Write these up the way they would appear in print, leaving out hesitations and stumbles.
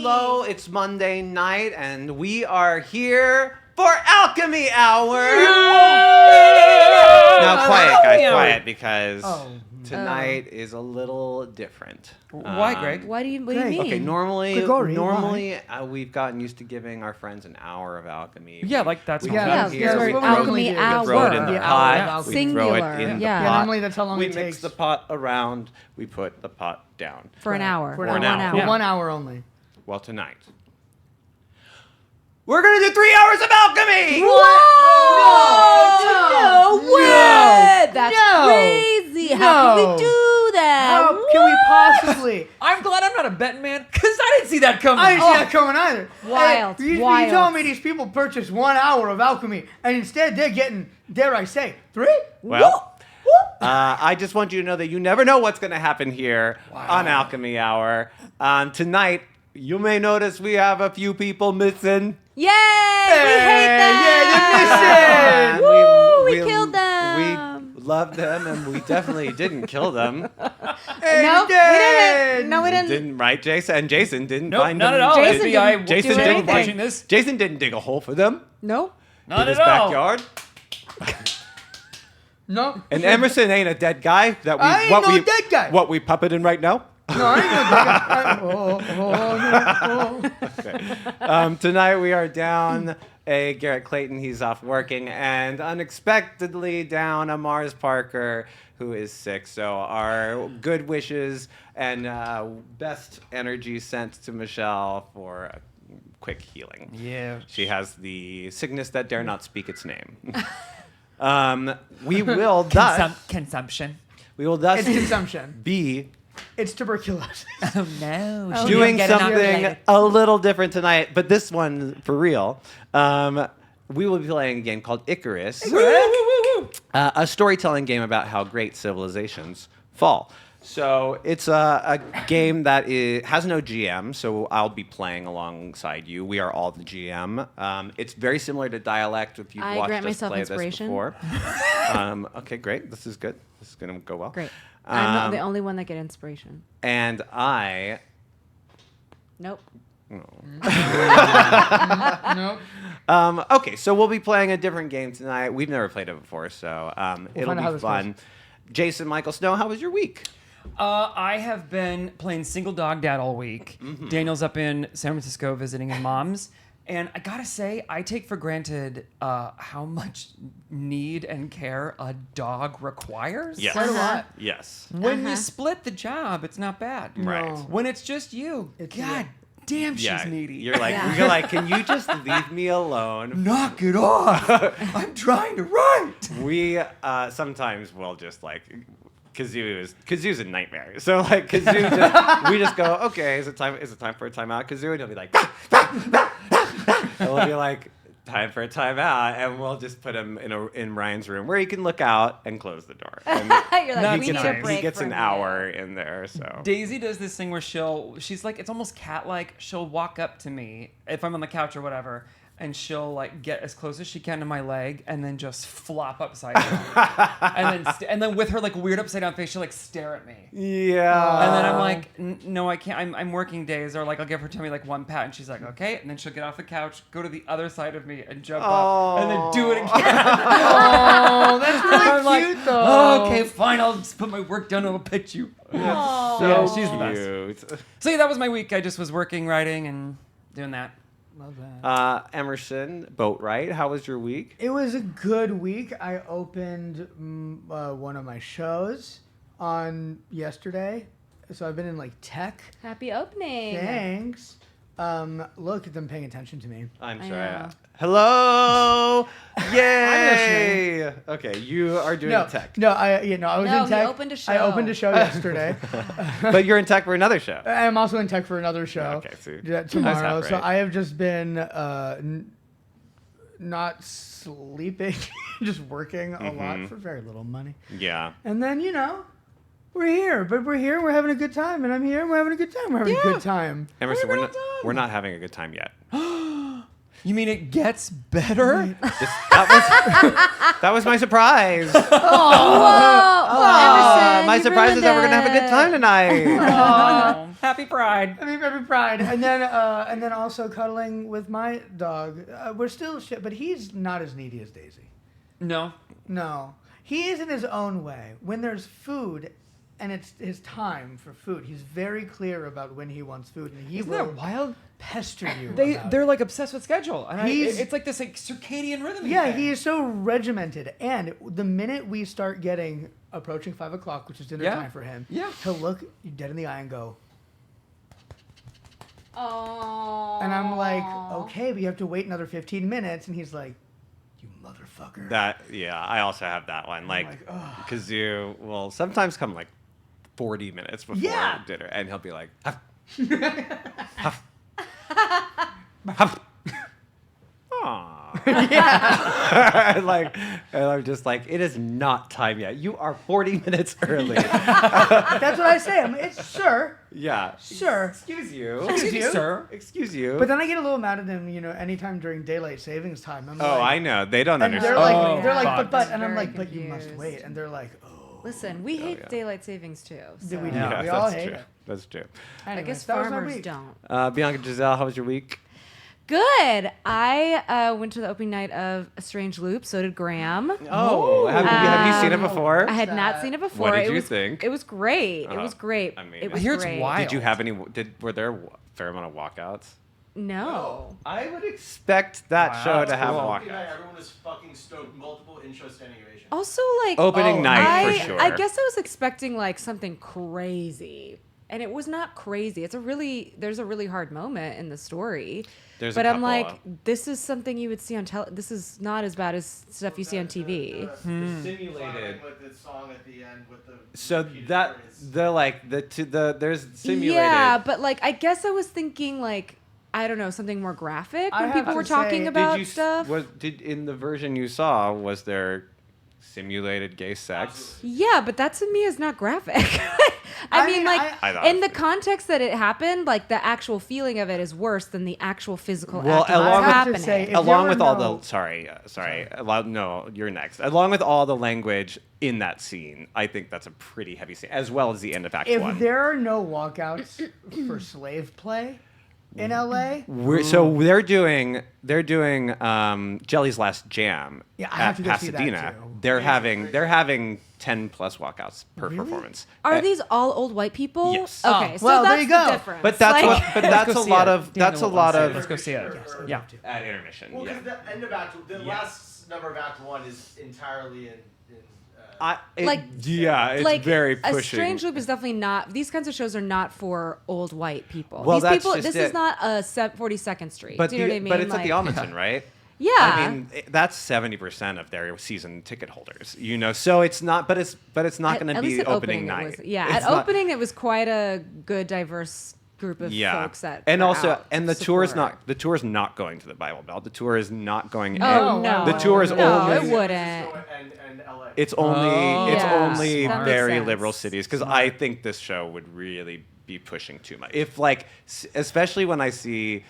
Hello, it's Monday night, and we are here for Alchemy Hour. Now, quiet, guys, quiet, because tonight is a little different. Why, Greg? What do you mean? Okay, normally we've gotten used to giving our friends an hour of alchemy. Yeah, like that's we what come here, we're we alchemy hour. throw it in the pot. We throw it Singular. in the Yeah. pot. Normally that's how long we it takes. mix the pot around. We put the pot down. For an hour. For an hour. For 1 hour only. Well, tonight we're gonna do 3 hours of alchemy. No way! That's crazy. How can we do that? How can we possibly? I'm glad I'm not a betting man, because I didn't see that coming. I didn't see that coming either. Wild, Hey, you wild. telling me these people purchased 1 hour of alchemy, and instead they're getting, dare I say, 3? Well, I just want you to know that you never know what's going to happen here on Alchemy Hour. Tonight, you may notice we have a few people missing. Yay! We hate them! Yeah, they're missing! Woo! We killed them! We love them, and we definitely didn't kill them. Hey, No, we didn't. No, we didn't. Didn't, right, Jason? And Jason didn't Nope, find not them. at all. Jason FBI, didn't Jason do didn't anything. watching this. Jason didn't dig a hole for them Nope. Not in his at all. backyard. No. And Emerson ain't a dead guy. That we, I ain't no dead guy. What we puppeting right now? No, I ain't no dead guy. Tonight we are down a Garrett Clayton. He's off working, and unexpectedly down a Mars Parker who is sick. So our good wishes and best energy sent to Michelle for a quick healing. Yeah. She has the sickness that dare not speak its name. We will thus Consumption. It's consumption. be It's tuberculosis. Oh, no. doing something a little different tonight, but this one for real. We will be playing a game called Icarus, a storytelling game about how great civilizations fall. So it's a game that has no GM, so I'll be playing alongside you. We are all the GM. It's very similar to Dialect if you've I watched grant us myself play inspiration. this before. Okay, great. This is good. This is going to go well. Great. I'm not the only one that get inspiration. And I... Nope. Nope. Okay, so we'll be playing a different game tonight. We've never played it before, so it'll find out how be this fun. Jason Michael Snow, how was your week? I have been playing single dog dad all week. Daniel's up in San Francisco visiting his mom's. And I gotta say, I take for granted how much need and care a dog requires. Yes. Quite a lot. Yes. When you split the job, it's not bad. Right. No. When it's just you, God damn, she's needy. You're like, can you just leave me alone? Knock it off. I'm trying to write. We sometimes will just like... Kazoo's a nightmare. So like Kazoo, we just go, okay, is it time for a timeout, Kazoo? And he'll be like, and we'll be like, time for a timeout, and we'll just put him in Ryan's room where he can look out and close the door. And You're like, we need a break he gets from an hour in there. So Daisy does this thing where she's like, it's almost cat-like. She'll walk up to me if I'm on the couch or whatever, and she'll like get as close as she can to my leg, and then just flop upside down, and then with her like weird upside down face, she'll like stare at me. yeah. And then I'm like, no, I can't. I'm working days, or like I'll give her tummy like one pat, and she's like, okay. And then she'll get off the couch, go to the other side of me, and jump up, and then do it again. Oh, that's I'm really like, cute, though. oh, okay, fine. I'll just put my work done, and I'll pet you. Aw. Yeah, she's the best. Cute. So yeah, that was my week. I just was working, writing, and doing that. Love that. Emerson, Boat Right, how was your week? It was a good week. I opened one of my shows on yesterday. So I've been in like tech. Happy opening. Thanks. Look at them paying attention to me. I'm I sorry. know. Hello! Yay! Yay! Okay, you are doing tech. I was No, in he tech. opened a show. I opened a show yesterday. But you're in tech for another show. I'm also in tech for another show. Okay, so Do that that's tomorrow. not So right. I have just been not sleeping, just working a lot for very little money. Yeah. And then, we're here. But we're here. We're having a good time. And I'm here. And we're having a good time. We're having a good time. Emerson, we're not having a good time yet. You mean it gets better? That was my surprise. Whoa, Emerson, My you surprise is ruined that we're gonna have a good it. time tonight. Oh, happy Pride. I mean, every pride, and then also cuddling with my dog. We're still shit, but he's not as needy as Daisy. No. No, he is in his own way. When there's food, and it's his time for food, he's very clear about when he wants food, and he Isn't will that wild? pester you. They're like obsessed with schedule, and He's- it's like this like circadian rhythm. Yeah, thing. he is so regimented. And the minute we start getting approaching 5 o'clock, which is dinner Yeah. time for him, Yeah. he'll look you dead in the eye and go. Oh. And I'm like, okay, but you have to wait another 15 minutes. And he's like, you motherfucker. I also have that one. Like, like, ugh. Kazoo will sometimes come like 40 minutes before Yeah. dinner, and he'll be like, huff, huff, huff. Aw. and I'm just like, it is not time yet. You are 40 minutes early. That's what I say. I'm like, it's sir. Yeah. Sure. Excuse you. Excuse me, you. sir. Excuse you. But then I get a little mad at them, anytime during daylight savings time. I'm oh, like, I know. They don't And understand. they're like, Oh, they're like, fuck. but, and I'm Very like, but you must confused. wait. And they're like, oh. Listen, we hate yeah. daylight savings too. So. We do. Yeah, we all that's hate true. it. That's true. I Anyways, guess that was my farmers week. don't. Bianca Giselle, how was your week? Good. I went to the opening night of A Strange Loop. So did Graham. Oh, have you seen it Um, before? I had not that? seen it before. What did it you was, think? It was great. It was great. I mean, it I was hear it's great. wild. Did you have any? Were there a fair amount of walkouts? No. I would expect that Wow, show to that's have cool. walkouts. Everyone was fucking stoked. Multiple intro standing ovations. Also, like Opening night for sure. I guess I was expecting like something crazy, and it was not crazy. There's a really hard moment in the story. There's a but I'm couple. like, this is something you would see on This is not as bad as stuff you see on TV. The Simulated. with the song at the end with the So repeated that phrase. there's simulated. Yeah, but like I guess I was thinking like I don't know, something more graphic I when have people to were talking say- about did you stuff. did in the version you saw, was there simulated gay sex? Yeah, but that to me is not graphic. I mean, like, I thought in it the was- context that it happened, like, the actual feeling of it is worse than the actual physical Well, act of along what's with- happening. If you Along ever with all know- the sorry. No, you're next. Along with all the language in that scene, I think that's a pretty heavy scene, as well as the end of Act If 1. there are no walkouts for slave play in LA, So they're doing Jelly's Last Jam Yeah, I at have to go see that Pasadena. too. They're having 10 plus walkouts per Really? performance. Are these all old white people? Yes. Okay, Oh, so well, there that's you go. the difference. But that's Like- that's go a see lot it. of Daniel that's a wants lot to. of Let's go see it. Yeah. at intermission. Well, Yeah. because the end of the last number of Act 1 is entirely in It's like very A pushing. Strange Loop is definitely not. These kinds of shows are not for old white people. Well, These that's people. just This it. is not a 42nd Street. But Do you know what I mean? but it's at the Like- Almaton, right? Yeah. I mean, that's 70% of their season ticket holders. So it's not, but it's not At- going to at be least at opening it night. was- yeah, It's at not- opening it was quite a good, diverse group of folks that. and were also out and to the tour is support. not going to the Bible Belt. The tour is not going. Oh in- no! The tour is no, only- it wouldn't. and LA. It's only Yeah, only that makes very sense. liberal cities because I think this show would really be pushing too much. If like, especially when I see.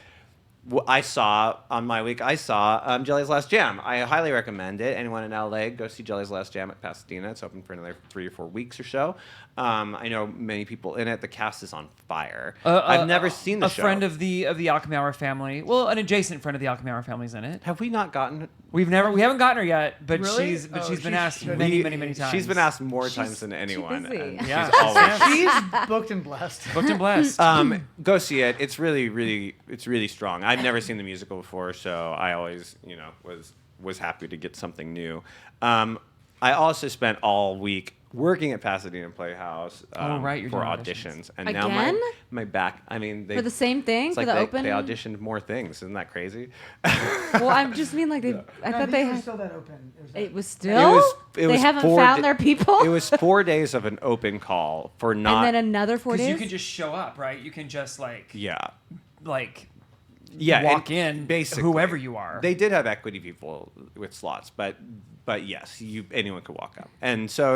I saw on my week. I saw Jelly's Last Jam. I highly recommend it. Anyone in LA, go see Jelly's Last Jam at Pasadena. It's open for another 3 or 4 weeks or so. I know many people in it. The cast is on fire. I've never seen the show. A friend of the Alchemy Hour family. Well, an adjacent friend of the Alchemy Hour family's in it. Have we not gotten? We haven't gotten her yet, but Really? she's Oh, been she asked should. many times. She's been asked more times than too anyone. busy. And Yeah. she's always. she's booked and blessed. Booked and blessed. Go see it. It's really strong. I've never seen the musical before, so I always, was happy to get something new. I also spent all week working at Pasadena Playhouse right, you're for doing auditions, auditions. and now Again? my back. I mean, they For the same thing? It's For like the they, open? they auditioned more things. Isn't that crazy? Well, I just mean like they. I thought they was had. still that open. It was still. It they was haven't 4 found their people. It was 4 days of an open call for not. and then another 4 Because days. you can just show up, right? You can just yeah. walk and in, basically whoever you are. They did have equity people with slots, but yes, anyone could walk up. And so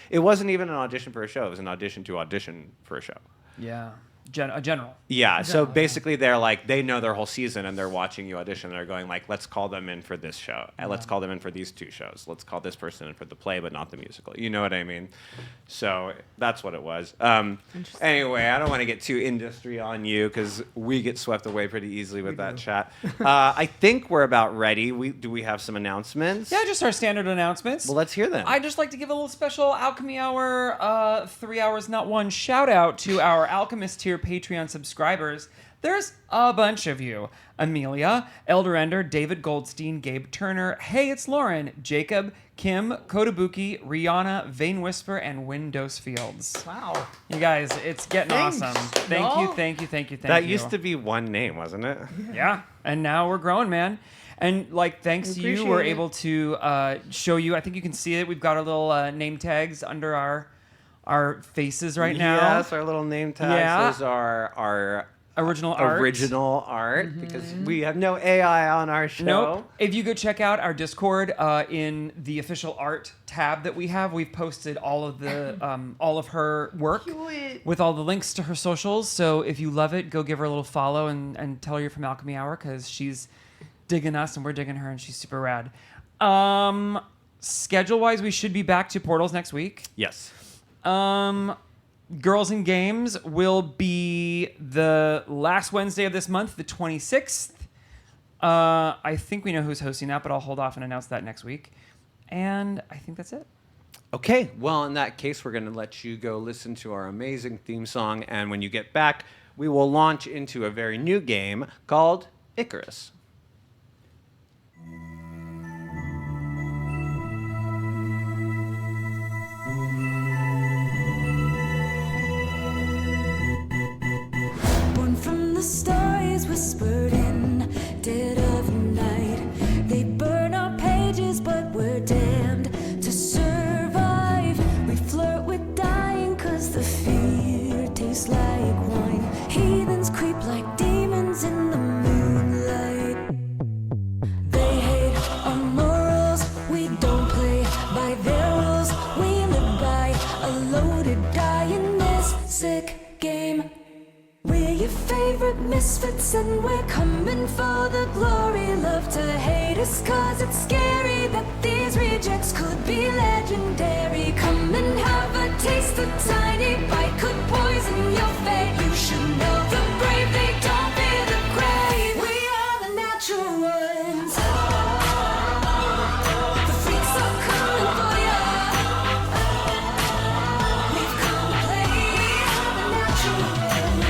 it wasn't even an audition for a show. It was an audition to audition for a show. Yeah. a general. Yeah, so basically they're like, they know their whole season and they're watching you audition. They're going like, let's call them in for this show. And let's call them in for these 2 shows. Let's call this person in for the play, but not the musical. You know what I mean? So that's what it was. Anyway, I don't want to get too industry on you because we get swept away pretty easily with that chat. I think we're about ready. Do we have some announcements? Yeah, just our standard announcements. Well, let's hear them. I'd just like to give a little special Alchemy Hour 3 hours, not one, shout out to our Alchemist tier Patreon subscribers. There's a bunch of you. Amelia, Elder Ender, David Goldstein, Gabe Turner, Hey, it's Lauren, Jacob, Kim, Kotobuki, Rihanna, Vane Whisper, and Windows Fields. Wow. You guys, it's getting Thanks, awesome. y'all. Thank you. That used to be one name, wasn't it? Yeah, and now we're growing, man. And thanks to you, we're able to show you. I think you can see it. We've got our little name tags under our faces right now. Yes, our little name tags. Yeah. Those are our Original art. Because we have no AI on our show. Nope. If you go check out our Discord in the official art tab that we have, we've posted all of the all of her work with all the links to her socials. So if you love it, go give her a little follow and tell her you're from Alchemy Hour because she's digging us and we're digging her and she's super rad. Schedule-wise, we should be back to Portals next week. Yes. Girls in Games will be the last Wednesday of this month, the 26th. I think we know who's hosting that, but I'll hold off and announce that next week. And I think that's it. Okay, well, in that case, we're going to let you go listen to our amazing theme song. And when you get back, we will launch into a very new game called Icarus. From the stories whispered in dead of night, they burn our pages, but we're damned to survive. We flirt with dying, cause the fear tastes like wine. Heathens creep like demons in the moonlight. They hate our morals, we don't play by their rules. We live by a loaded die in this sick game. We're your favorite misfits and we're coming for the glory. Love to hate us cause it's scary that these rejects could be legendary. Come and have a taste, a tiny bite could poison your fate. You should know the brave, they don't fear the grave. We are the natural ones. The freaks are coming for ya. We've come to play. We are the natural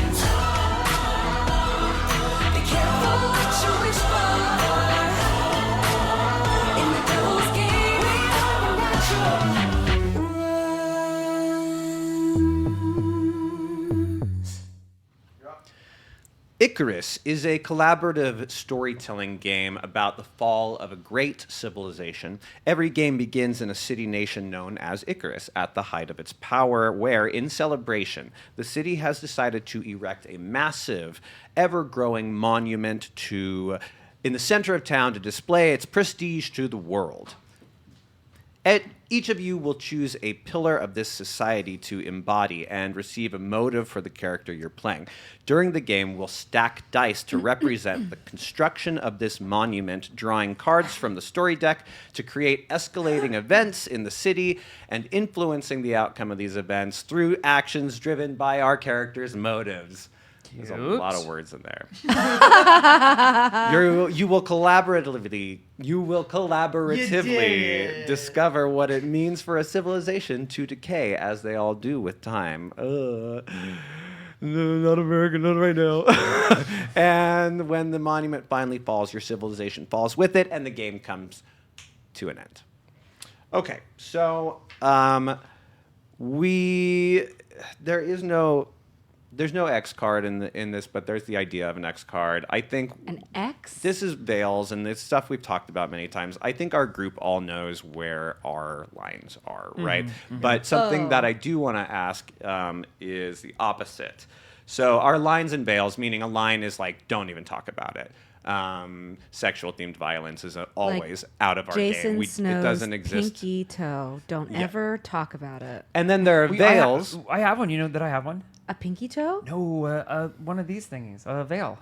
ones. Icarus is a collaborative storytelling game about the fall of a great civilization. Every game begins in a city-nation known as Icarus, at the height of its power, where, in celebration, the city has decided to erect a massive, ever-growing monument in the center of town to display its prestige to the world. Each of you will choose a pillar of this society to embody and receive a motive for the character you're playing. During the game, we'll stack dice to represent the construction of this monument, drawing cards from the story deck to create escalating events in the city and influencing the outcome of these events through actions driven by our characters' motives. There's a lot of words in there. You will collaboratively discover what it means for a civilization to decay, as they all do with time. Not American, not right now. And when the monument finally falls, your civilization falls with it, and the game comes to an end. Okay, so there's no X card in this, but there's the idea of an X card. I think An X? this is Veils, and it's stuff we've talked about many times. I think our group all knows where our lines are, right? But something that I do want to ask is the opposite. So our lines in Veils, meaning a line is like, don't even talk about it. Sexual themed violence is always out of our Jason game. Snow's It doesn't exist. pinky toe. Don't ever talk about it. And then there are Veils. I have one. You know that I have one? A pinky toe? No, one of these thingies, a veil.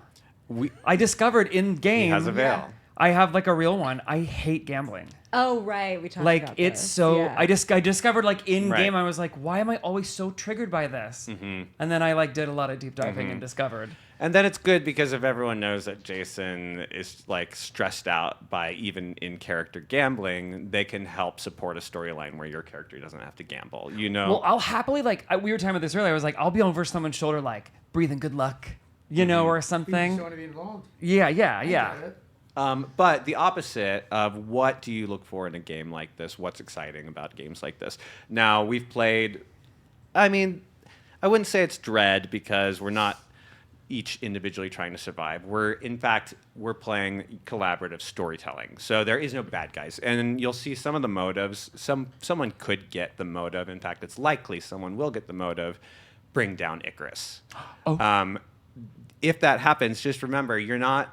We, I discovered in game. he has a veil. I have like a real one. I hate gambling. Oh, right. We talked Like about it's this. so. Yeah. I discovered like in game. Right. I was like, why am I always so triggered by this? And then I like did a lot of deep diving and discovered. And then it's good because if everyone knows that Jason is like stressed out by even in character gambling, they can help support a storyline where your character doesn't have to gamble. You know. Well, I'll happily like. We were talking about this earlier. I was like, I'll be over someone's shoulder, like breathing good luck, you know, or You just something. don't want to be involved. Yeah. Get it. But the opposite of what do you look for in a game like this? What's exciting about games like this? Now, we've played, I mean, I wouldn't say it's dread because we're not each individually trying to survive. In fact, we're playing collaborative storytelling. So there is no bad guys. And you'll see some of the motives. Someone could get the motive. In fact, it's likely someone will get the motive. Bring down Icarus. Oh. If that happens, just remember,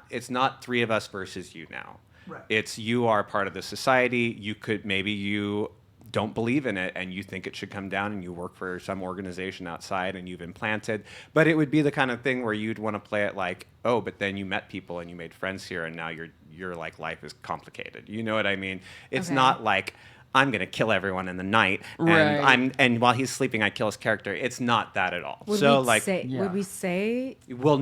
it's not three of us versus you now. Right. It's you are part of the society. Maybe you don't believe in it and you think it should come down and you work for some organization outside and you've implanted. But it would be the kind of thing where you'd want to play it like, oh, but then you met people and you made friends here and now your like life is complicated. You know what I mean? It's Okay. not like I'm gonna kill everyone in the night, Right. and while he's sleeping, I kill his character. It's not that at all. Would So we like, say? Yeah. Would we say? we'll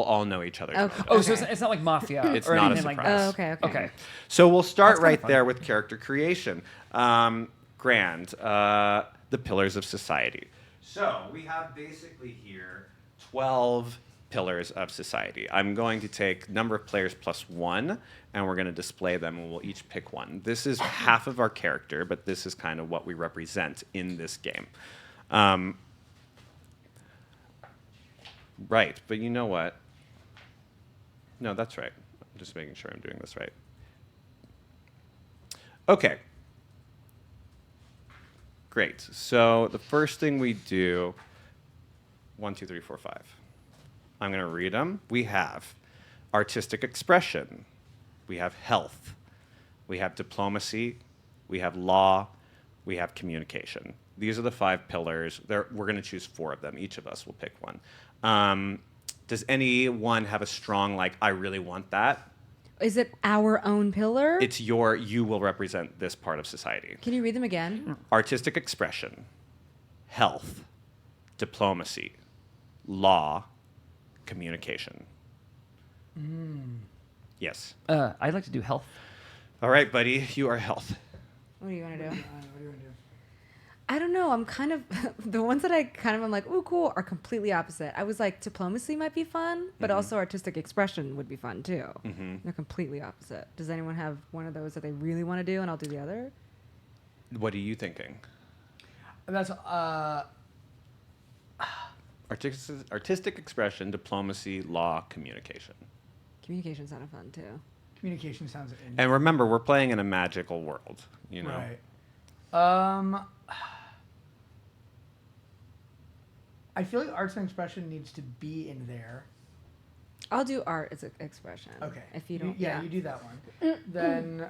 all know each other. Okay. Oh, so it's not like Mafia It's or not a anything like surprise. that. Oh, okay. Okay. Okay. So we'll start That's kinda right fun. there with character creation. Grand, the pillars of society. So we have basically here 12 pillars of society. I'm going to take number of players plus 1, and we're going to display them, and we'll each pick one. This is half of our character, but this is kind of what we represent in this game. Right, but you know what? No, that's right. I'm just making sure I'm doing this right. Okay. Great. So the first thing we do, 1, 2, 3, 4, 5. I'm going to read them. We have artistic expression. We have health. We have diplomacy. We have law. We have communication. These are the 5 pillars. We're going to choose 4 of them. Each of us will pick one. Does anyone have a strong, like, I really want that? Is it our own pillar? You will represent this part of society. Can you read them again? Artistic expression, health, diplomacy, law, communication. Yes. I'd like to do health. All right, buddy, you are health. What do you want to do? What are you gonna do? I don't know. I'm kind of the ones that I'm like, ooh, cool, are completely opposite. I was like, diplomacy might be fun, but also artistic expression would be fun too. They're completely opposite. Does anyone have one of those that they really want to do, and I'll do the other? What are you thinking? That's Artistic expression, diplomacy, law, communication. Communication sounded fun too. communication sounds. And remember, we're playing in a magical world, you know. Right. I feel like arts and expression needs to be in there. I'll do art as an expression. Okay. If you don't, Yeah, you do that one. Then,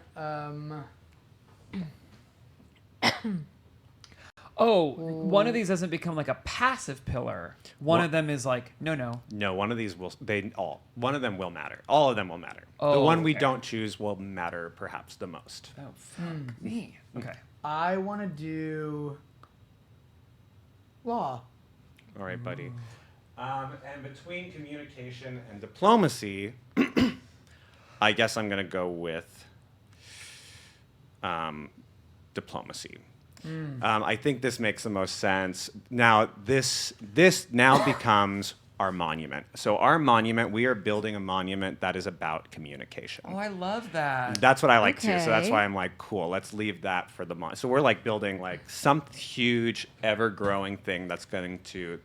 One of these doesn't become like a passive pillar. One of them is like, no. No, one of these one of them will matter. All of them will matter. The Oh, one we okay. don't choose will matter perhaps the most. Oh, fuck me. Okay. I want to do law. All right, buddy. And between communication and diplomacy, I guess I'm going to go with diplomacy. I think this makes the most sense. Now, this now becomes our monument. So our monument, we are building a monument that is about communication. Oh, I love that. That's what I like too. So that's Okay. why I'm like, cool, let's leave that for the monument. So we're like building like some huge, ever-growing thing that's going to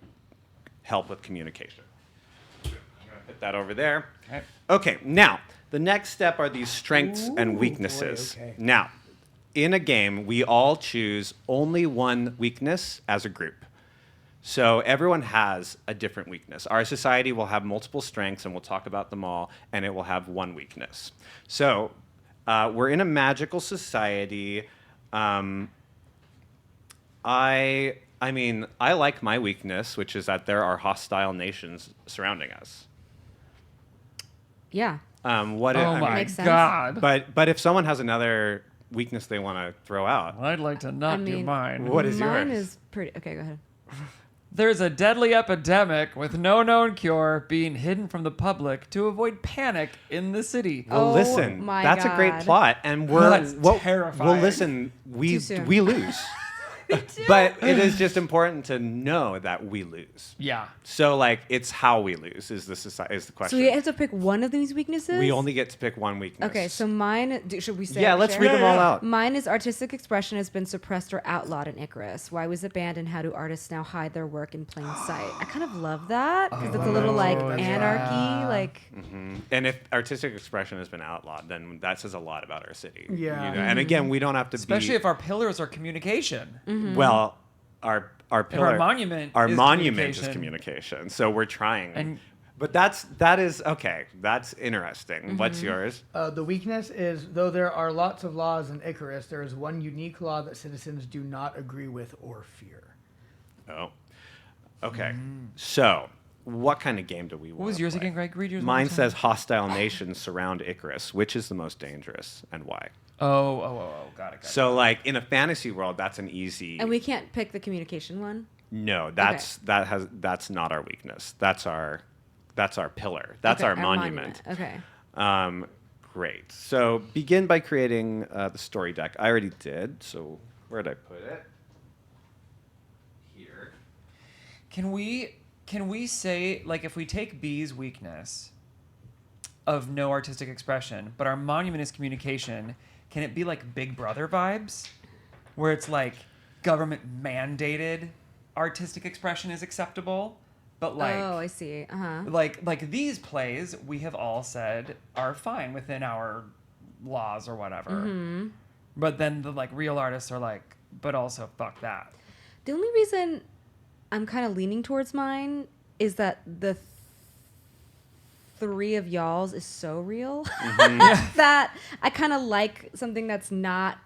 help with communication. I'm going to put that over there. Okay. Okay, now, the next step are these strengths and Ooh, weaknesses. boy, okay. Now, in a game, we all choose only one weakness as a group. So everyone has a different weakness. Our society will have multiple strengths, and we'll talk about them all, and it will have one weakness. So we're in a magical society. I I mean, I like my weakness, which is that there are hostile nations surrounding us. Yeah. What Oh I my mean, Makes sense. God. but if someone has another weakness they want to throw out, I'd like to not do mine. what is mine yours? is pretty. Okay, go ahead. There's a deadly epidemic with no known cure being hidden from the public to avoid panic in the city. Well, Oh listen, my that's a great God. plot, and we're That's well, terrifying. Well, listen, Too soon. we lose, but it is just important to know that we lose. Yeah. So, like, it's how we lose is the question. So we have to pick one of these weaknesses. We only get to pick one weakness. Okay, so mine. Should we say? yeah, let's share? read them all out. Mine is artistic expression has been suppressed or outlawed in Icarus. Why was it banned, and how do artists now hide their work in plain sight? I kind of love that because it's a little like anarchy, like. And if artistic expression has been outlawed, then that says a lot about our city. Yeah. You know? And again, we don't have to Especially be. if our pillars are communication. Well, our pillar, monument our is monument is communication. communication. So we're trying. And- but that is okay. That's interesting. What's yours? The weakness is, though there are lots of laws in Icarus, there is one unique law that citizens do not agree with or fear. Oh, okay. So, what kind of game do we want? What was yours again, Greg? Read yours. one Mine more time. says hostile nations surround Icarus. Which is the most dangerous and why? Oh. Got it. So, like in a fantasy world, that's an easy. And we can't pick the communication one. No, that's not our weakness. That's our pillar. That's Okay, our monument. Okay. Great. So begin by creating the story deck. I already did. So where did I put it? Here. Can we say, like, if we take B's weakness of no artistic expression, but our monument is communication, can it be like Big Brother vibes, where it's like government mandated artistic expression is acceptable, but like Oh, I see. like these plays we have all said are fine within our laws or whatever, but then the like real artists are like, but also fuck that. The only reason I'm kind of leaning towards mine is that the three of y'all's is so real that I kind of like something that's not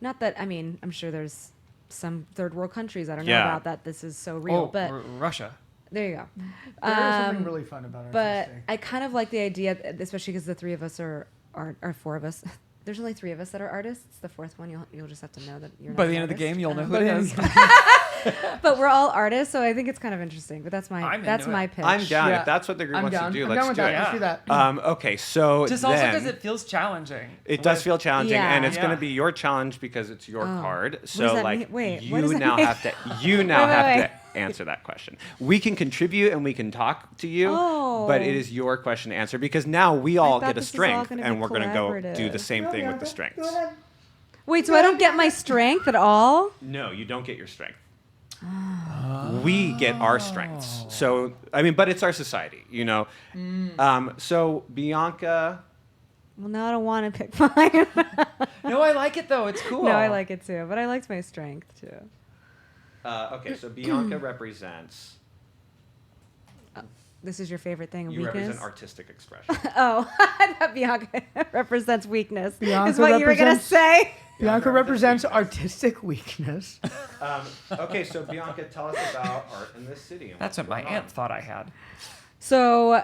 that. I mean, I'm sure there's some third world countries I don't know Yeah. about that this is so real, but Russia. there you go. There is something really fun about But artistic. I kind of like the idea, especially because the three of us are four of us. There's only three of us that are artists. The fourth one, you'll just have to know that you're not By the an end of the artist. game, you'll know who By it the end is. of But we're all artists, so I think it's kind of interesting. But that's I'm my into it. pitch. I'm down. Yeah. If that's what the group I'm wants down. to do, I'm let's down with do that. it. Let's do that. Okay, so Just also then because it feels challenging. it does feel challenging, Yeah. and it's going Yeah. to be your challenge because it's your Oh. card. does So that like mean? Wait, you what does that now mean? have to you now Wait, have wait, to answer that question. We can contribute and we can talk to you, Oh. but it is your question to answer because now we all thought get a this was all strength, gonna be and we're going to go do the collaborative. same thing with the Go strengths. ahead. Wait, so I don't get my strength at all? No, you don't get your strength. We get our strengths. So I mean, but it's our society, you know. So Bianca. Well, now I don't want to pick mine. No, I like it though. It's cool. No, I like it too, but I liked my strength too. Okay, so Bianca represents. This is your favorite thing, You weakness? represent artistic expression. Oh, I thought Bianca represents weakness. Bianca is what you were going to represents- say? Bianca represents artistic weakness. Okay, so Bianca, tell us about art in this city. And That's what my aunt thought I had. So,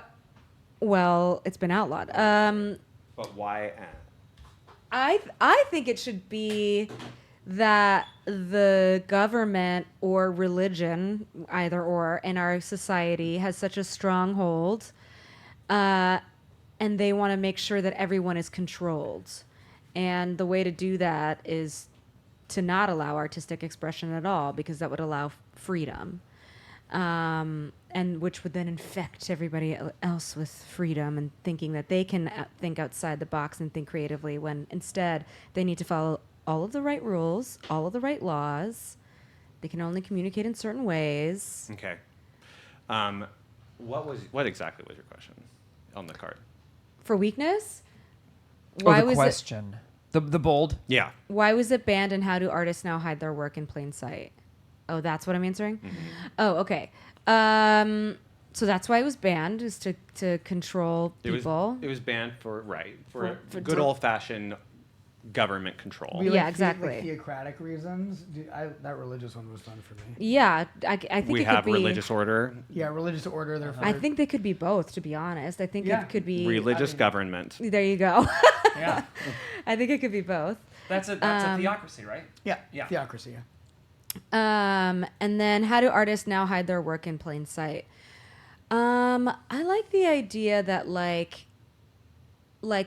well, it's been outlawed. But why? I think it should be that the government or religion, either or, in our society has such a stronghold, and they want to make sure that everyone is controlled. And the way to do that is to not allow artistic expression at all, because that would allow freedom. And which would then infect everybody else with freedom and thinking that they can think outside the box and think creatively, when instead they need to follow all of the right rules, all of the right laws. They can only communicate in certain ways. Okay. What exactly was your question on the card? For weakness, Why was question? The bold. Yeah. Why was it banned, and how do artists now hide their work in plain sight? Oh, that's what I'm answering? Oh, okay. So that's why it was banned, is to control people. It was banned for For good old fashioned government control. We, Yeah, like, exactly. theocratic reasons. That religious one was fun for me. Yeah, I think We it could have be religious order, Yeah, religious order. I think they could be both, to be honest. I think Yeah. it could be religious government. There you go. Yeah. I think it could be both. That's a theocracy, right? Yeah, Yeah. theocracy. Yeah. And then how do artists now hide their work in plain sight? I like the idea that like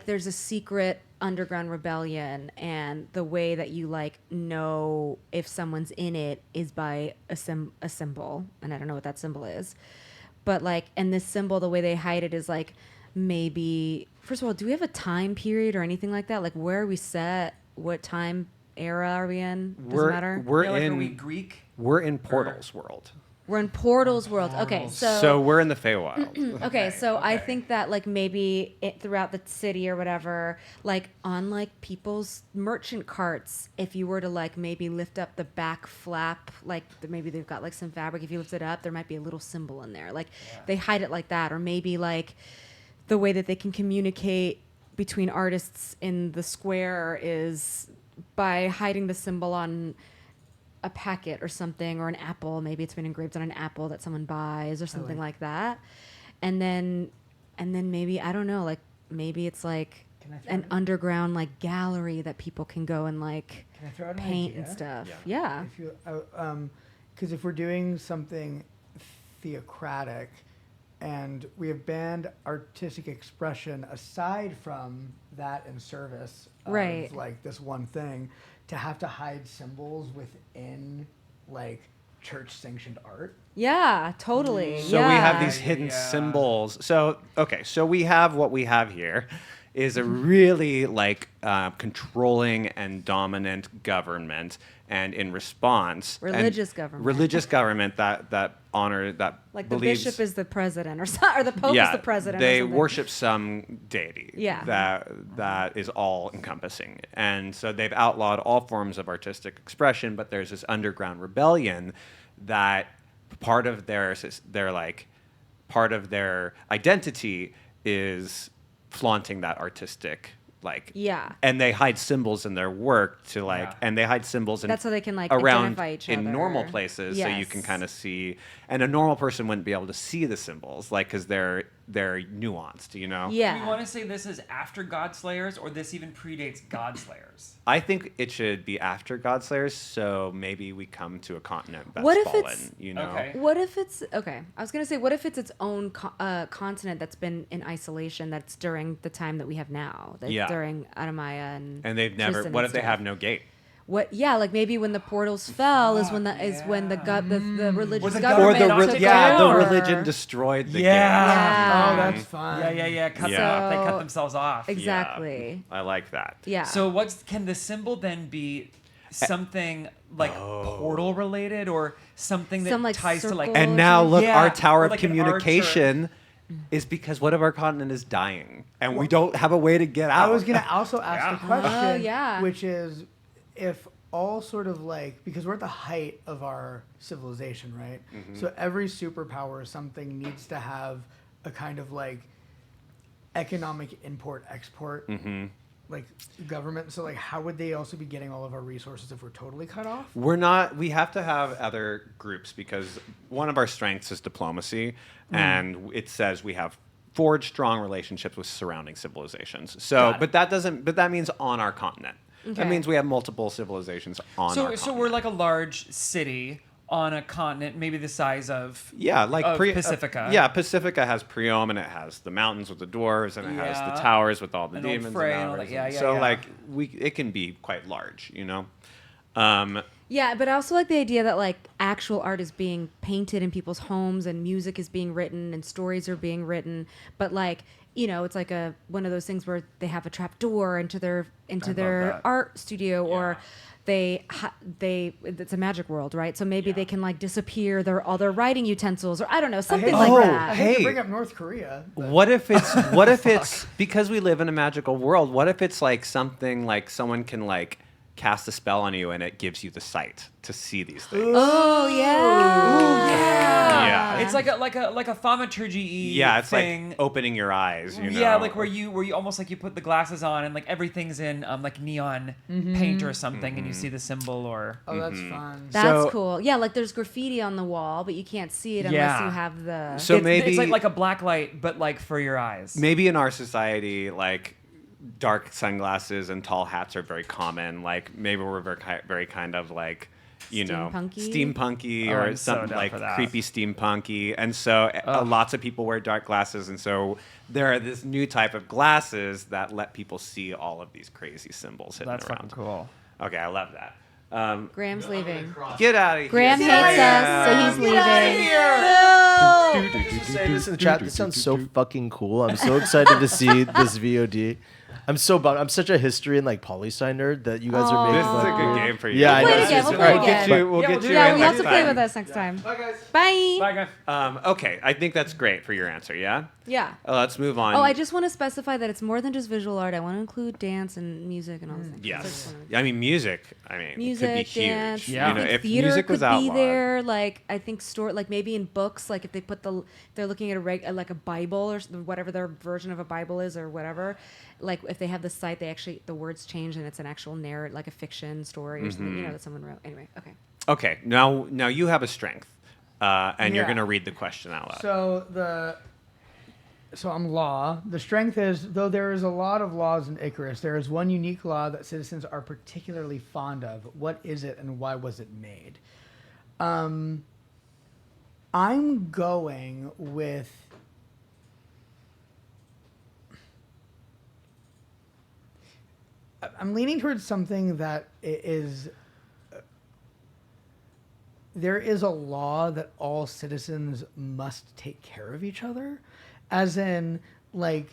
there's a secret underground rebellion, and the way that you like know if someone's in it is by a symbol, and I don't know what that symbol is, but like, and this symbol, the way they hide it is like, maybe, first of all, do we have a time period or anything like that? Like, where are we set? What time era are we in? Doesn't matter. We're Yeah, like, in are we Greek? we're in Portal's world. We're in Portal's world. Okay, So we're in the Feywild. Okay, so I okay. think that like maybe throughout the city or whatever, like on like people's merchant carts, if you were to like maybe lift up the back flap, like maybe they've got like some fabric. If you lift it up, there might be a little symbol in there. Like they hide it like that, or maybe like the way that they can communicate between artists in the square is by hiding the symbol on a packet or something, or an apple. Maybe it's been engraved on an apple that someone buys or something like that. And then maybe, I don't know, like maybe it's like Can I throw an it? underground like gallery that people can go and like Can I throw out an paint idea? and stuff. Yeah. Yeah. If you, because if we're doing something theocratic, and we have banned artistic expression aside from that in service of Right. like this one thing, to have to hide symbols within like church sanctioned art. Yeah, totally. So yeah. we have these hidden Yeah. symbols. So okay, so we have what we have here is a really like controlling and dominant government, and in response, Religious government. religious government that honor that like the believes, bishop is the president, or the pope is the president. or They something. worship some deity Yeah. that is all encompassing. And so they've outlawed all forms of artistic expression, but there's this underground rebellion that part of their identity is flaunting that artistic Yeah. and they hide symbols in their work to Yeah. and they hide symbols in That's how they can, like, around identify each in normal other. places, so you can Yes. kind of see, and a normal person wouldn't be able to see the symbols, like, because they're nuanced, you know. Yeah. Do we want to say this is after Godslayers, or this even predates Godslayers? I think it should be after Godslayers, so maybe we come to a continent that's What if fallen, it's- you know. Okay. What if it's okay? I was gonna say, what if it's its own continent that's been in isolation? That's during the time that we have now. That's Yeah. during Adamaya and. And they've never. Tristan What and if they stuff. have no gate? What? Yeah, like maybe when the portals fell is when the the religious the government Or government the took the over. religion destroyed the Yeah. Yeah. Oh, that's fun. Yeah. Cut Yeah. them off. They So- cut themselves off. gate. Exactly. Yeah, I like that. Yeah. So can the symbol then be something like portal related, or something that Some, like, ties to like circle And now look, Yeah, our tower or of like an archer. communication is because what if our continent is dying and we don't have a way to get out? I was gonna also ask Yeah. the question, Oh, yeah. which is, if all sort of like, because we're at the height of our civilization, right? So every superpower or something needs to have a kind of like economic import export, like government. So like, how would they also be getting all of our resources if we're totally cut off? We're not. We have to have other groups because one of our strengths is diplomacy, and it says we have forged strong relationships with surrounding civilizations. So, Got it. but that doesn't. But that means on our continent. That Okay. means we have multiple civilizations on our So continent. we're like a large city on a continent, maybe the size of Yeah, like of Pacifica. yeah, Pacifica has Priam, and it has the mountains with the dwarves, and it has Yeah. the towers with all the And Old demons Frey and and all hours. that. Yeah, yeah, so yeah. like it can be quite large, you know. Yeah, but I also like the idea that like actual art is being painted in people's homes, and music is being written, and stories are being written. But like, you know, it's like one of those things where they have a trap door into their that. art studio, or Yeah. it's a magic world, right? So maybe Yeah. they can like disappear all their writing utensils, or I don't know, I something hate- like Oh, that. I hate to Hey. bring up North Korea. But What if it's because we live in a magical world? What if it's like something like someone can like cast a spell on you and it gives you the sight to see these things? Oh yeah. You Yeah. It's like a thaumaturgy Yeah, it's thing. like opening your eyes. You know? Yeah, like where you almost like you put the glasses on and like everything's in like neon paint or something, and you see the symbol or. Oh, that's fun. That's So- cool. Yeah, like there's graffiti on the wall, but you can't see it unless Yeah. you have the. So it's maybe like a black light, but like for your eyes. maybe in our society, like dark sunglasses and tall hats are very common. Like maybe we're very kind of like, you know, steampunky Oh, or I'm so something down like for that. creepy steampunky. And so lots of people wear dark glasses. And so there are this new type of glasses that let people see all of these crazy symbols hidden That's around. fucking cool. Okay, I love that. Graham's leaving. Get out of here. Graham hates us, so he's leaving. Say this in the chat. This sounds so fucking cool. I'm so excited to see this VOD. I'm so bummed. I'm such a history and like poli-sci nerd that you guys are making. This is a like, good weird- game for you. Yeah, I We'll know. play it again. We'll play it We'll get again. you. We'll Yeah, get we'll you do Yeah, in we next have to play time. with us next time. Bye, guys. Bye. Bye, guys. Okay, I think that's great for your answer. Yeah. Yeah. Let's move on. Oh, I just want to specify that it's more than just visual art. I want to include dance and music and all those things. Yes. So I just wanna- I mean, music. I mean, Music, could be huge. dance. Yeah. You know, I think if theater music could was be outlawed. there. Like I think like maybe in books, like if they put they're looking at like a Bible or whatever their version of a Bible is or whatever. Like if they have the site, the words change and it's an actual narrative, like a fiction story or something, that someone wrote. Anyway, okay. Okay, now you have a strength, and you're Yeah. going to read the question out loud. So I'm law. The strength is, though there is a lot of laws in Icarus, there is one unique law that citizens are particularly fond of. What is it and why was it made? I'm going with I'm leaning towards something that is there is a law that all citizens must take care of each other, as in like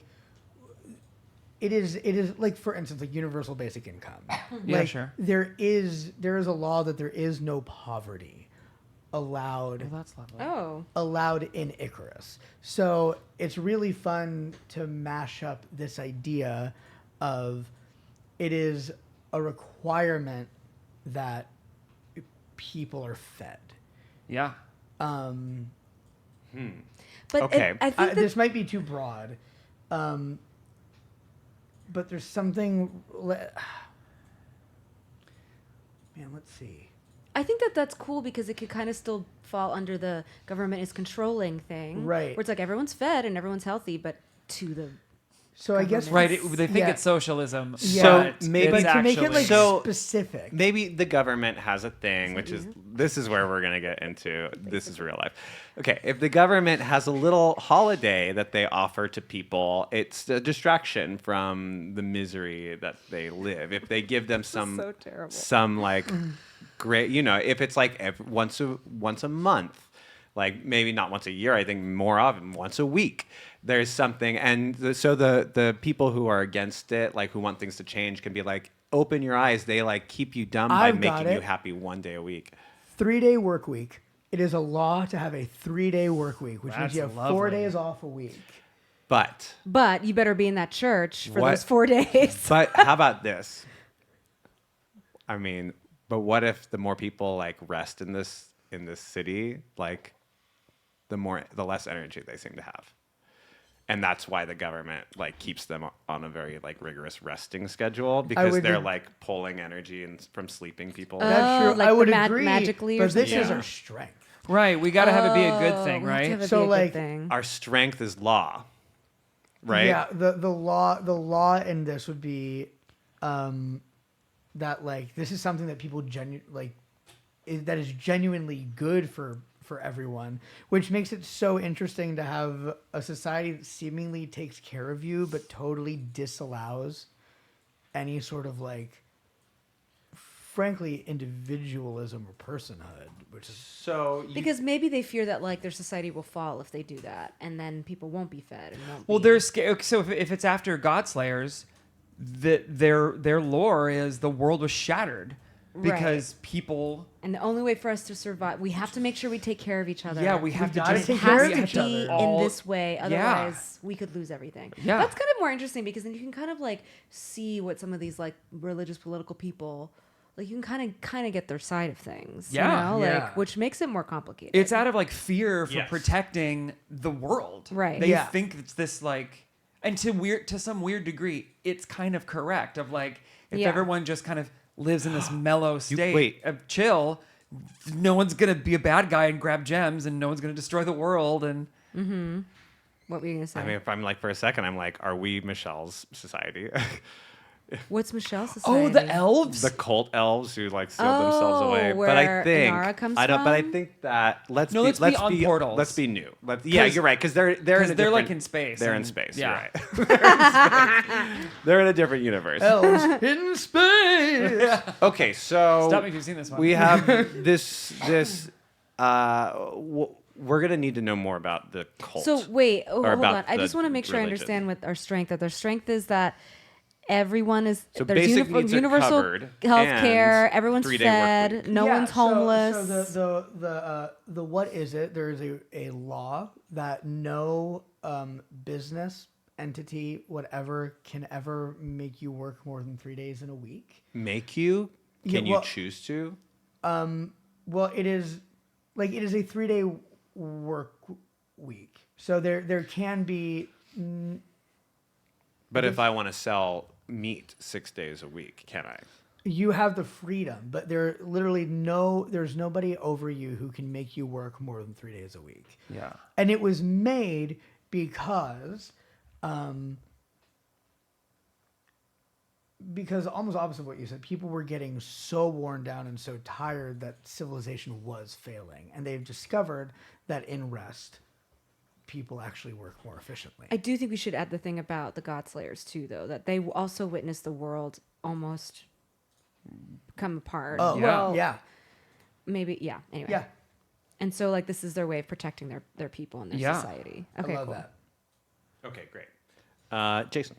it is like, for instance, like universal basic income. Yeah, Like, sure. there is a law that there is no poverty allowed Well, that's lovely. Oh. allowed in Icarus. So it's really fun to mash up this idea of it is a requirement that people are fed. Yeah. But Okay. I think that This might be too broad, but there's something. Man, let's see. I think that that's cool because it could kind of still fall under the government is controlling thing. Right. Where it's like everyone's fed and everyone's healthy, but to the So I guess Right. They think Yeah. it's socialism. So but maybe- it's but to make it actually- like So- specific. Maybe the government has a thing, which is this is where we're going to get into. This is real life. Okay, if the government has a little holiday that they offer to people, it's a distraction from the misery that they live. If they give them so terrible. some like great, if it's like once a month, like maybe not once a year, I think more often once a week. There's something, and so the people who are against it, like who want things to change, can be like, open your eyes. They like keep you dumb by I've got making you it. happy one day a week. 3-day work week. It is a law to have a 3-day work week, which means That's you have 4 lovely. days off a week. But But you better be in that church for What? those 4 days. but how about this? I mean, but what if the more people like rest in this city, like the less energy they seem to have. And that's why the government like keeps them on a very like rigorous resting schedule, because would they're ag- like pulling energy from sleeping people. That's true. like I would the agree. magically or but this is something? our strength. Right. We got to have it be a good thing, We have to right? have it So, be a good like, thing. Our strength is law, right? Yeah, the law in this would be that like this is something that people that is genuinely good for everyone, which makes it so interesting to have a society that seemingly takes care of you but totally disallows any sort of like frankly individualism or personhood, which is So Because maybe they fear that like their society will fall if they do that, and then people won't be fed and won't. Well, be... they're scared. So if it's after Godslayers, their lore is the world was shattered because people. and the only way for us to survive, we have to make sure we take care of each other. Yeah, we have to gotta just take It care has of to each be other. in this way, Yeah. otherwise we could lose everything. Yeah. That's kind of more interesting because then you can kind of like see what some of these like religious political people like you can kind of get their side of things. Yeah. You know? Yeah. Like which makes it more complicated. It's out of like fear for Yes. protecting the world. Right. They Yeah. think it's this like, and to some weird degree, it's kind of correct. Of like, if Yeah. everyone just kind of lives in this mellow state wait. of chill, no one's gonna be a bad guy and grab gems, and no one's gonna destroy the world. And What were you gonna say? I mean, if I'm like for a second, I'm like, are we Michelle's society? What's Michelle's society? oh, the elves. The cult elves who like sealed themselves away. where But I think Inara comes I don't. But I from? think that let's No, be let's be on portals. Let's be new. Yeah, you're right because they're in a they're like different- in space. They're in and- space. Yeah. You're right. They're in a different universe. Elves in space. Okay, so Stop me if you've seen this one. we have this. We're gonna need to know more about the cult. So wait, hold about on. I the just want to make sure I religion. understand what our strength. That their strength is that everyone is So there's basic needs are universal covered health care. and Everyone's 3-day work fed. week. No Yeah, one's so- homeless. So the what is it? There is a law that no business entity, whatever, can ever make you work more than 3 days in a week. Make you? Yeah, Can you well- choose to? Well, it is a 3-day work week. So there can be But if I want to sell meat 6 days a week, can I? you have the freedom, but there's nobody over you who can make you work more than 3 days a week. Yeah. And it was made because almost opposite of what you said, people were getting so worn down and so tired that civilization was failing, and they've discovered that in rest people actually work more efficiently. I do think we should add the thing about the God Slayers too, though, that they also witnessed the world almost come apart. Oh, well, yeah. maybe, yeah. Anyway, Yeah. And so, like, this is their way of protecting their people and their Yeah. society. Okay, I love cool. that. Okay, great. Jason.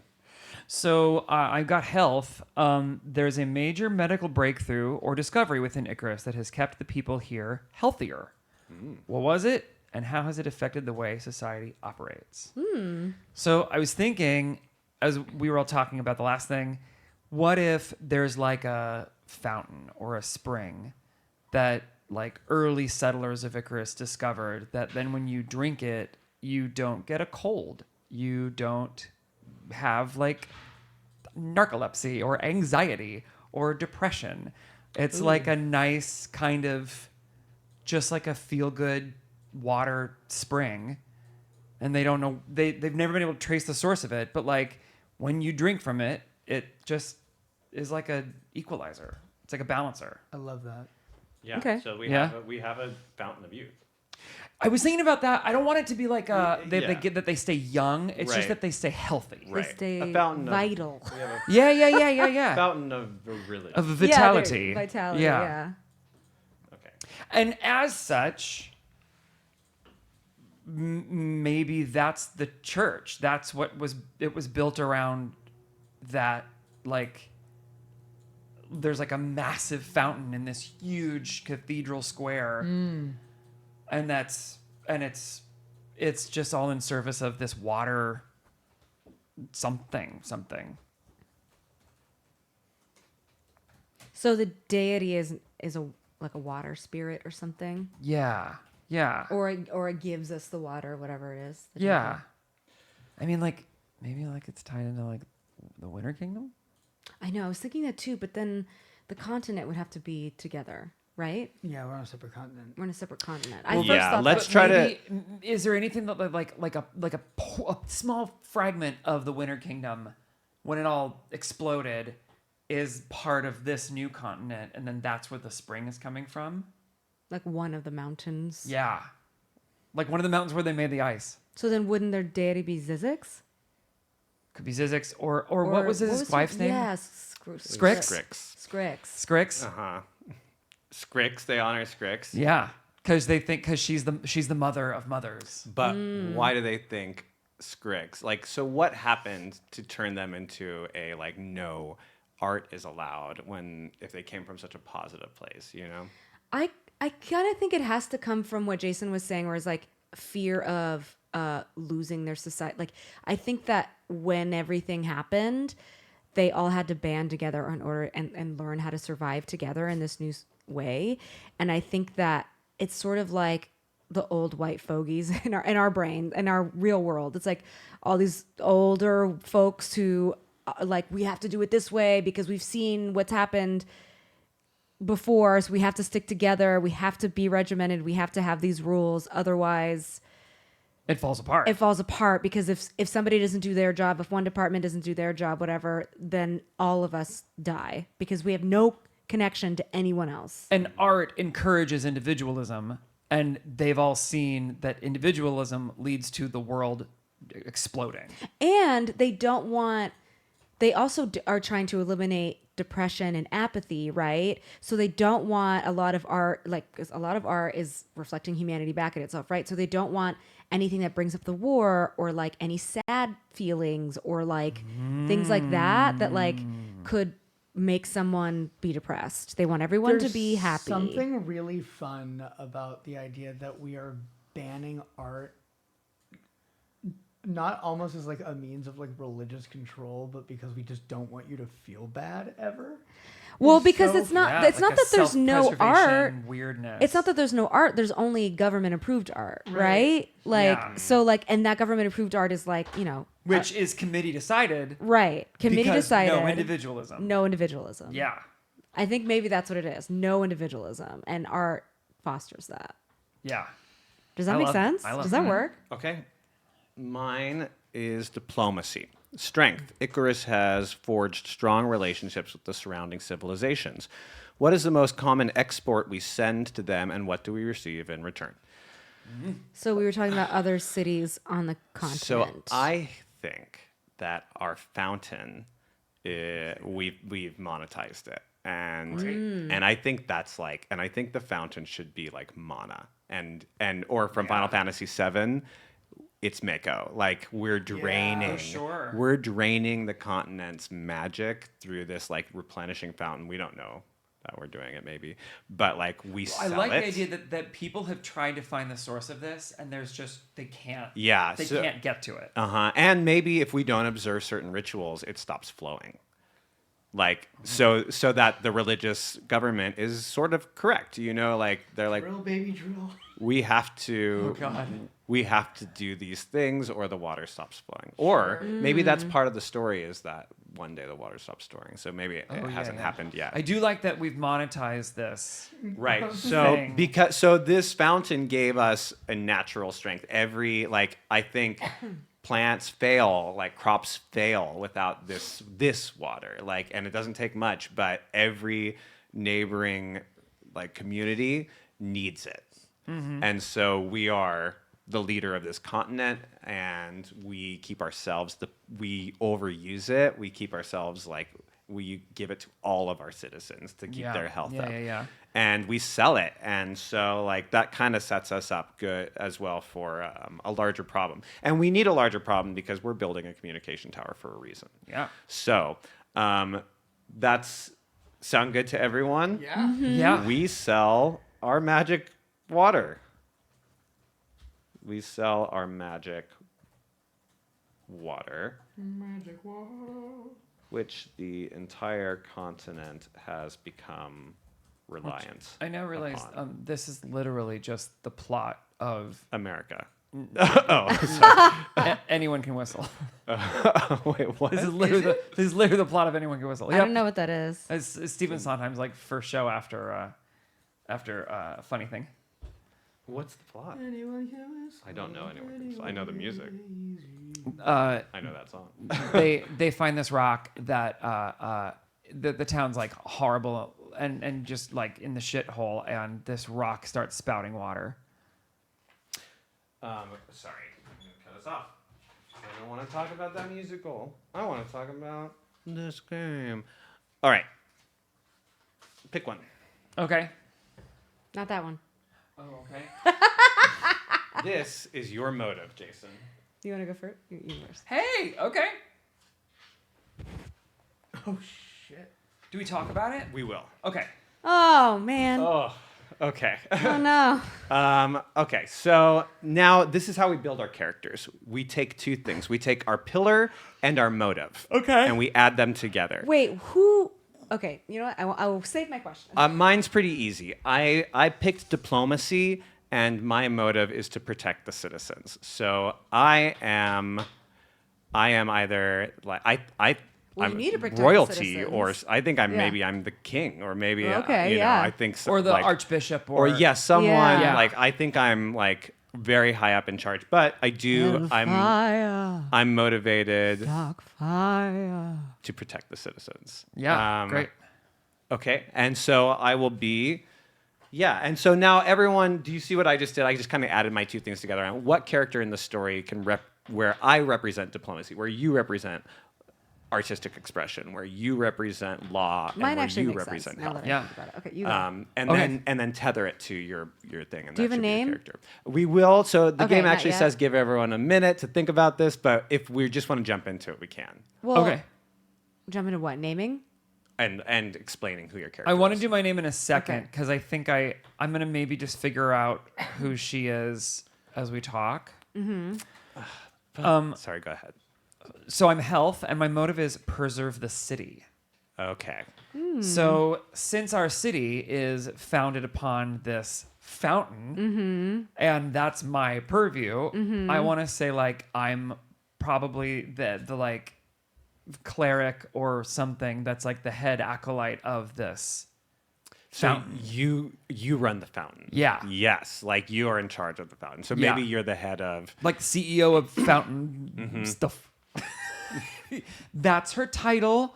So I've got health. There's a major medical breakthrough or discovery within Icarus that has kept the people here healthier. What was it, and how has it affected the way society operates? So I was thinking, as we were all talking about the last thing, what if there's like a fountain or a spring that like early settlers of Icarus discovered, that then when you drink it, you don't get a cold. You don't have like narcolepsy or anxiety or depression. It's like a nice kind of just like a feel good water spring. And they don't know, they've never been able to trace the source of it, but like when you drink from it, it just is like a equalizer. It's like a balancer. I love that. Yeah. Okay. So Yeah. we have a fountain of youth. I was thinking about that. I don't want it to be like they Yeah. get that they stay young. It's just Right. that they stay healthy. They Right. stay A fountain of- vital. We have Yeah. a fountain of religion. Of Yeah, vitality. there- vitality, yeah. Okay. And as such, maybe that's the church. That's what it was built around. That like there's like a massive fountain in this huge cathedral square, and it's just all in service of this water something. So the deity is a like a water spirit or something, Yeah. or it gives us the water, whatever it is. the Yeah. temple. I mean, like maybe like it's tied into like the Winter Kingdom. I know. I was thinking that too, but then the continent would have to be together, right? Yeah, we're on a separate continent. We're on a separate continent. Well, first yeah, thought let's that- try to- Maybe, is there anything that like a small fragment of the Winter Kingdom, when it all exploded, is part of this new continent, and then that's where the spring is coming from? like one of the mountains. Yeah, like one of the mountains where they made the ice. So then, wouldn't their deity be Zizix? Could be Zizix or what was his wife's name? Yes, Scrix? Scrix. Scrix. Scrix. Uh-huh. Scrix, they honor Scrix. Yeah, because they think she's the mother of mothers. But why do they think Scrix? Like, so what happened to turn them into a, like, no art is allowed if they came from such a positive place, you know? I kind of think it has to come from what Jason was saying, where it's like fear of losing their society. Like, I think that when everything happened, they all had to band together in order and learn how to survive together in this new way. And I think that it's sort of like the old white fogies in our brain, in our real world. It's like all these older folks who like, we have to do it this way because we've seen what's happened before, so we have to stick together, we have to be regimented, we have to have these rules, otherwise It falls apart. it falls apart. Because if somebody doesn't do their job, if one department doesn't do their job, whatever, then all of us die because we have no connection to anyone else. And art encourages individualism, and they've all seen that individualism leads to the world exploding. And they also are trying to eliminate depression and apathy, right? So they don't want a lot of art, like, 'cause a lot of art is reflecting humanity back at itself, right? So they don't want anything that brings up the war or like any sad feelings or like things like that like could make someone be depressed. They want everyone to be happy. Something really fun about the idea that we are banning art, not almost as like a means of like religious control, but because we just don't want you to feel bad ever. Well, It's because so- it's not Yeah, it's like not a that there's no self-preservation art. weirdness. It's not that there's no art. There's only government approved art, right? Right. Like Yeah. so like, and that government approved art is like, which is committee decided. right. Committee because decided. no individualism. No individualism. Yeah. I think maybe that's what it is. No individualism, and art fosters that. Yeah. Does that I make love- sense? I love Does that that. work? Okay. Mine is diplomacy. Strength. Icarus has forged strong relationships with the surrounding civilizations. What is the most common export we send to them, and what do we receive in return? So we were talking about other cities on the continent. So I think that our fountain, we've monetized it, and I think that's like, and I think the fountain should be like mana, and or from Final Fantasy VII, it's Mako. Like we're draining, sure. we're draining the continent's magic through this like replenishing fountain. We don't know that we're doing it, maybe, but like we I sell like it. the idea that people have tried to find the source of this, and there's just they can't. Yeah, They so- can't get to it. And maybe if we don't observe certain rituals, it stops flowing. Like so that the religious government is sort of correct, like they're like, Drill, baby, drill. we have to we have to do these things or the water stops flowing. Or maybe that's part of the story, is that one day the water stops storing. So maybe it hasn't happened yet. I do like that we've monetized this. Right. So Thing. this fountain gave us a natural strength. I think plants fail, like crops fail without this water. Like, and it doesn't take much, but every neighboring like community needs it. And so we are the leader of this continent, and we keep ourselves we overuse it. We keep ourselves like, we give it to all of our citizens to keep their health up. And we sell it. And so like that kind of sets us up good as well for a larger problem. And we need a larger problem because we're building a communication tower for a reason. Yeah. So that's sound good to everyone? Yeah. Yeah. We sell our magic water. We sell our magic water. Magic water. Which the entire continent has become reliant. I now realize upon. this is literally just the plot of America. Oh, sorry. Anyone Can Whistle. Wait, what? This is literally the plot of Anyone Can Whistle. I don't know what that is. It's Stephen Sondheim's like first show after Funny Thing. What's the plot? I don't know anyone. I know the music. I know that song. they find this rock that the town's like horrible and just like in the shithole, and this rock starts spouting water. Sorry, I'm gonna cut us off. I don't want to talk about that musical. I want to talk about this game. All right, pick one. Okay. Not that one. Oh, okay. This is your motive, Jason. You want to go first? You first. Hey. Okay. Oh shit. Do we talk about it? We will. Okay. Oh man. Oh, Okay. Oh no. Okay, so now this is how we build our characters. We take two things. We take our pillar and our motive. Okay. And we add them together. Wait, who? Okay, you know what? I will save my question. Mine's pretty easy. I picked diplomacy, and my motive is to protect the citizens. So I am either like Well, you I'm need to protect the royalty, or citizens. I think Yeah. maybe I'm the king, or maybe Okay, you know, yeah. I think so, Or the like, archbishop, or yes, someone Yeah. like I think I'm like very high up in charge, but I do Fire, I'm motivated dark fire. to protect the citizens. Yeah, great. Okay, and so I will be, yeah, and so now everyone, do you see what I just did? I just kind of added my two things together. And what character in the story can where I represent diplomacy, where you represent artistic expression, where you represent law, Mine and where actually you makes represent sense. Now health. that I think about it. Okay, you go. And Okay. then tether it to your thing. And Do you that have a should be your name? character. We will. So the Okay, game not actually yet. says give everyone a minute to think about this, but if we just want to jump into it, we can. Well, Okay. jump into what? Naming? And explaining who your character I want to is. do my name in a second Okay. because I think I'm gonna maybe just figure out who she is as we talk. Sorry, go ahead. So I'm health, and my motive is preserve the city. Okay. So since our city is founded upon this fountain, and that's my purview, I want to say like I'm probably the like cleric or something that's like the head acolyte of this So fountain. you run the fountain. Yeah. Yes, like you are in charge of the fountain. So Yeah. maybe you're the head of. Like CEO of fountain stuff. That's her title.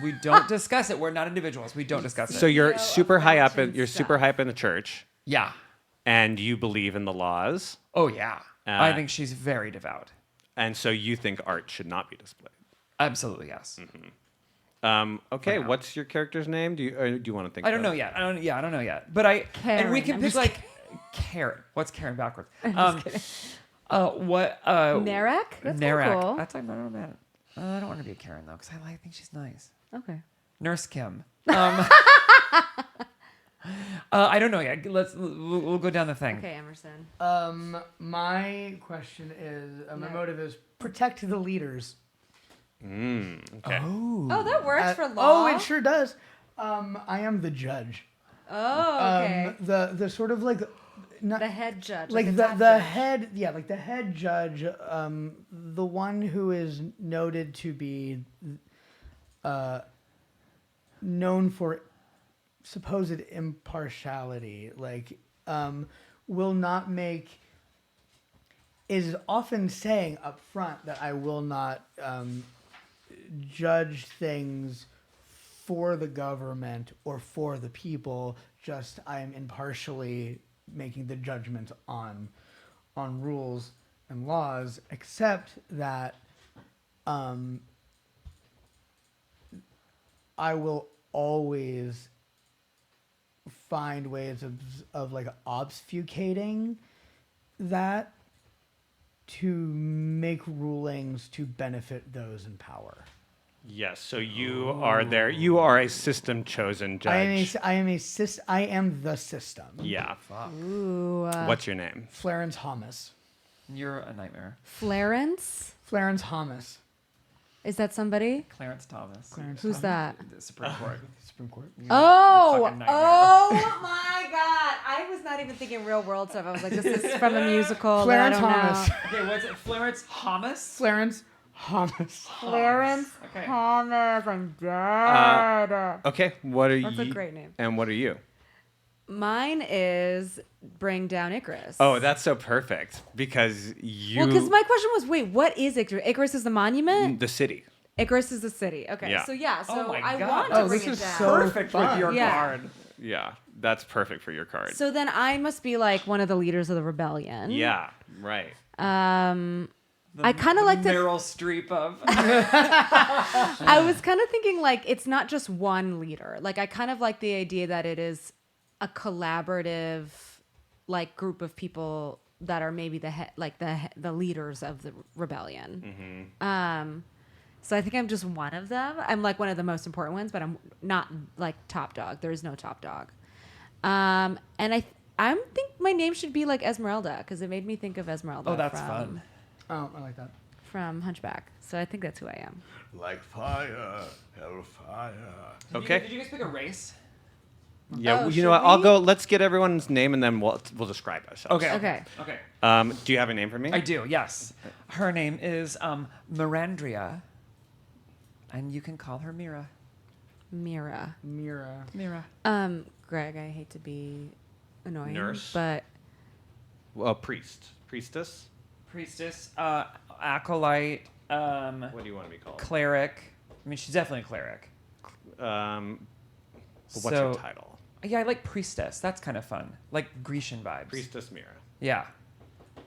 We don't discuss it. We're not individuals. We don't discuss it. So you're super high up. fountain You're super stuff. high up in the church, yeah. and you believe in the laws, Oh yeah. Uh, I think she's very devout. and so you think art should not be displayed. Absolutely yes. Okay, what's your character's name? Do you want to think? I don't about know it? yet. I don't know yet. But and we Karen. can I'm pick just like Karen. What's Karen backwards? What Narek? That's Narek. cool. That's I don't know. I don't want to be a Karen though, because I think she's nice. Okay. Nurse Kim. I don't know yet. We'll go down the thing. Okay, Emerson. My question is, my motive is protect the leaders. Okay. Oh, that works for law. Oh, it sure does. I am the judge. Oh, okay. The sort of like not the head judge. like a the top the judge. head, yeah, like the head judge, the one who is noted to be known for supposed impartiality, like will not make, is often saying up front that I will not judge things for the government or for the people, just I am impartially making the judgment on rules and laws, except that I will always find ways of like obfuscating that to make rulings to benefit those in power. Yes. So you are there. You are a system chosen judge. I am the system. Yeah. Ooh. What's your name? Clarence Thomas. You're a nightmare. Clarence? Clarence Thomas. Is that somebody? Clarence Thomas. Clarence Who's that? The Supreme Court. Supreme Court. Oh, fucking nightmare. oh my God! I was not even thinking real world stuff. I was like, this is from a musical. Clarence that I don't Thomas. know. Okay, what's it? Florence Thomas? Clarence Thomas. Clarence Okay. Thomas. I'm dead. Okay. What are That's you? a great name. And what are you? Mine is bring down Icarus. Oh, that's so perfect because you. Well, because my question was, wait, what is Icarus? Icarus is the monument. the city. Icarus is the city. Okay, Yeah. so yeah, Oh so my I God. want to Oh, bring this it is down. so Perfect with fun. your Yeah. card. Yeah, that's perfect for your card. So then I must be like one of the leaders of the rebellion. yeah. Right. I kind of like to. Meryl Streep of. I was kind of thinking like it's not just one leader. Like I kind of like the idea that it is a collaborative, like group of people that are maybe the leaders of the rebellion. So I think I'm just one of them. I'm like one of the most important ones, but I'm not like top dog. There is no top dog. And I think my name should be like Esmeralda because it made me think of Esmeralda. Oh, that's from, fun. Oh, I like that. From Hunchback. So I think that's who I am. Like fire, hellfire. Okay. Did you guys pick a race? Yeah, Oh, you know what? should I'll we? go. Let's get everyone's name and then we'll describe ourselves. Okay. Okay. Okay. Do you have a name for me? I do, yes. Her name is Mirandria. And you can call her Mira. Mira. Mira. Mira. Greg, I hate to be annoying. Nurse? But Well, priestess. Priestess, acolyte, What do you want to be called? cleric. I mean, she's definitely a cleric. What's your title? Yeah, I like priestess. That's kind of fun. Like Grecian vibes. Priestess Mira. Yeah.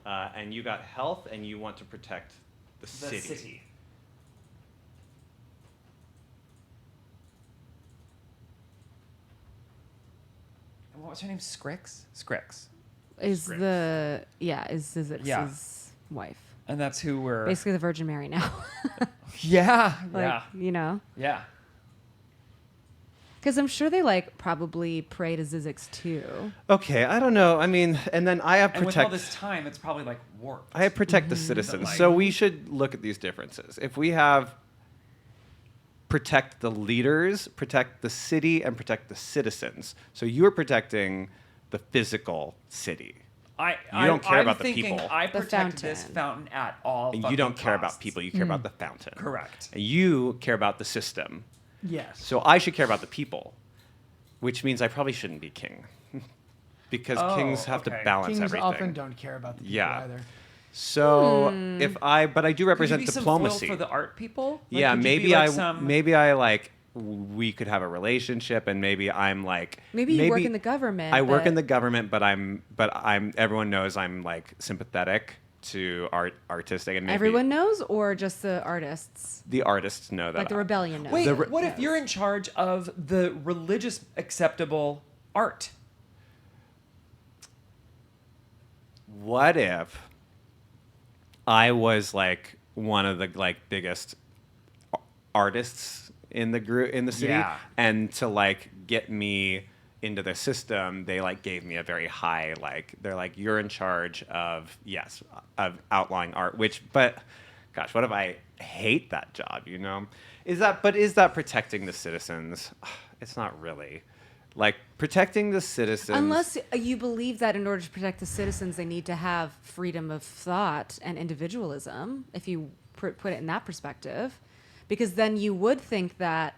And you got health, and you want to protect the The city. city. And what was her name? Scrix? Scrix. is Scripts. is Zizix's Yeah. wife. And that's who we're... Basically the Virgin Mary now. Yeah. like, yeah. you know? Yeah. Because I'm sure they like probably pray to Zizix too. Okay, I don't know. I mean, and then I have And with all protect. this time, it's probably like warped. I have protect the citizens. Like- So we should look at these differences. If we have protect the leaders, protect the city, and protect the citizens. So you're protecting the physical city. You don't care I'm about the thinking people. I The protect this fountain. fountain at all And you fucking don't care about costs. people, you care about the fountain. Correct. And you care about the system. Yes. So I should care about the people, which means I probably shouldn't be king. Because Oh, kings have to okay. balance Kings everything. often don't care about the people Yeah. either. So but I do Could you represent be some diplomacy. foil for the art people? Like, Yeah, could you be maybe like some... maybe I like we could have a relationship, and maybe I'm like Maybe you work in the government. I work but- in the government, but I'm everyone knows I'm like sympathetic to artistic, and maybe Everyone knows, or just the artists? the artists know that. Like the rebellion knows. Wait, The what if you're in charge of the religious acceptable art? What if I was like one of the like biggest artists in the group in the city, Yeah. and to like get me into their system, they like gave me a very high like they're like you're in charge of of outlawing art. But gosh, what if I hate that job? You know, is that protecting the citizens? It's not really. Like protecting the citizens. Unless you believe that in order to protect the citizens, they need to have freedom of thought and individualism, if you put it in that perspective. Because then you would think that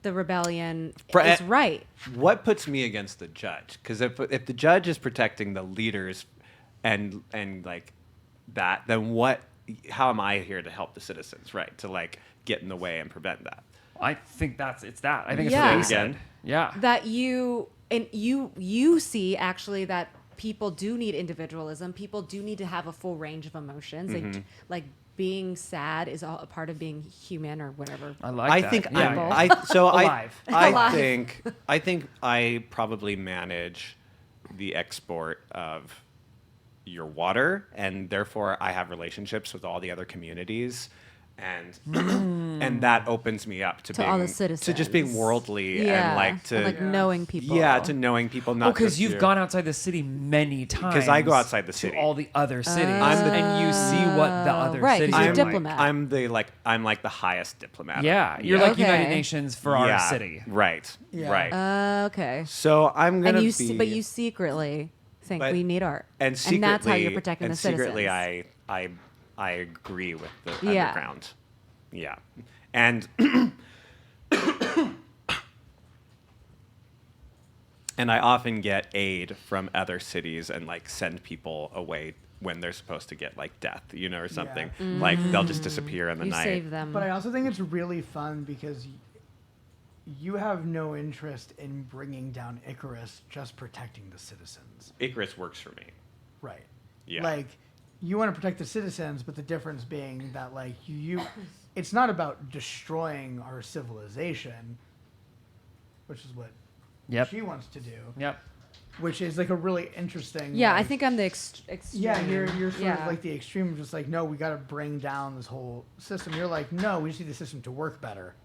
the rebellion is right. What puts me against the judge? Because if the judge is protecting the leaders and like that, then what? How am I here to help the citizens? Right, to like get in the way and prevent that. I think it's that. I think Yeah. it's what they said. Yeah. That you see actually that people do need individualism. People do need to have a full range of emotions. Like being sad is all a part of being human or whatever. I like I that. think Yeah. I Alive. I think I probably manage the export of your water, and therefore I have relationships with all the other communities, and and that opens me up to To being all the to just being citizens. worldly Yeah, and like to and, like knowing people. yeah to knowing people. Not Because just you've you. gone outside the city many times. 'Cause I go outside the city. To all the other cities. I'm the- and you see what the other right, 'cause cities you're are a like. diplomat. I'm like the highest diplomat. Yeah. You're Yeah. like United Okay. Nations for our Yeah, city. Right. Yeah. Right. Okay. So I'm gonna And you be. but you secretly think But- we need art. and secretly, that's how you're protecting and the citizens. secretly, I agree with the Yeah. underground. Yeah, and and I often get aid from other cities and like send people away when they're supposed to get like death, you know, or something. Like they'll just disappear in the you night. save them. But I also think it's really fun because you have no interest in bringing down Icarus, just protecting the citizens. Icarus works for me. Right. Yeah. Like, you want to protect the citizens, but the difference being that, like, it's not about destroying our civilization, which is what Yep. she wants to do, Yep. which is, like, a really interesting... yeah, I like- think I'm the extreme. Yeah, you're sort Yeah. of like the extreme of just like, no, we got to bring down this whole system. You're like, no, we just need the system to work better.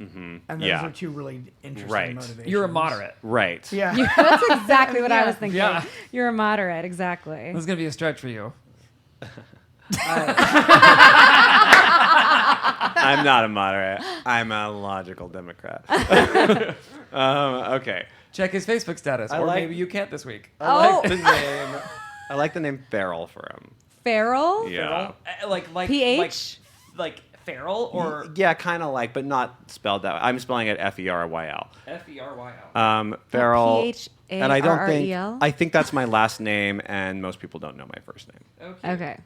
And those Yeah. are two really interesting Right. motivations. You're a moderate. Right. Yeah. That's exactly what I was thinking. Yeah. You're a moderate, exactly. This is gonna be a stretch for you. I'm not a moderate. I'm a logical Democrat. Okay. Check his Facebook status, I or like- maybe you can't this week. Oh, I like the name Feral for him. feral? Yeah. Like PH? like feral or Yeah, kind of like, but not spelled that way. I'm spelling it F-E-R-Y-L. Feryl. Feral. P-H-A-R-R-E-L? And I don't think, I think that's my last name, and most people don't know my first name. Okay.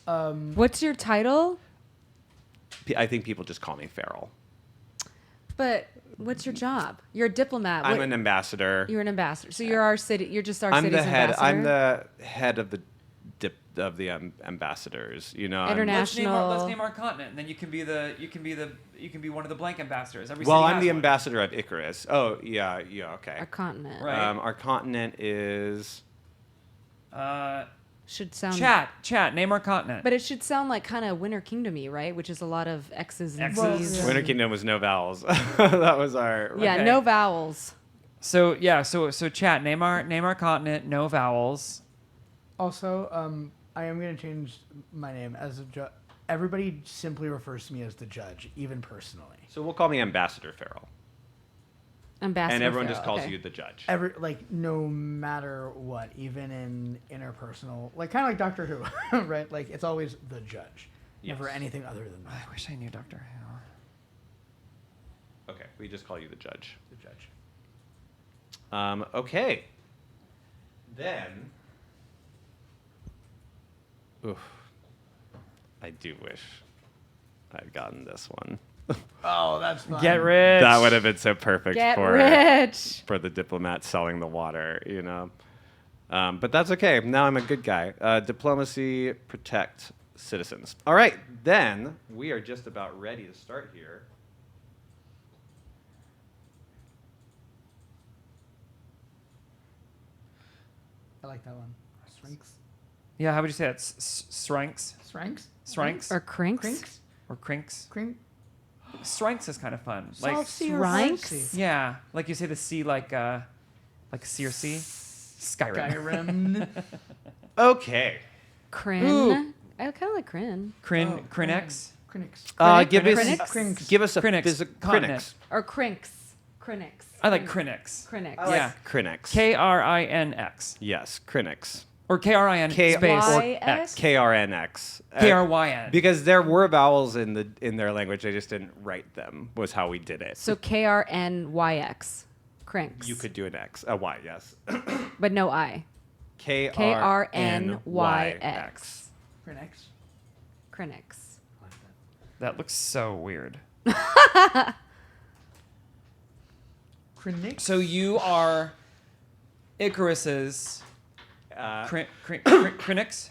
Okay. What's your title? I think people just call me Feral. But what's your job? You're a diplomat. I'm What- an ambassador. You're an ambassador. So you're our city. You're just our I'm city's the head. ambassador. I'm the head of the ambassadors. You know. I'm- International. Let's name our continent, and then you can be one of the blank ambassadors. Every Well, city I'm has the one. ambassador of Icarus. Oh, yeah, okay. Our continent. Right. Our continent is. Should sound. Chat. Name our continent. But it should sound like kind of Winter Kingdom-y, right? Which is a lot of X's and X's. Z's. Yeah. Winter Kingdom was no vowels. That was our. Yeah, Okay. no vowels. So chat. Name our continent. No vowels. Also, I am going to change my name as a judge. Everybody simply refers to me as the judge, even personally. So we'll call me Ambassador Feral. Ambassador. And everyone Farrell, just calls okay. you the judge. No matter what, even in interpersonal, like kind of like Doctor Who, right? Like it's always the judge, never Yes. anything other than that. I wish I knew Doctor Who. Okay, we just call you the judge. The judge. Okay. Then. Oof. I do wish I'd gotten this one. Oh, that's fun. Get rich. That would have been so perfect Get for rich. for the diplomat selling the water, you know. But that's okay. Now I'm a good guy. Diplomacy, protect citizens. All right, then we are just about ready to start here. I like that one. Shrinks. Yeah, how would you say it? Strengths? Shrinks? Strengths? Or crinks. Crinks? Or crinks? Crink? Strengths is kind of fun. Like, Soft C or Srinks? hard C? yeah, like you say the C like C or C? Skyrim. Skyrim. Okay. Crin. Ooh. I kind of like crin. Crinex? Crinix. Give us Crinix? Crinks. give us a Crinix. physical Continent. Or crinks. Crinix. I like Crinix. Crinix. Yeah. Crinix. Krinx. Yes, Crinix. Or Krin K- space Y- X. KRNX. Kryn. Because there were vowels in their language, they just didn't write them. Was how we did it. So KRNYX. Crinks. You could do an X, a Y, yes. But no I. KRNYX. Crinix. Crinix. That looks so weird. Crinix. So you are Icarus's Crinix?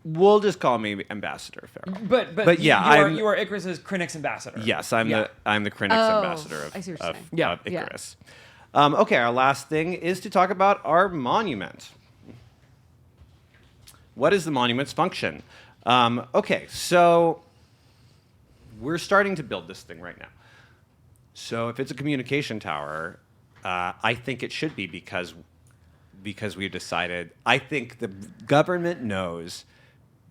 We'll just call me Ambassador Farrell. But yeah, you are Icarus's Crinix ambassador. Yes, I'm Yeah. the Crinix Oh, ambassador I see what of, you're of, saying. Yeah. of Icarus. Okay, our last thing is to talk about our monument. What is the monument's function? Okay, so we're starting to build this thing right now. So if it's a communication tower, I think it should be because we've decided. I think the government knows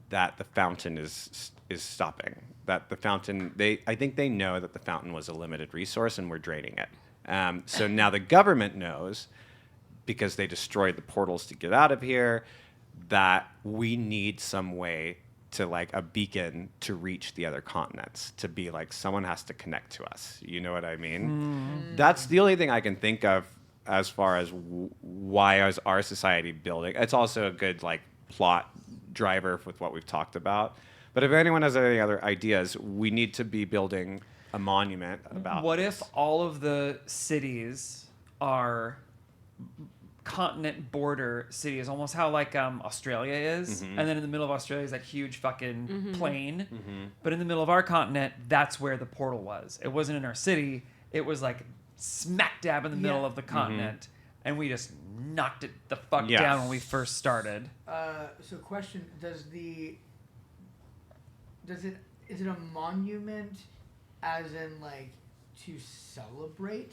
that the fountain is stopping. That the fountain, I think they know that the fountain was a limited resource and we're draining it. So now the government knows, because they destroyed the portals to get out of here, that we need some way to, like, a beacon to reach the other continents, to be like, someone has to connect to us. You know what I mean? That's the only thing I can think of as far as why is our society building. It's also a good, like, plot driver with what we've talked about. But if anyone has any other ideas, we need to be building a monument about What this. if all of the cities are continent border cities, almost how like Australia is, and then in the middle of Australia is that huge fucking plain, but in the middle of our continent, that's where the portal was. It wasn't in our city. It was like smack dab in the middle Yeah. of the continent, and we just knocked it the fuck Yeah. down when we first started. So question, is it a monument as in like to celebrate.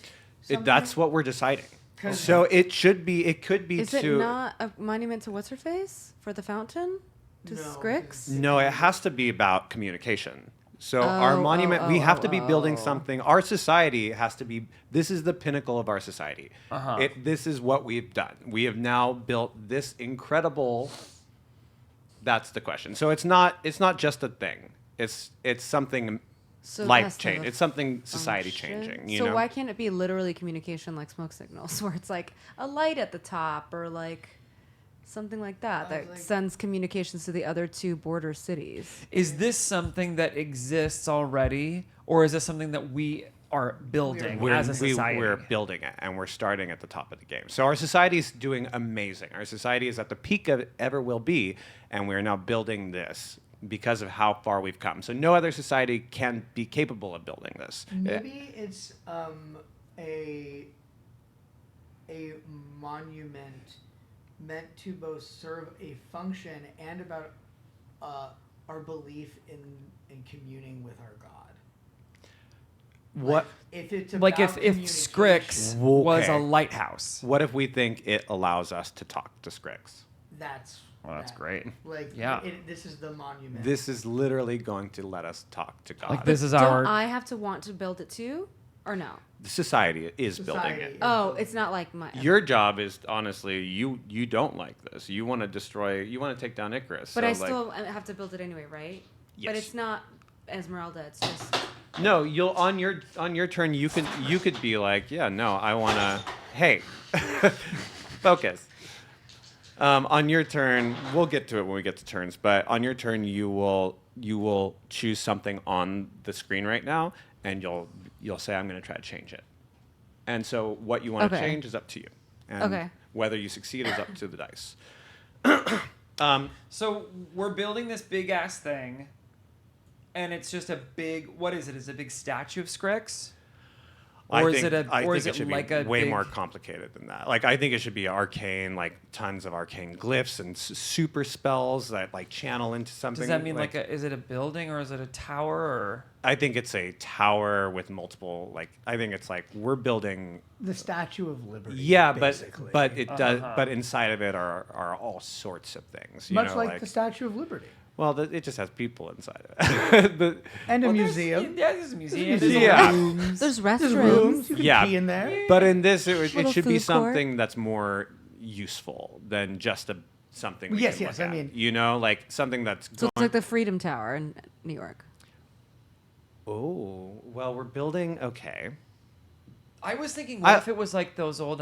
That's what we're deciding. 'Cause- So it could be Is to. it not a monument to what's her face for the fountain? To No, Scrix? because- No, it has to be about communication. So our Oh, monument, we have to be building oh. something. Our society has to be. This is the pinnacle of our society. Uh-huh. This is what we've done. We have now built this incredible. That's the question. So it's not just a thing. It's something So it has life to change. have a It's something society function. changing. You So know? why can't it be literally communication like smoke signals, where it's like a light at the top or like something like that that like- sends communications to the other two border cities? Is this something that exists already, or is this something that we are building as a society? We're building it, and we're starting at the top of the game. So our society is doing amazing. Our society is at the peak of it ever will be, and we're now building this because of how far we've come. So no other society can be capable of building this. Maybe it's a monument meant to both serve a function and about our belief in communing with our God. What If it's Like about if Scrix was a Okay. lighthouse. What if we think it allows us to talk to Scrix? that's Well, that's that. great. Like Yeah. this is the monument. This is literally going to let us talk to God. Like this is Don't our. I have to want to build it too, or no? The society is building Society it. is Oh, building it's not like my. Your job is honestly, you don't like this. You want to destroy. You want to take down Icarus. But so, I like, still have to build it anyway, right? Yes. But it's not Esmeralda. It's just. No, you'll on your turn. You could be like, yeah, no, I wanna. Hey, focus. On your turn, we'll get to it when we get to turns. But on your turn, you will choose something on the screen right now, and you'll say, I'm gonna try to change it. And so what you want to Okay. change is up to you. And Okay. whether you succeed is up to the dice. So we're building this big ass thing, and it's just a big. What is it? Is it a big statue of Scrix? Or is it should like be a way big- more complicated than that? Like I think it should be arcane, like tons of arcane glyphs and super spells that like channel into something. Does that mean like is it a building or is it a tower or? I think it's a tower with multiple. Like I think it's like we're building. the Statue of Liberty. Yeah, basically. but it does. Uh-huh. But inside of it are all sorts of things. You much know, like the Statue of Liberty well, it just has people inside of it. and a Well, museum. Yeah, there's a museum. There's Yeah. rooms. There's There's restrooms. rooms. You can Yeah. pee in there. But in this, it Little should be food court. something that's more useful than just something. We Yes, can yes, look I at. mean- you know, like something that's. So it's like the Freedom Tower in New York. Oh, well, we're building. Okay. I was thinking, what I- if it was like those old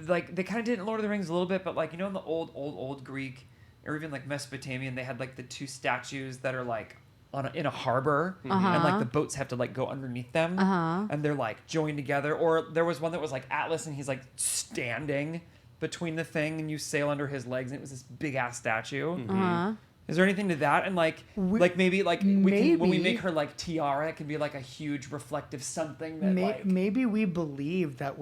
like they kind of did it in Lord of the Rings a little bit, but like in the old Greek or even like Mesopotamian, they had like the two statues that are like in a harbor, and like the boats have to like go underneath them, and they're like joined together. Or there was one that was like Atlas, and he's like standing between the thing, and you sail under his legs, and it was this big ass statue. Is there anything to that? And like maybe we can when we maybe- make her like tiara, it can be like a huge reflective something that like Maybe we believe that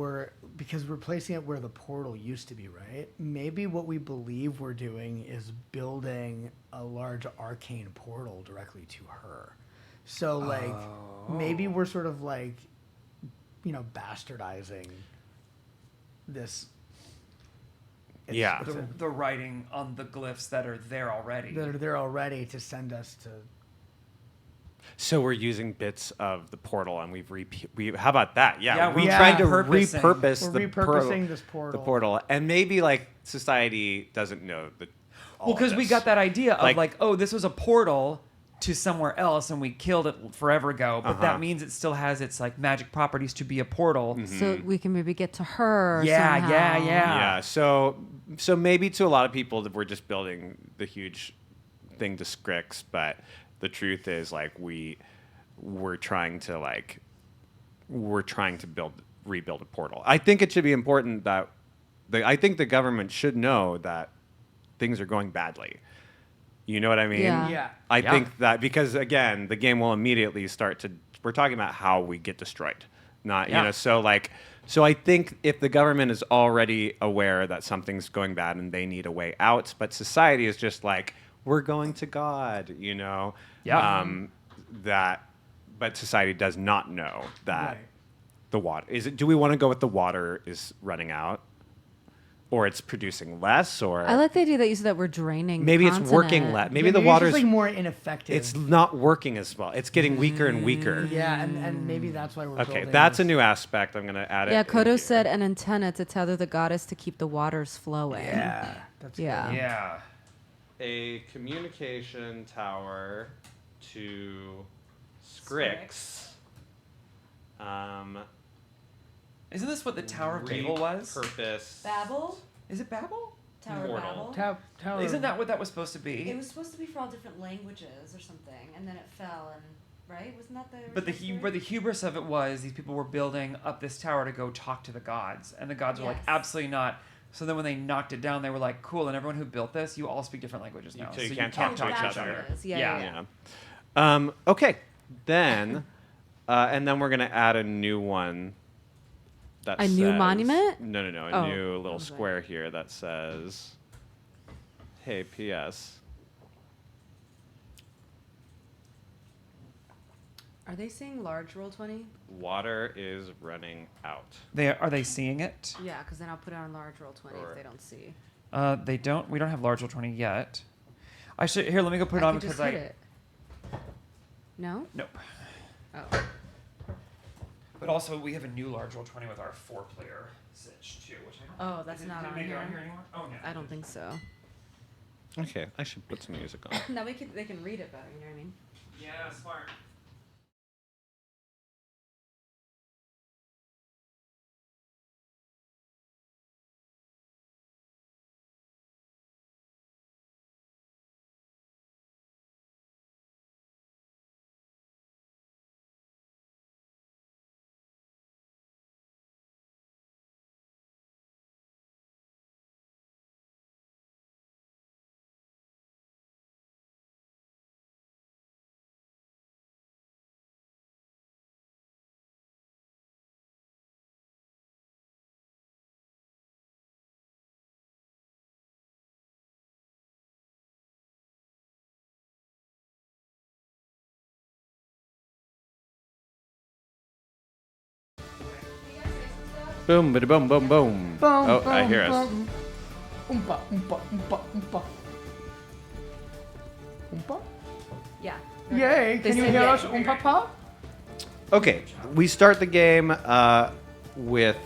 because we're placing it where the portal used to be, right? Maybe what we believe we're doing is building a large arcane portal directly to her. So like maybe we're sort of like bastardizing this. Yeah. the writing on the glyphs that are there already. That are there already to send us to. So we're using bits of the portal, and we how about that? Yeah, Yeah, we're we're trying to repurposing. repurpose We're the repurposing this portal. The portal, and maybe like society doesn't know the. Well, because we got that idea of Like- like, oh, this was a portal to somewhere else, and we killed it forever ago. But that means it still has its like magic properties to be a portal. So we can maybe get to her. Yeah, somehow. yeah. Yeah, so maybe to a lot of people that we're just building the huge thing to Scrix, but the truth is like we're trying to rebuild a portal. I think it should be important that I think the government should know that things are going badly. You know what I mean? Yeah. Yeah. I Yeah. think that because again, the game will immediately start to. We're talking about how we get destroyed, not Yeah. So I think if the government is already aware that something's going bad and they need a way out, but society is just like we're going to God, Yeah. but society does not know that Right. the water is it. Do we want to go with the water is running out, or it's producing less, or I like the idea that you said that we're draining. maybe the it's working continent. less. Maybe Yeah, the it's water's just, like more ineffective. it's not working as well. It's getting weaker and weaker. yeah, and maybe that's why we're Okay, building that's a this. new aspect. I'm gonna add it. Yeah, in Kodo here. said an antenna to tether the goddess to keep the waters flowing. Yeah, that's Yeah. Yeah. a communication tower to Scrix. Isn't this what the Tower of Babel was? Purpose. Babel? Is it Babel? Tower Mortal. Tower. Isn't that what that was supposed to be? It was supposed to be for all different languages or something, and then it fell, and right? Wasn't that the? But the original where story? the hubris of it was, these people were building up this tower to go talk to the gods, and the gods were like, Yes. absolutely not. So then when they knocked it down, they were like, cool, and everyone who built this, you all speak different languages now. So you can't talk to each That's other. what it is. Yeah, Yeah. yeah, yeah. Yeah. Okay. Then, and then we're gonna add a new one. That A new says- monument? No, no, no. A Oh. new little Okay. square here that says, "Hey, P.S. Are they saying large roll 20? Water is running out." Are they seeing it? Yeah, because then I'll put it on large roll 20 Or- if they don't see. They don't. We don't have large roll 20 yet. I should here. Let me go put it I on could because just hit it. No? Nope. Oh. But also, we have a new large roll 20 with our 4-player Sitch too, which I don't. Oh, that's Did- not did it on make it here. on here anymore? Oh no. I don't think so. Okay, I should put some music on. Now they can read it better, you know what I mean? Yeah, smart. Boom, bada boom, boom, boom. Oh, I hear us. Oompa, oompa, oompa, oompa. Oompa? Yeah. Yay! They Can you said hear yay. us, oompa pa? Okay, we start the game with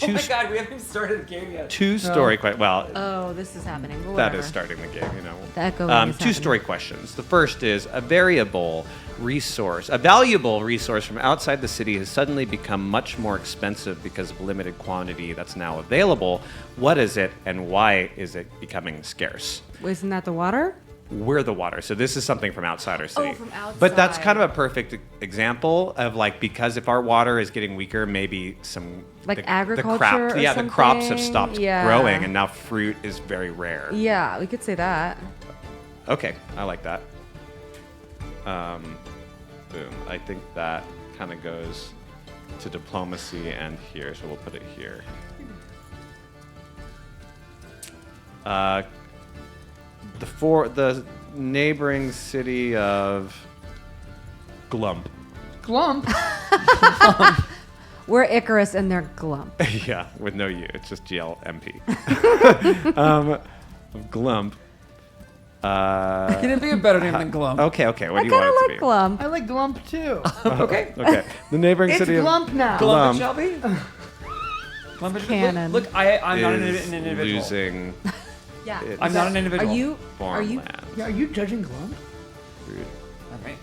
Oh two my god, we haven't even started the game yet. two story questions. Well, Oh, this is happening. But that whatever. is starting the game, you know. The echoing is Two story questions. The first is a valuable resource from outside the city has suddenly become much more expensive because of limited quantity that's now available. What is it, and why is it becoming scarce? Isn't that the water? We're the water. So this is something from outside our city. from But that's outside. kind of a perfect example of like, because if our water is getting weaker, maybe some Like agriculture or the crops have something? stopped Yeah. growing, and now fruit is very rare. Yeah, we could say that. Okay, I like that. Boom. I think that kind of goes to diplomacy and here, so we'll put it here. The neighboring city of Glump. Glump. We're Icarus and they're Glump. Yeah, with no U. It's just GLMP. Glump. Can it be a better name than Glum? Okay. What I do you kind want of it to like be? Glump. I like Glump too. Okay. Okay. The neighboring It's city of Glump now. Glump. Glum it shall be. Glum it Canon. Look, I'm not an is individual. losing Yeah. It's- I'm not an individual. Are you? Are you? farmland. Yeah, are you judging Glump? Alright.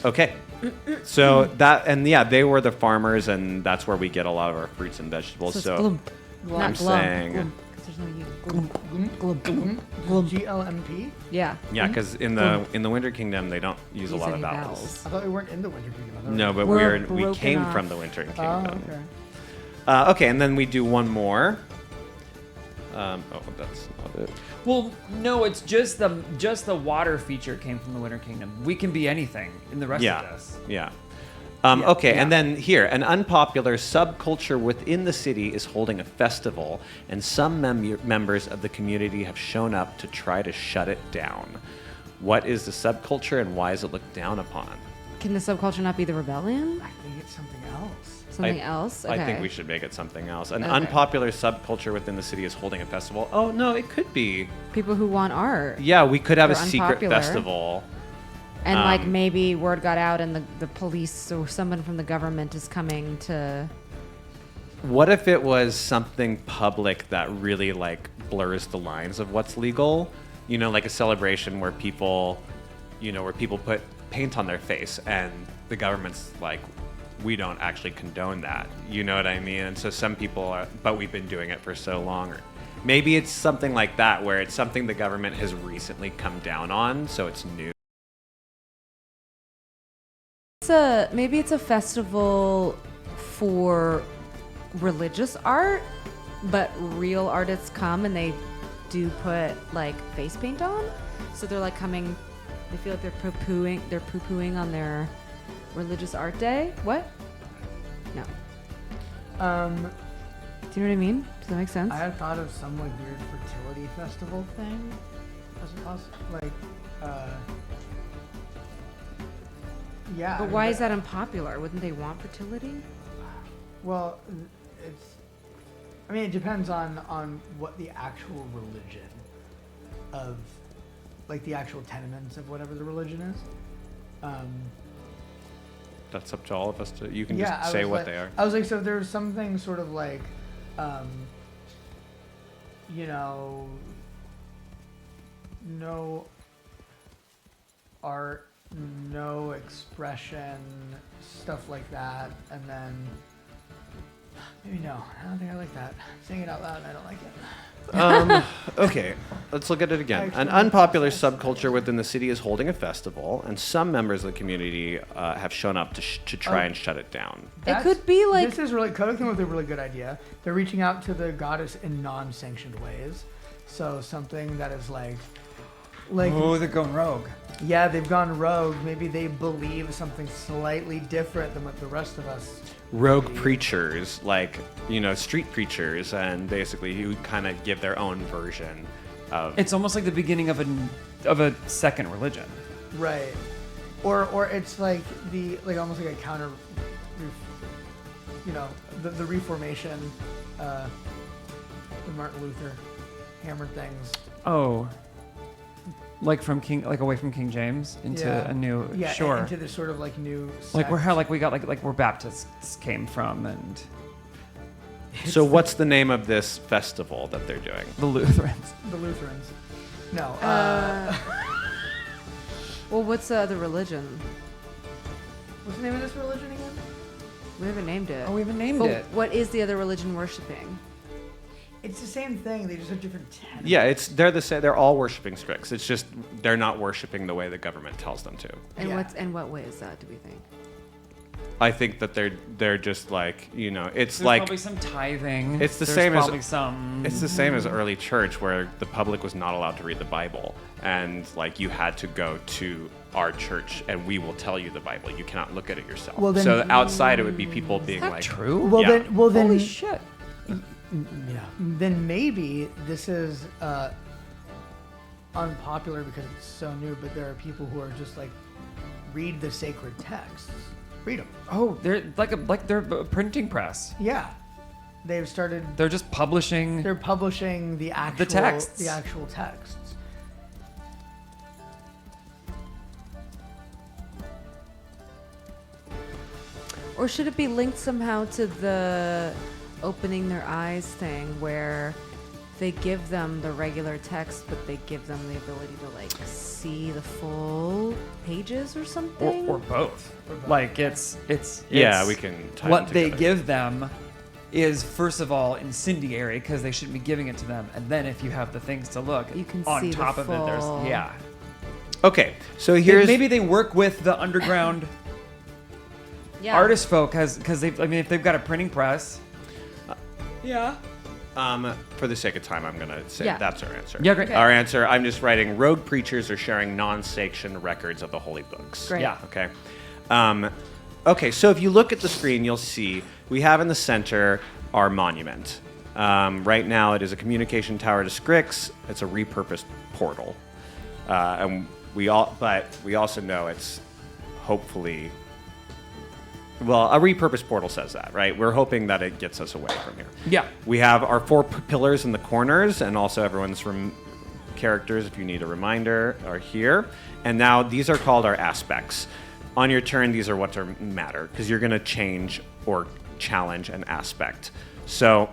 Okay. So that, and yeah, they were the farmers, and that's where we get a lot of our fruits and vegetables. So it's Glump. Not I'm Glump. saying- Glump. 'Cause there's no U. Glump. Glump. Glump. Glump. GLMP? Yeah. Yeah, because in the Winter Kingdom they don't use a Use lot of any vowels. I thought we weren't in the Winter Kingdom. I thought No, but We're we broken came off. from the Winter Oh, Kingdom. okay. Okay, and then we do one more. Oh, that's not it. Well, no, it's just the water feature came from the Winter Kingdom. We can be anything in the rest Yeah, of this. yeah. Yeah, Okay, yeah. and then here, an unpopular subculture within the city is holding a festival, and some members of the community have shown up to try to shut it down. What is the subculture and why is it looked down upon? Can the subculture not be the rebellion? I think it's something else. Something else? Okay. I think we should make it something else. An Okay. unpopular subculture within the city is holding a festival. Oh, no, it could be. People who want art. Yeah, we could have a They're secret unpopular. festival. And like Um, maybe word got out and the police or someone from the government is coming to. What if it was something public that really like blurs the lines of what's legal? You know, like a celebration where people, where people put paint on their face and the government's like, we don't actually condone that. You know what I mean? And so some people are, but we've been doing it for so long. Or maybe it's something like that where it's something the government has recently come down on, so it's new. Maybe it's a festival for religious art, but real artists come and they do put like face paint on, so they're like coming. They feel like they're poo-pooing on their religious art day. What? No. Do you know what I mean? Does that make sense? I had thought of some like weird fertility festival thing as a like yeah. But why is that unpopular? Wouldn't they want fertility? Well, it depends on what the actual religion of, like the actual tenements of whatever the religion is. That's up to all of us to, you can Yeah, just I say was what like- they are. I was like, so there's something sort of like, no art, no expression, stuff like that, and then maybe no, I don't think I like that. Saying it out loud, I don't like it. Okay, let's look at it again. An Actually, unpopular subculture within the city is holding a festival, and some members of the community have shown up to try and shut it down. It could be like- this is really Kodak came up with a really good idea. They're reaching out to the goddess in non-sanctioned ways, so something that is like Oh, they're going rogue. yeah, they've gone rogue. Maybe they believe something slightly different than what the rest of us. Rogue preachers, like, street preachers, and basically you kind of give their own version of. It's almost like the beginning of a second religion. Right. Or it's like almost like a counter, the Reformation, the Martin Luther hammered things. Oh, like away from King James into Yeah. a new Yeah, sure. into this sort of like new Like sect. how we got like where Baptists came from and So what's the name of this festival that they're doing? the Lutherans. The Lutherans. No. Well, what's the other religion? What's the name of this religion again? We haven't named it. Oh, we haven't named But it. what is the other religion worshiping? It's the same thing. They just have different tenets. Yeah, they're the same. They're all worshiping Strix. It's just they're not worshiping the way the government tells them to. And Yeah. what way is that? Do we think? I think that they're just like it's There's like probably some tithing. It's the There's same as- probably some. it's the same as early church where the public was not allowed to read the Bible, and like you had to go to our church and we will tell you the Bible. You cannot look at it yourself. Well, then- so outside it would be people being Is that like, true? Well Yeah. then, Holy shit. yeah. Then maybe this is unpopular because it's so new. But there are people who are just like, read the sacred texts. Read them. Oh, they're they're a printing press. Yeah. They've started. They're just publishing. They're publishing the actual texts. The actual texts. Or should it be linked somehow to the opening their eyes thing where they give them the regular text, but they give them the ability to like see the full pages or something? or both. Like it's yeah, we can tie what them they together. give them is first of all incendiary because they shouldn't be giving it to them, and then if you have the things to look You can on see the top of it, there's full- yeah. Okay, so here's Maybe they work with the underground Yeah. artist folk because if they've got a printing press. Yeah. for the sake of time, I'm gonna say Yeah. that's our answer. Yeah, great. Okay. Our answer. I'm just writing. Rogue preachers are sharing non-sanctioned records of the holy books. Great. Yeah. Okay. Okay. So if you look at the screen, you'll see we have in the center our monument. Right now, it is a communication tower to Scrix. It's a repurposed portal, and we also know it's hopefully. Well, a repurposed portal says that, right? We're hoping that it gets us away from here. Yeah. We have our 4 pillars in the corners, and also everyone's characters, if you need a reminder, are here. And now these are called our aspects. On your turn, these are what matter, because you're going to change or challenge an aspect. So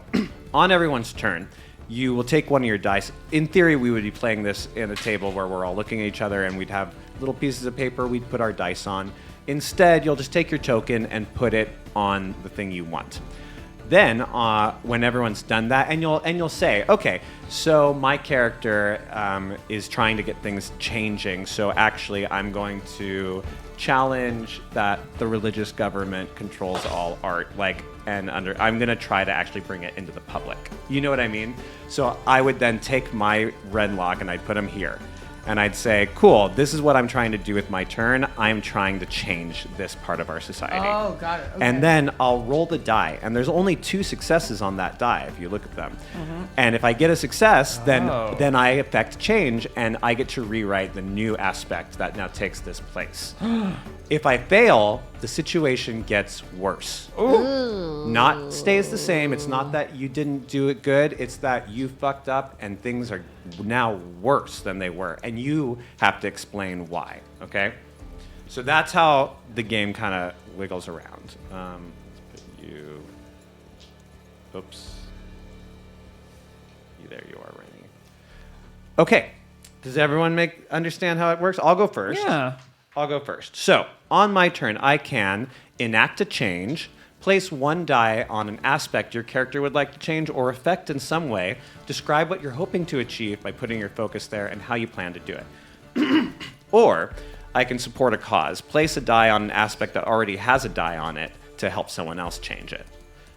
on everyone's turn, you will take one of your dice. In theory, we would be playing this in a table where we're all looking at each other, and we'd have little pieces of paper we'd put our dice on. Instead, you'll just take your token and put it on the thing you want. Then, when everyone's done that, and you'll say, okay, so my character is trying to get things changing. So actually, I'm going to challenge that the religious government controls all art. I'm going to try to actually bring it into the public. You know what I mean? So I would then take my red log and I'd put them here. And I'd say, cool, this is what I'm trying to do with my turn. I'm trying to change this part of our society. Oh, got it. Okay. And then I'll roll the die. And there's only 2 successes on that die if you look at them. Mm-hmm. And if I get a success, Oh. then I affect change and I get to rewrite the new aspect that now takes this place. If I fail, the situation gets worse. Not stays the same. It's not that you didn't do it good. It's that you fucked up and things are now worse than they were. And you have to explain why, okay? So that's how the game kind of wiggles around. Let's put you... Oops. There you are, Rainy. Okay. Does everyone understand how it works? I'll go first. Yeah. I'll go first. So, on my turn, I can enact a change, place 1 die on an aspect your character would like to change or affect in some way, describe what you're hoping to achieve by putting your focus there and how you plan to do it. Or, I can support a cause, place a die on an aspect that already has a die on it to help someone else change it.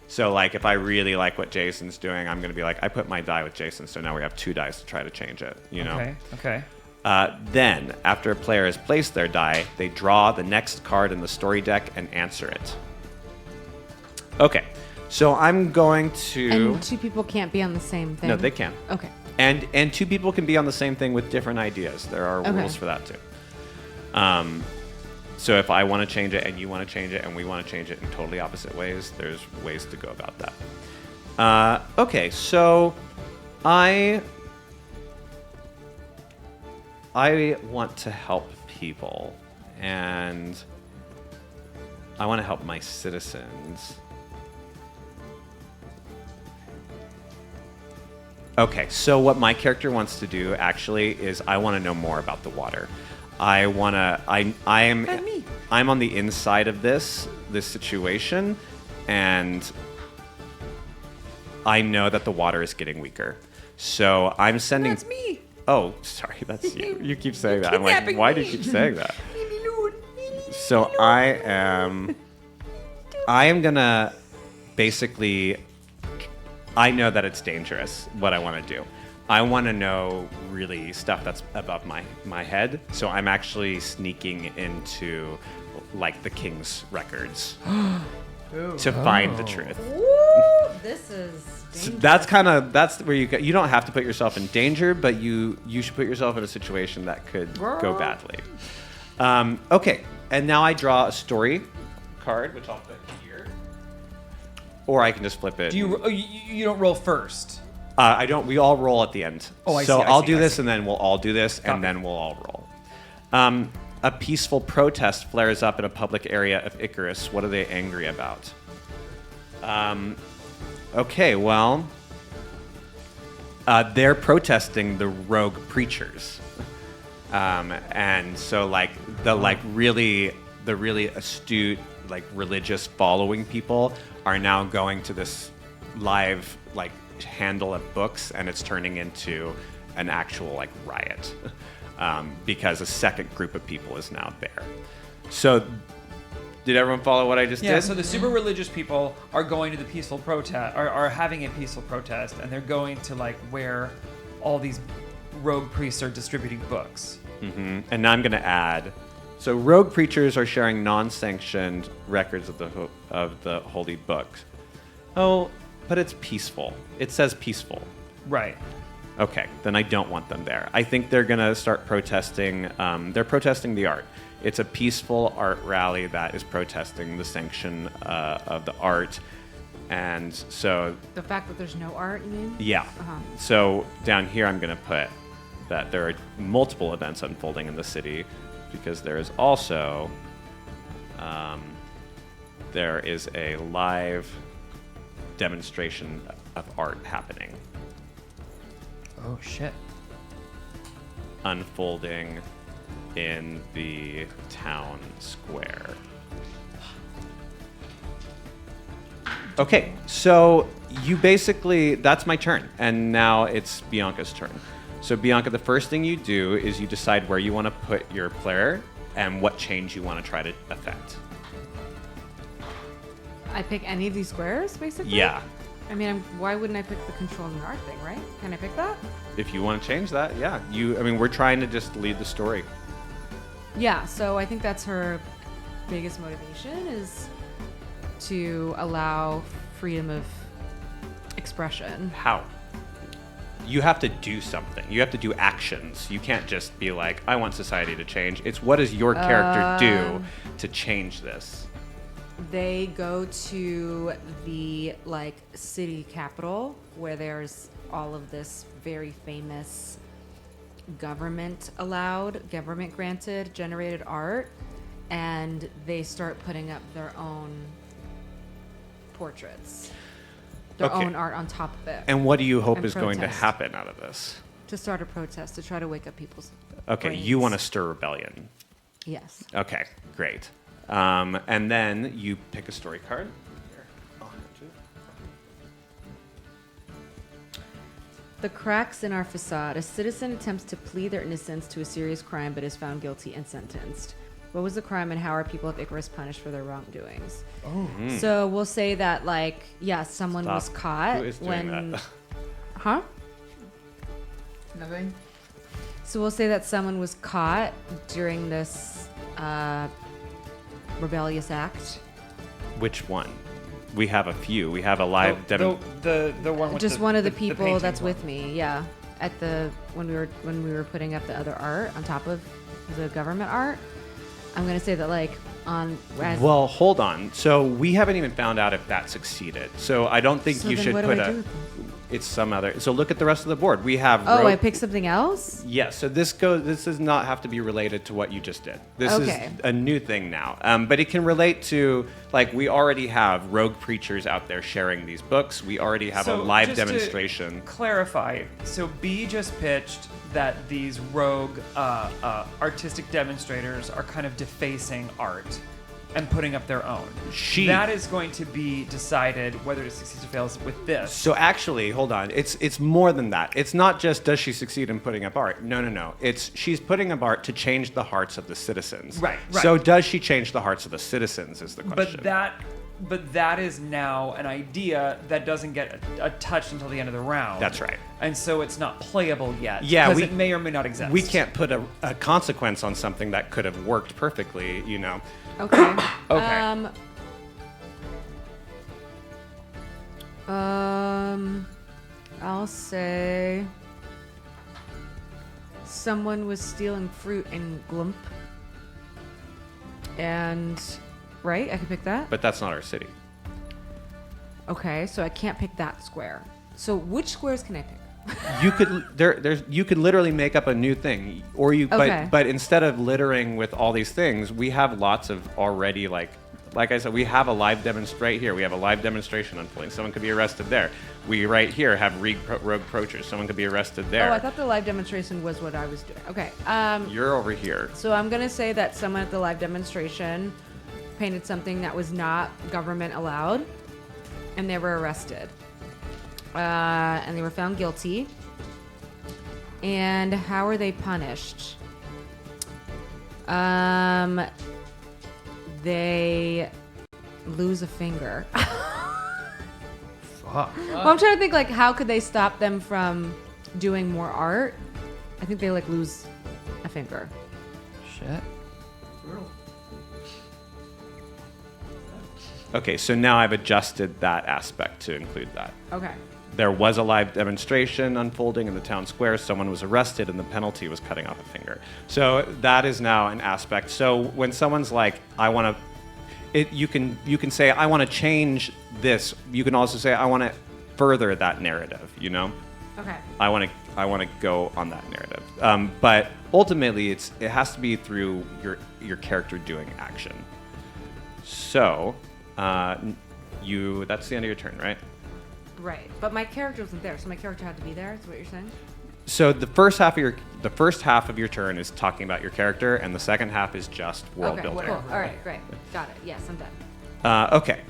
So, if I really like what Jason's doing, I'm going to be like, I put my die with Jason, so now we have 2 dice to try to change it, you know? Okay. Then, after a player has placed their die, they draw the next card in the story deck and answer it. Okay, so I'm going to... And 2 people can't be on the same thing? No, they can. Okay. And 2 people can be on the same thing with different ideas. There are rules for that, too. So if I want to change it and you want to change it and we want to change it in totally opposite ways, there's ways to go about that. Okay, so I want to help people, and I want to help my citizens. Okay, so what my character wants to do actually is I want to know more about the water. I'm on the inside of this situation, and I know that the water is getting weaker. So I'm sending. That's me. Oh, sorry, that's you. You keep saying that. I'm like, why do you keep saying that? So I am gonna basically. I know that it's dangerous. What I want to do. I want to know really stuff that's above my head. So I'm actually sneaking into the king's records to find the truth. Ooh, this is So dangerous. that's where you don't have to put yourself in danger, but you should put yourself in a situation that could go badly. Okay, and now I draw a story card, which I'll put here, or I can just flip it. Do you don't roll first? I don't. We all roll at the end. Oh, I so see, I I'll see, do I this, see. and then we'll all do this, Copy. and then we'll all roll. A peaceful protest flares up in a public area of Icarus. What are they angry about? Okay, well, they're protesting the rogue preachers, and so the really astute religious following people are now going to this live handle of books, and it's turning into an actual riot because a second group of people is now there. So did everyone follow what I just Yeah, did? so the super religious people are going to the peaceful protest, are having a peaceful protest, and they're going to where all these rogue priests are distributing books. Mm-hmm. And now I'm going to add, so rogue preachers are sharing non-sanctioned records of the holy books. Oh, but it's peaceful. It says peaceful. Right. Okay, then I don't want them there. I think they're going to start protesting. They're protesting the art. It's a peaceful art rally that is protesting the sanction of the art. And so... The fact that there's no art, you mean? Yeah. Uh-huh. So down here I'm going to put that there are multiple events unfolding in the city because there is also... there is a live demonstration of art happening. Oh shit. Unfolding in the town square. Okay, so you basically, that's my turn, and now it's Bianca's turn. So Bianca, the first thing you do is you decide where you want to put your player and what change you want to try to affect. I pick any of these squares, basically? Yeah. I mean, why wouldn't I pick the control and art thing, right? Can I pick that? If you want to change that, yeah. We're trying to just lead the story. Yeah, so I think that's her biggest motivation is to allow freedom of expression. How? You have to do something. You have to do actions. You can't just be like, I want society to change. It's what does your character do to change this? They go to the city capital where there's all of this very famous government granted generated art, and they start putting up their own portraits, their Okay. own art on top of it. And what do you hope And is going to protest. happen out of this? To start a protest, to try to wake up people's Okay, brains. you want to stir rebellion. Yes. Okay, great. And then you pick a story card. The cracks in our facade. A citizen attempts to plead their innocence to a serious crime but is found guilty and sentenced. What was the crime and how are people of Icarus punished for their wrongdoings? Oh. So we'll say that, someone was Stop. caught Who is doing when... that? Huh? Nothing. So we'll say that someone was caught during this rebellious act. Which one? We have a few. We have a live the one with Just one of the the people painting that's one. with me, yeah. At the when we were putting up the other art on top of the government art. I'm gonna say that Well, hold on. So we haven't even found out if that succeeded. So I don't think So you then should what do put I a... do with them? It's some other... So look at the rest of the board. We have... I picked something else? Yes, so this does not have to be related to what you just did. This Okay. is a new thing now. But it can relate to, we already have rogue preachers out there sharing these books. We already have a So live just to demonstration. Clarify. So B just pitched that these rogue artistic demonstrators are kind of defacing art and putting up their own. That is going to be decided whether it succeeds or fails with this. So actually, hold on. It's more than that. It's not just does she succeed in putting up art. No. It's she's putting up art to change the hearts of the citizens. Right. So does she change the hearts of the citizens is the question. But that is now an idea that doesn't get a touch until the end of the round. That's right. And so it's not playable yet. Yeah, because it may or may not exist. We can't put a consequence on something that could have worked perfectly, Okay. Okay. I'll say someone was stealing fruit in Glump. And, right? I can pick that? But that's not our city. Okay, so I can't pick that square. So which squares can I pick? You could you could literally make up a new thing, or Okay. but instead of littering with all these things, we have lots of already like I said, we have a live demonstrate here. We have a live demonstration unfolding. Someone could be arrested there. We right here have rogue poachers. Someone could be arrested there. Oh, I thought the live demonstration was what I was doing. Okay. You're over here. So I'm gonna say that someone at the live demonstration painted something that was not government allowed, and they were arrested. And they were found guilty. And how are they punished? They lose a finger. Fuck. Well, I'm trying to think how could they stop them from doing more art? I think they lose a finger. Shit. Okay, so now I've adjusted that aspect to include that. Okay. There was a live demonstration unfolding in the town square. Someone was arrested, and the penalty was cutting off a finger. So that is now an aspect. So when someone's like, "I want to," you can say, "I want to change this." You can also say, "I want to further that narrative." You know, Okay. I want to go on that narrative. But ultimately, it has to be through your character doing action. So, that's the end of your turn, right? Right. But my character wasn't there, so my character had to be there. Is what you're saying? So the first half of your turn is talking about your character, and the second half is just world Okay. building. Cool. All right. Great. Got it. Yes, I'm done. Okay,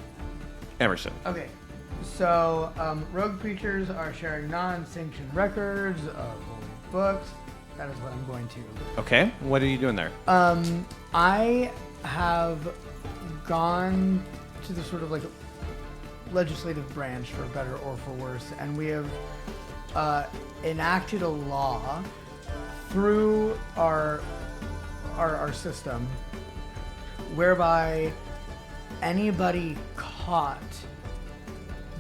Emerson. Okay, so rogue preachers are sharing non-sanctioned records of holy books. That is what I'm going to. Okay, what are you doing there? I have gone to the sort of like legislative branch, for better or for worse, and we have enacted a law through our system whereby anybody caught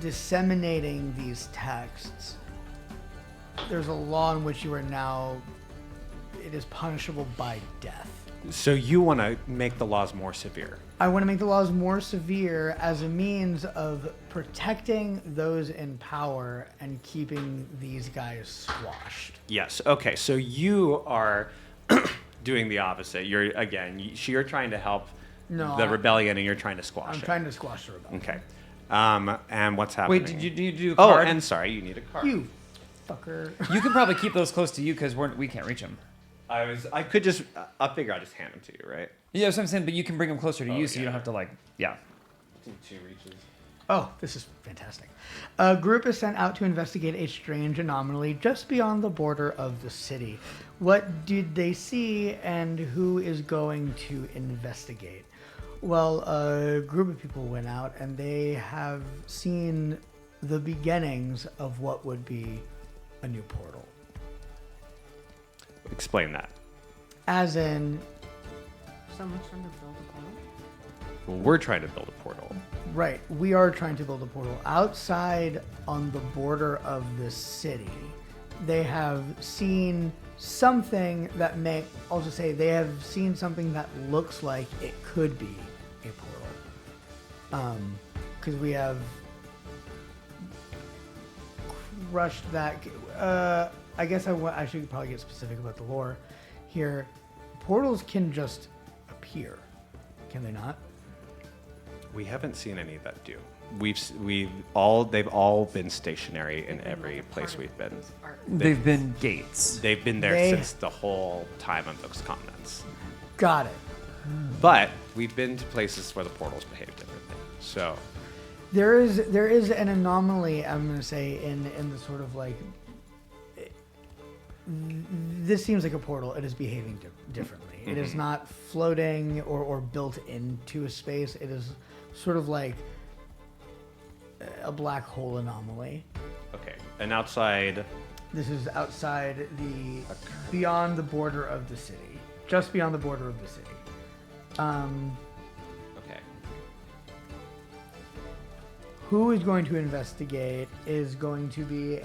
disseminating these texts, there's a law in which you are now, it is punishable by death. So you want to make the laws more severe. I want to make the laws more severe as a means of protecting those in power and keeping these guys squashed. Yes. Okay. So you are doing the opposite. You're trying to help the rebellion, and you're trying to squash I'm it. trying to squash the rebellion. Okay. And what's happening? Wait, did you do a Oh, card? and sorry, you need a card. You fucker. You can probably keep those close to you because we can't reach them. I could just. I'll figure. I'll just hand them to you, right? Yeah, that's what I'm saying. But you can bring them closer to you, so you don't have to yeah. 2 reaches. Oh, this is fantastic. A group is sent out to investigate a strange anomaly just beyond the border of the city. What did they see, and who is going to investigate? Well, a group of people went out, and they have seen the beginnings of what would be a new portal. Explain that. As in, Someone's trying to build a portal. Well, we're trying to build a portal. right, we are trying to build a portal. Outside on the border of the city, they have seen something that I'll just say they have seen something that looks like it could be a portal. Because we have crushed that. I guess I should probably get specific about the lore here. Portals can just appear, can they not? We haven't seen any that do. They've all been stationary in every place we've been. They've been gates. They've been there since the whole time of those continents. Got it. But we've been to places where the portals behave differently. So There is an anomaly, I'm going to say, in the sort of like, this seems like a portal. It is behaving differently. It is not floating or built into a space. It is sort of like a black hole anomaly. okay, and outside. This is outside beyond the border of the city, just beyond the border of the city. Okay. Who is going to investigate is going to be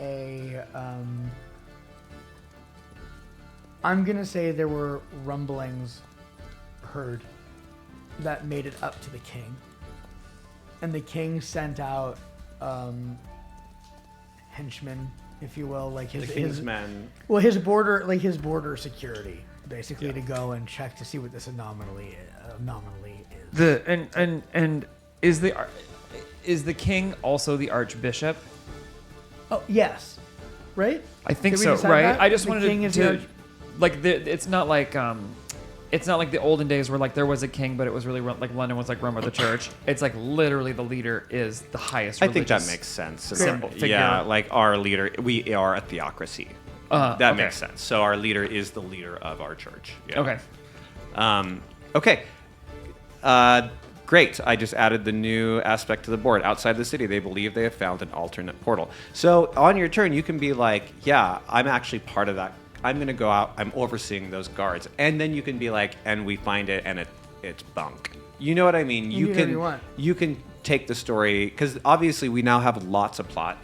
I'm gonna say there were rumblings heard that made it up to the king, and the king sent out henchmen, if you will, like The king's men. well, his border security, basically, to go and check to see what this anomaly is. And is the king also the archbishop? Oh yes, right? I think Did we so, decide right? that? I just The wanted king is the to arch- like it's not like the olden days where like there was a king, but it was really like London was like run by the church. It's like literally the leader is the highest. I think that religious makes sense. symbol, figure. Yeah, like our leader, we are a theocracy. That okay. makes sense. So our leader is the leader of our church. Yeah. Okay. Okay. Great. I just added the new aspect to the board. Outside the city, they believe they have found an alternate portal. So on your turn, you can be like, yeah, I'm actually part of that. I'm going to go out. I'm overseeing those guards. And then you can be like, and we find it, and it's bunk. You know what I mean? You can do whatever you want. You can take the story, because obviously we now have lots of plot.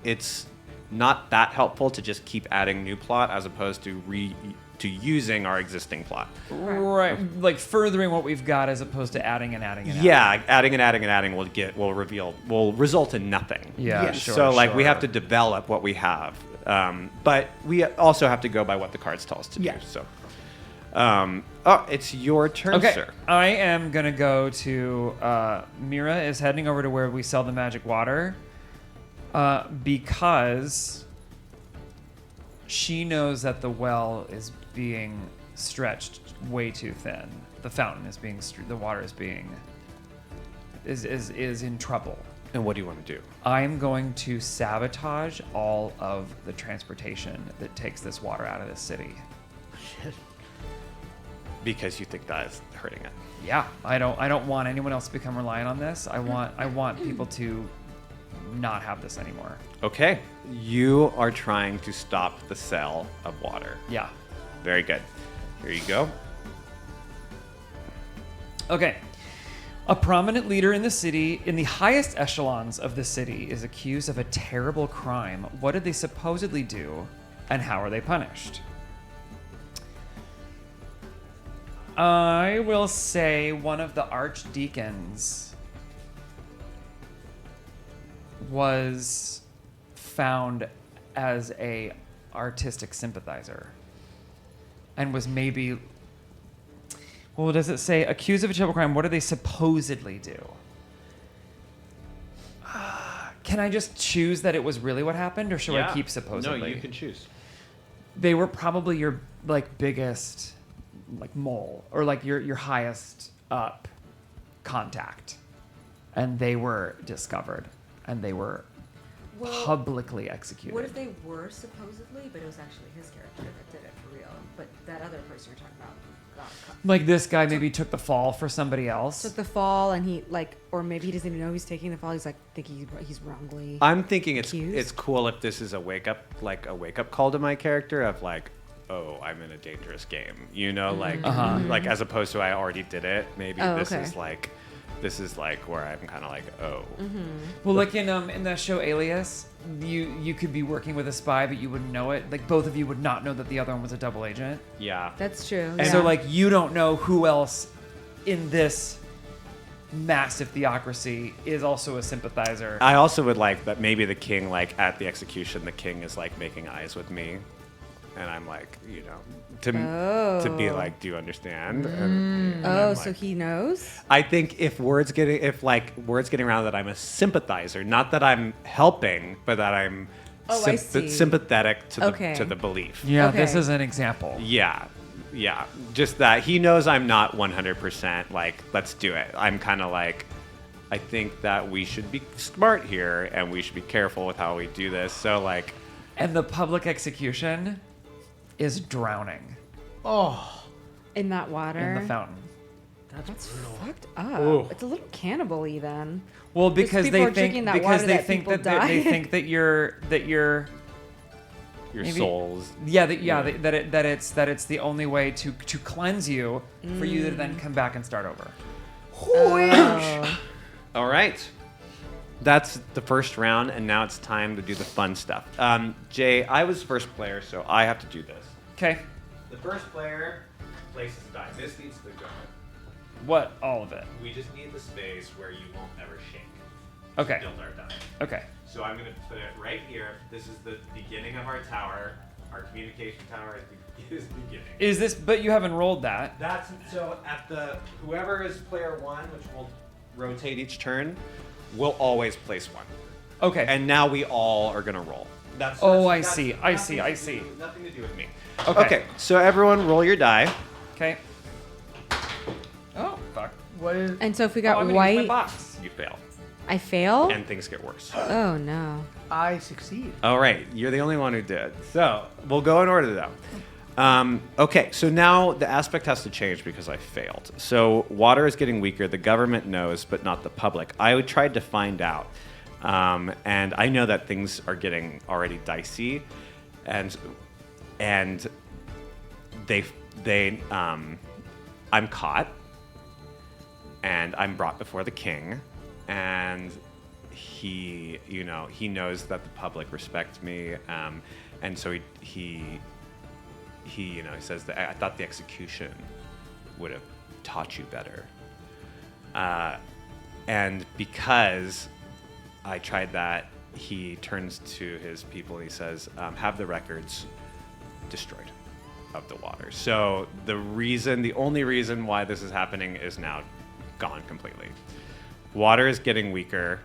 It's not that helpful to just keep adding new plot as opposed to using our existing plot. Right, like furthering what we've got as opposed to adding and adding and adding. Yeah, adding and adding and adding will result in nothing. Yeah, Yes. sure. So like we sure. have to develop what we have, but we also have to go by what the cards tell us to Yeah. do. So, it's your turn, Okay, sir. I am gonna go to Mira is heading over to where we sell the magic water, because she knows that the well is being stretched way too thin. The fountain is being, the water is being, is in trouble. And what do you want to do? I'm going to sabotage all of the transportation that takes this water out of the city. Shit. Because you think that is hurting it. Yeah, I don't want anyone else to become reliant on this. I want people to not have this anymore. Okay. You are trying to stop the sale of water. Yeah. Very good. Here you go. Okay. A prominent leader in the city, in the highest echelons of the city, is accused of a terrible crime. What did they supposedly do, and how are they punished? I will say one of the archdeacons was found as a artistic sympathizer and was maybe, well, does it say accused of a terrible crime? What do they supposedly do? Can I just choose that it was really what happened, or should I keep supposedly? No, you can choose. They were probably your like biggest like mole, or like your highest up contact, and they were discovered and they were publicly executed. What if they were supposedly, but it was actually his character that did it for real? But that other person you're talking about got cut. Like this guy maybe took the fall for somebody else. Took the fall, and he like, or maybe he doesn't even know he's taking the fall. He's like, think he's wrongly. I'm thinking it's accused? cool if this is a wake up call to my character of like, oh, I'm in a dangerous game. You know, like like as opposed to I already did it. Maybe this is like where I'm kind of like, oh. Well, like in that show Alias, you could be working with a spy, but you wouldn't know it. Like both of you would not know that the other one was a double agent. Yeah. That's true. And so like you don't know who else in this massive theocracy is also a sympathizer. I also would like that maybe the king, like at the execution, the king is like making eyes with me. And I'm like, you know, to be like, do you understand? And I'm so like, he knows. I think if words getting around that I'm a sympathizer, not that I'm helping, but that I'm I see. sympathetic to Okay. the belief. Yeah, Okay. this is an example. Yeah. Just that he knows I'm not 100% like, let's do it. I'm kind of like, I think that we should be smart here and we should be careful with how we do this. So like, And the public execution is drowning Oh, In that water. in the fountain. That's fucked up. It's a little cannibal-y then. Well, because people they are think drinking that because water they that think people that they die. think that you're your Maybe- souls. that it's the only way to cleanse you for you to then come back and start over. Oh. All right. That's the first round, and now it's time to do the fun stuff. Jay, I was first player, so I have to do this. Okay. The first player places a die. This needs to go. What? All of it. We just need the space where you won't ever shake. Okay. Build our die. Okay. So I'm going to put it right here. This is the beginning of our tower. Our communication tower is the beginning. Is this? But you haven't rolled that. That's so at the whoever is player one, which will rotate each turn, will always place one. Okay. And now we all are gonna roll. That's I that's see. I see. I see. Nothing to do with me. Okay. Okay. So everyone, roll your die. Okay. Oh fuck. what is? And so if we Oh, got I'm gonna use my white, box. You fail, I fail. and things get worse. Oh no. I succeed. All right, you're the only one who did. So we'll go in order though. Okay, so now the aspect has to change because I failed. So water is getting weaker. The government knows, but not the public. I tried to find out, and I know that things are getting already dicey, and I'm caught, and I'm brought before the king, and he knows that the public respects me, and so he says that I thought the execution would have taught you better, and because I tried that, he turns to his people and he says, have the records destroyed of the water. So the only reason why this is happening is now gone completely. Water is getting weaker.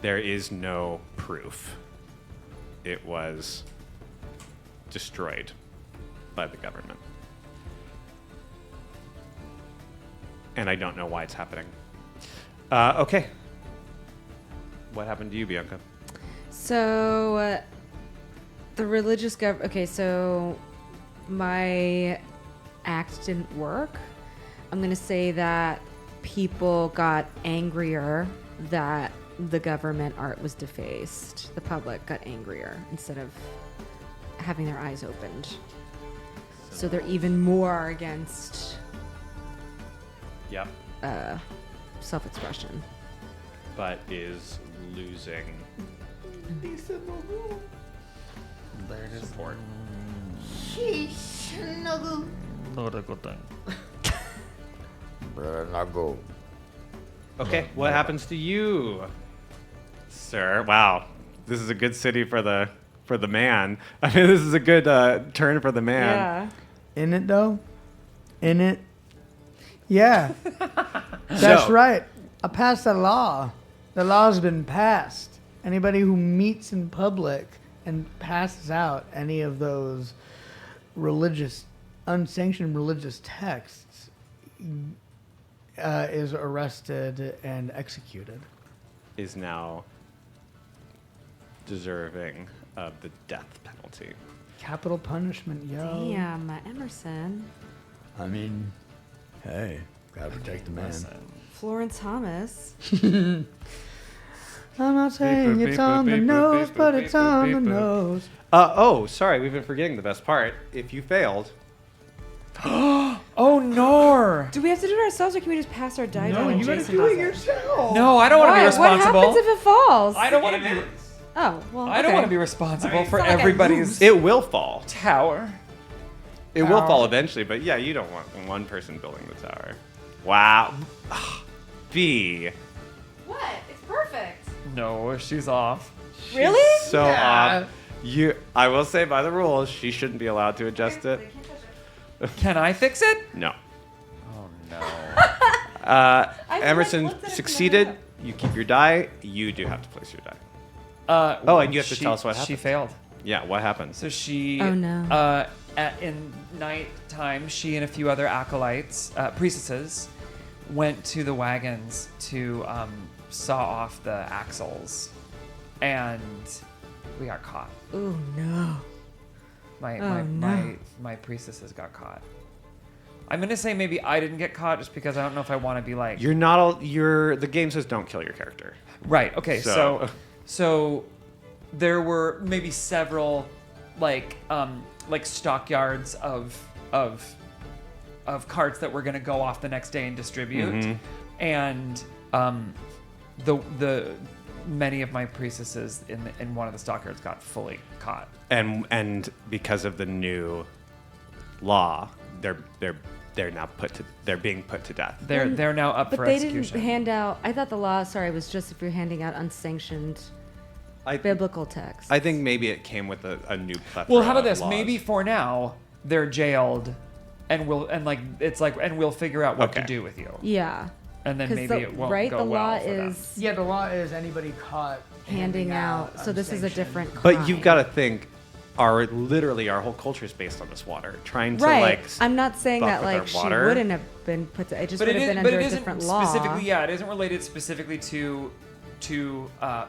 There is no proof. It was destroyed by the government. And I don't know why it's happening. Okay. What happened to you, Bianca? So, the religious okay, so my act didn't work. I'm going to say that people got angrier that the government art was defaced. The public got angrier instead of having their eyes opened. So they're even more against Yep. Self-expression. But is losing support. Okay, what happens to you, sir? Wow, this is a good city for the man. I mean, this is a good turn for the man. Yeah. In it though? In it? Yeah. That's So- right. I passed a law. The law's been passed. Anybody who meets in public and passes out any of those unsanctioned religious texts is arrested and executed. Is now deserving of the death penalty. Capital punishment, yo. Damn, Emerson. I mean, hey, gotta protect the man. Florence Thomas. I'm not saying it's on the nose, but it's on the nose. Oh, sorry, we've been forgetting the best part. If you failed, Oh no! Do we have to do it ourselves, or can we just pass our die No, when you gotta Jason do it does yourself. No, I don't want to be Why? responsible. What happens if it falls? I don't want to be. Oh, well, I don't okay. want to be responsible for not like I everybody's it will fall. tower. It will Tower. fall eventually, but yeah, you don't want one person building the tower. Wow. B. What? It's perfect. No, she's off. Really? So Yeah. I will say by the rules, she shouldn't be allowed to adjust it. Can I fix it? No. Oh no. Emerson looked at it from succeeded. my You keep your die. You do have to place your die. Oh, and you have to tell us what She happened. failed. Yeah, what happens? So she. Oh, no. In nighttime, she and a few other acolytes, priestesses, went to the wagons to saw off the axles, and we got caught. Oh no. My priestesses got caught. I'm gonna say maybe I didn't get caught just because I don't know if I want to be like. You're not. The game says don't kill your character. Right. Okay. So- So there were maybe several like stockyards of carts that were going to go off the next day and distribute, Mhm. and the many of my priestesses in one of the stockyards got fully caught. And because of the new law, they're now being put to death. They're now up But for they execution. didn't hand out. I thought the law, was just if you're handing out unsanctioned biblical texts. I think maybe it came with a new plethora. Well, how about of this? laws. Maybe for now they're jailed, and we'll figure out what to Okay. do with you, Yeah. and then 'Cause maybe the, it won't right, go the well law for them. is Yeah, the law is anybody caught handing out. So this is a unsanctioned. different crime. But you've got to think, our culture is based on this water. Trying to Right. like. I'm not saying buff that with our like she water. wouldn't have been put to. It just But would it have is, been but under it a isn't different law. specifically. Yeah, it isn't related specifically to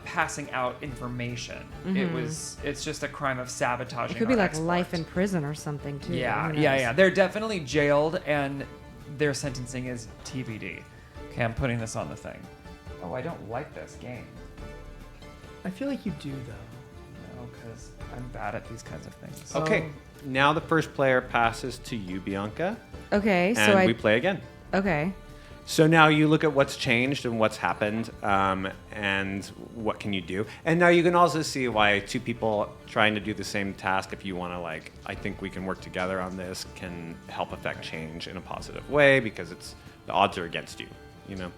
passing out information. It's just a crime of sabotaging. It could be our like export. life in prison or something too. Yeah, Who yeah, knows? yeah. They're definitely jailed, and their sentencing is TBD. Okay, I'm putting this on the thing. Oh, I don't like this game. I feel like you do though. No, because I'm bad at these kinds of things. Okay. Now the first player passes to you, Bianca, Okay, so and we play again. okay. So now you look at what's changed and what's happened, and what can you do. And now you can also see why two people trying to do the same task, if you want to I think we can work together on this, can help affect change in a positive way because the odds are against you, you know?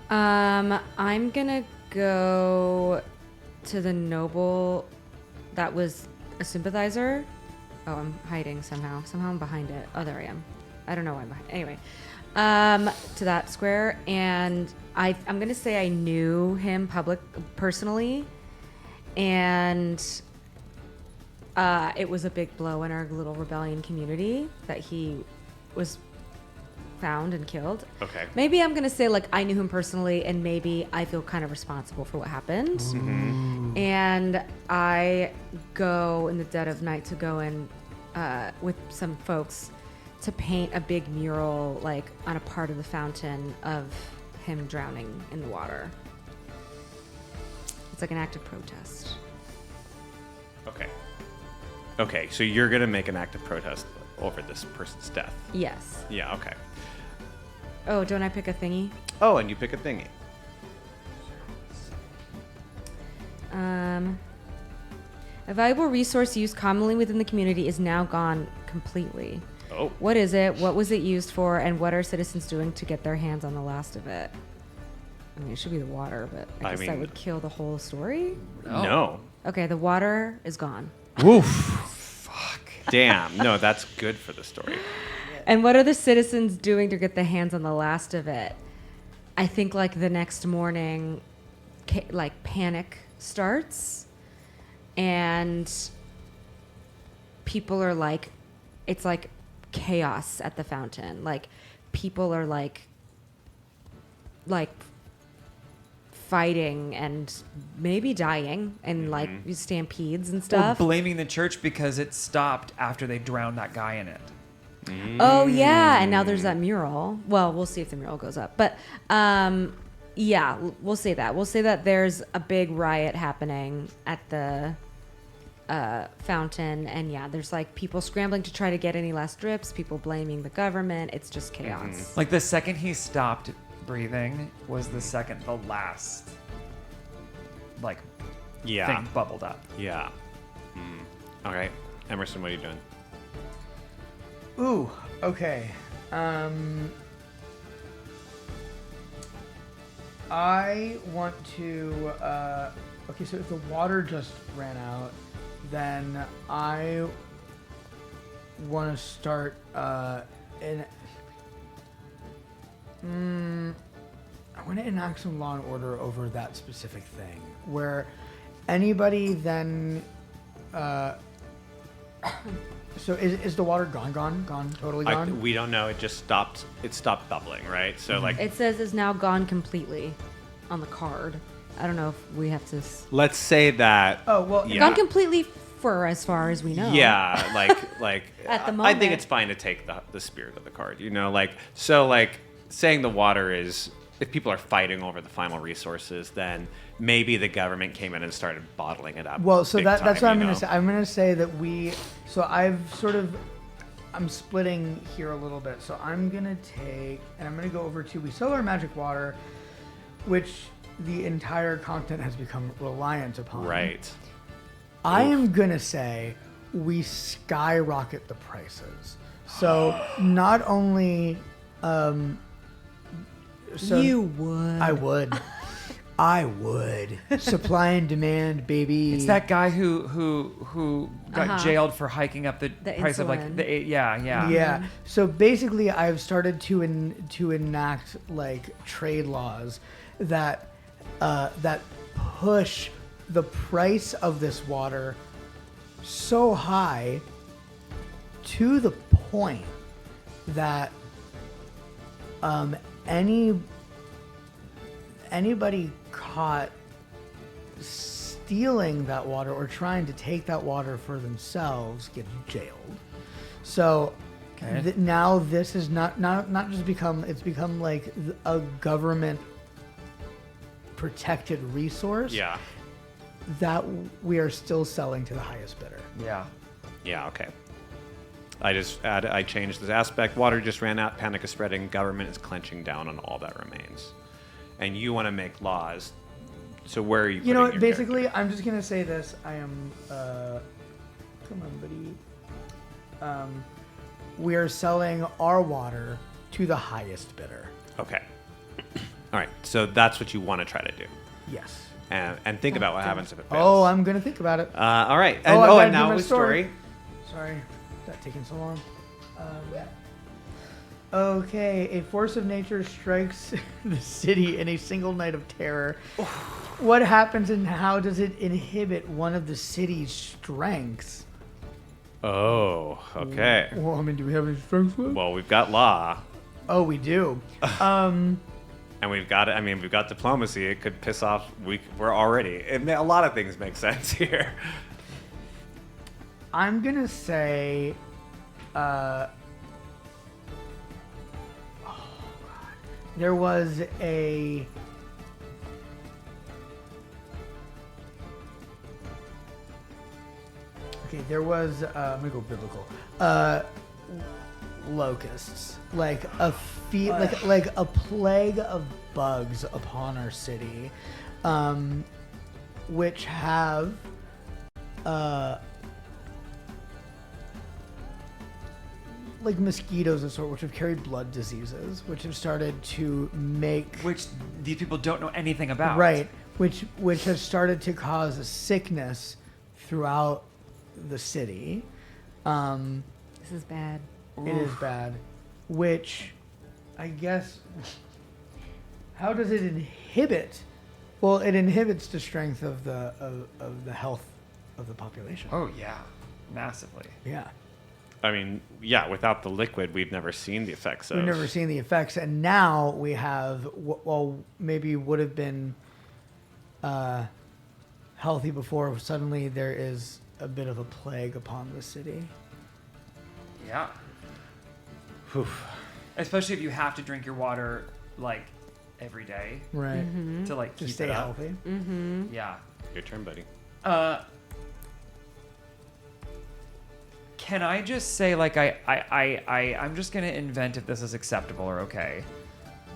I'm gonna go to the noble that was a sympathizer. Oh, I'm hiding somehow. Somehow I'm behind it. Oh, there I am. I don't know why I'm behind. Anyway, to that square, and I'm gonna say I knew him personally, and it was a big blow in our little rebellion community that he was found and killed. Okay. Maybe I'm gonna say I knew him personally, and maybe I feel kind of responsible for what happened. Mm-hmm. And I go in the dead of night to go in with some folks to paint a big mural on a part of the fountain of him drowning in the water. It's like an act of protest. Okay, so you're going to make an act of protest over this person's death. Yes. Yeah, okay. Oh, don't I pick a thingy? Oh, and you pick a thingy. A valuable resource used commonly within the community is now gone completely. Oh. What is it? What was it used for? And what are citizens doing to get their hands on the last of it? I mean, it should be the water, but I guess that would kill the whole story. No. Okay, the water is gone. Woof. Fuck. Damn. No, that's good for the story. And what are the citizens doing to get their hands on the last of it? I think the next morning, panic starts, and people are it's chaos at the fountain. People are fighting and maybe dying and stampedes and Or stuff. blaming the church because it stopped after they drowned that guy in it. Oh yeah, and now there's that mural. Well, we'll see if the mural goes up. But yeah, we'll say that. We'll say that there's a big riot happening at the fountain, and yeah, there's people scrambling to try to get any last drips, people blaming the government. It's just chaos. The second he stopped breathing was the last thing bubbled up. Yeah. All right. Emerson, what are you doing? Ooh, okay. I want to. Okay, so if the water just ran out, then I want to start I want to enact some law and order over that specific thing, where anybody then. So is the water gone, totally gone? We don't know. It just stopped. It stopped bubbling, right? So It says is now gone completely on the card. I don't know if we have to. Let's say that. Oh well, Yeah. Gone completely for as far as we know. Yeah, like At the I moment. think it's fine to take the spirit of the card. Saying the water is, if people are fighting over the final resources, then maybe the government came in and started bottling it up. Well, so big that's time, what I'm you going know? to say. I'm going to say that I'm splitting here a little bit. So I'm going to take, and I'm going to go over to, we sell our magic water, which the entire continent has become reliant upon. Right. I am going to say we skyrocket the prices. So not only, You would. I would. Supply and demand, baby. It's that guy who got jailed for hiking up the price of insulin. Yeah. So basically, I've started to enact trade laws that that push the price of this water so high to the point that anybody caught stealing that water or trying to take that water for themselves gets jailed. So now this is not just become, it's become a government protected resource Yeah. that we are still selling to the highest bidder. Yeah. Yeah. Okay. I changed this aspect. Water just ran out. Panic is spreading. Government is clenching down on all that remains. And you want to make laws. So where are you? You know putting what? your Basically, character? I'm just gonna say this. I am. Come on, buddy. We are selling our water to the highest bidder. Okay. All right. So that's what you want to try to do. Yes. And think about what happens if it fails. Oh, I'm gonna think about it. All right. Oh, And, I gotta and do now my with story. Sorry, that taking so long. Okay, a force of nature strikes the city in a single night of terror. What happens and how does it inhibit one of the city's strengths? Oh, okay. Well, I mean, do we have any strengths left? Well, we've got law, Oh, we do. and we've got. I mean, we've got diplomacy. It could piss off. We're already. A lot of things make sense here. I'm gonna say, there was a. Okay, there was. I'm gonna go biblical. Locusts, like like a plague of bugs upon our city, which have. Like mosquitoes and sort, which have carried blood diseases, which have started to make Which these people don't know anything about. right, which has started to cause a sickness throughout the city. This is bad. It is bad. Which, I guess, how does it inhibit? Well, it inhibits the strength of the health of the population. Oh yeah, massively. Yeah. I mean, yeah. Without the liquid, we've never seen the effects of. We've never seen the effects, and now we have. Well, maybe would have been healthy before. Suddenly, there is a bit of a plague upon the city. Yeah. Especially if you have to drink your water like every day Right. to like To keep stay it up. healthy. Yeah. Your turn, buddy. Can I just say, like, I'm just gonna invent, if this is acceptable or okay,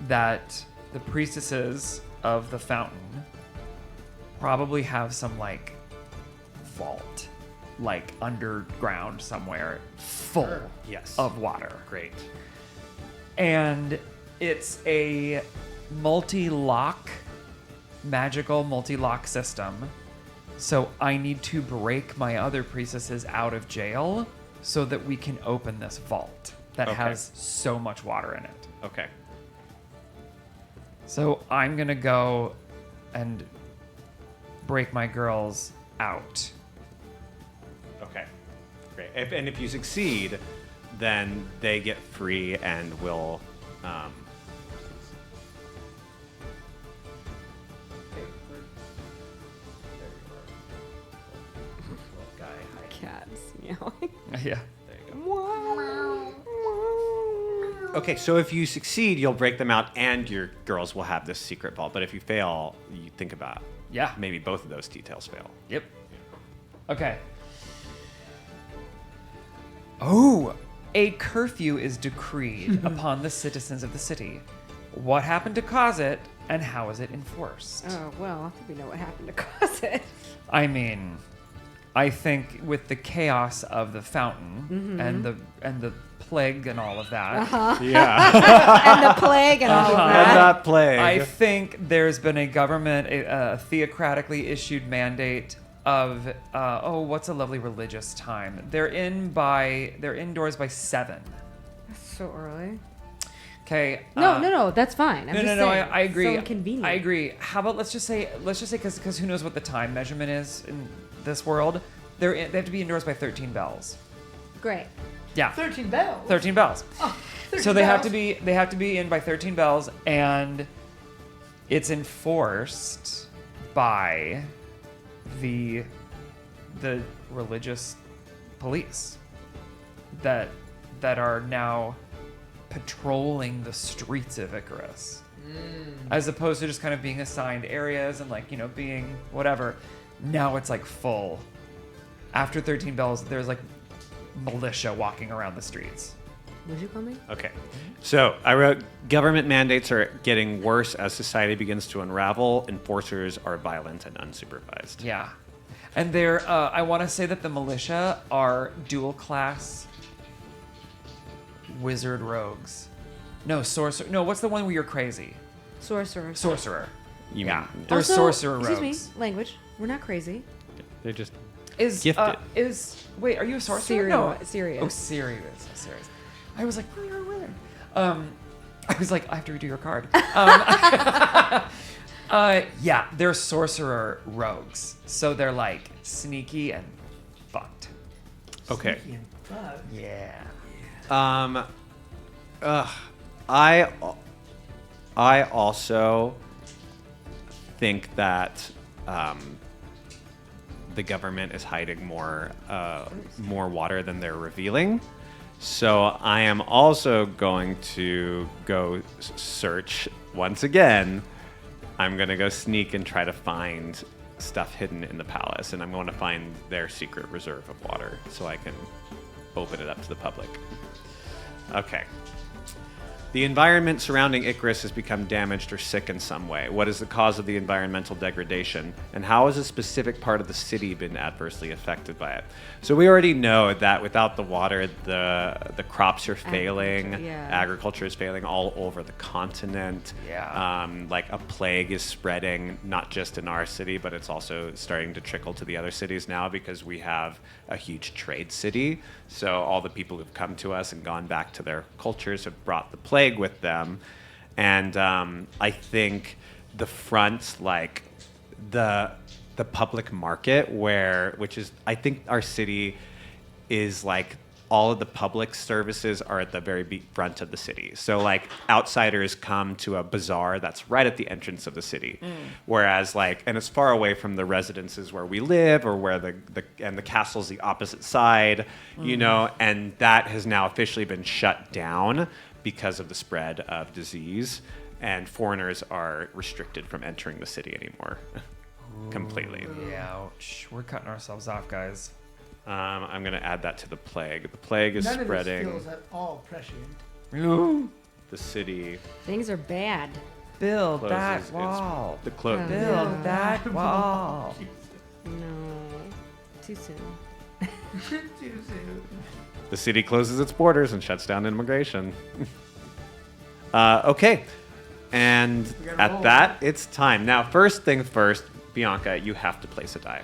that the priestesses of the fountain probably have some like vault, like underground somewhere, full Yes. of water. Great. And it's a magical multi-lock system. So I need to break my other priestesses out of jail so that we can open this vault that Okay. has so much water in it. Okay. So I'm gonna go and break my girls out. Okay. Great. If you succeed, then they get free and will. Cats meowing. Yeah. Okay, so if you succeed, you'll break them out, and your girls will have this secret vault. But if you fail, you think about Yeah. maybe both of those details fail. Yep. Okay. Oh, a curfew is decreed upon the citizens of the city. What happened to cause it, and how is it enforced? Oh, well, I think we know what happened to cause it. I mean, I think with the chaos of the fountain and the plague and all of that, Yeah. And the plague and all of And that. that plague. I think there's been a government, a theocratically issued mandate of what's a lovely religious time? They're indoors by 7. That's so early. Okay. No, that's fine. I'm No, just no, saying, I agree. So inconvenient. I agree. How about let's just say because who knows what the time measurement is in this world? They have to be indoors by 13 bells. Great. Yeah. 13 bells. 13 bells. Oh, 13 So they have bells. to be in by 13 bells, and it's enforced by the religious police that are now patrolling the streets of Icarus, as opposed to just kind of being assigned areas and being whatever. Now it's like full. After 13 bells, there's like militia walking around the streets. Would you call me? Okay. So I wrote, government mandates are getting worse as society begins to unravel. Enforcers are violent and unsupervised. Yeah. And they're, I want to say that the militia are dual class wizard rogues. No, sorcerer. No, what's the one where you're crazy? Sorcerer. Sorcerer. You Yeah. mean They're Also, sorcerer rogues. Excuse me. Language. We're not crazy. they're just Gifted. gifted. Wait, are you a sorcerer? Serious. No. Serious. Oh, serious. Serious. I was like, oh, you're a wizard. I was like, I have to redo your card. Yeah, they're sorcerer rogues. So they're like sneaky and fucked. Okay. Sneaky and fuck. Yeah. I also think that the government is hiding more water than they're revealing. So I am also going to go search once again. I'm going to go sneak and try to find stuff hidden in the palace, and I'm going to find their secret reserve of water so I can open it up to the public. Okay. The environment surrounding Icarus has become damaged or sick in some way. What is the cause of the environmental degradation? And how has a specific part of the city been adversely affected by it? So we already know that without the water, the crops are failing. Agriculture is failing all over the continent. Yeah. Like a plague is spreading, not just in our city, but it's also starting to trickle to the other cities now because we have a huge trade city. So all the people who've come to us and gone back to their cultures have brought the plague with them. And I think the front, like the public market, which is, I think our city is like all of the public services are at the very front of the city. So like outsiders come to a bazaar that's right at the entrance of the city. Whereas like, and it's far away from the residences where we live or where the castle's the opposite side, you know, and that has now officially been shut down because of the spread of disease, and foreigners are restricted from entering the city anymore. Completely. Ouch. We're cutting ourselves off, guys. I'm going to add that to the plague. The plague is None spreading. of this feels at all prescient. The city Things are bad. Build closes that its- wall. The clo- Oh. Build that wall. No. Too soon. Too soon. The city closes its borders and shuts down immigration. Okay. And gotta at roll. that, it's time. Now, first things first, Bianca, you have to place a die.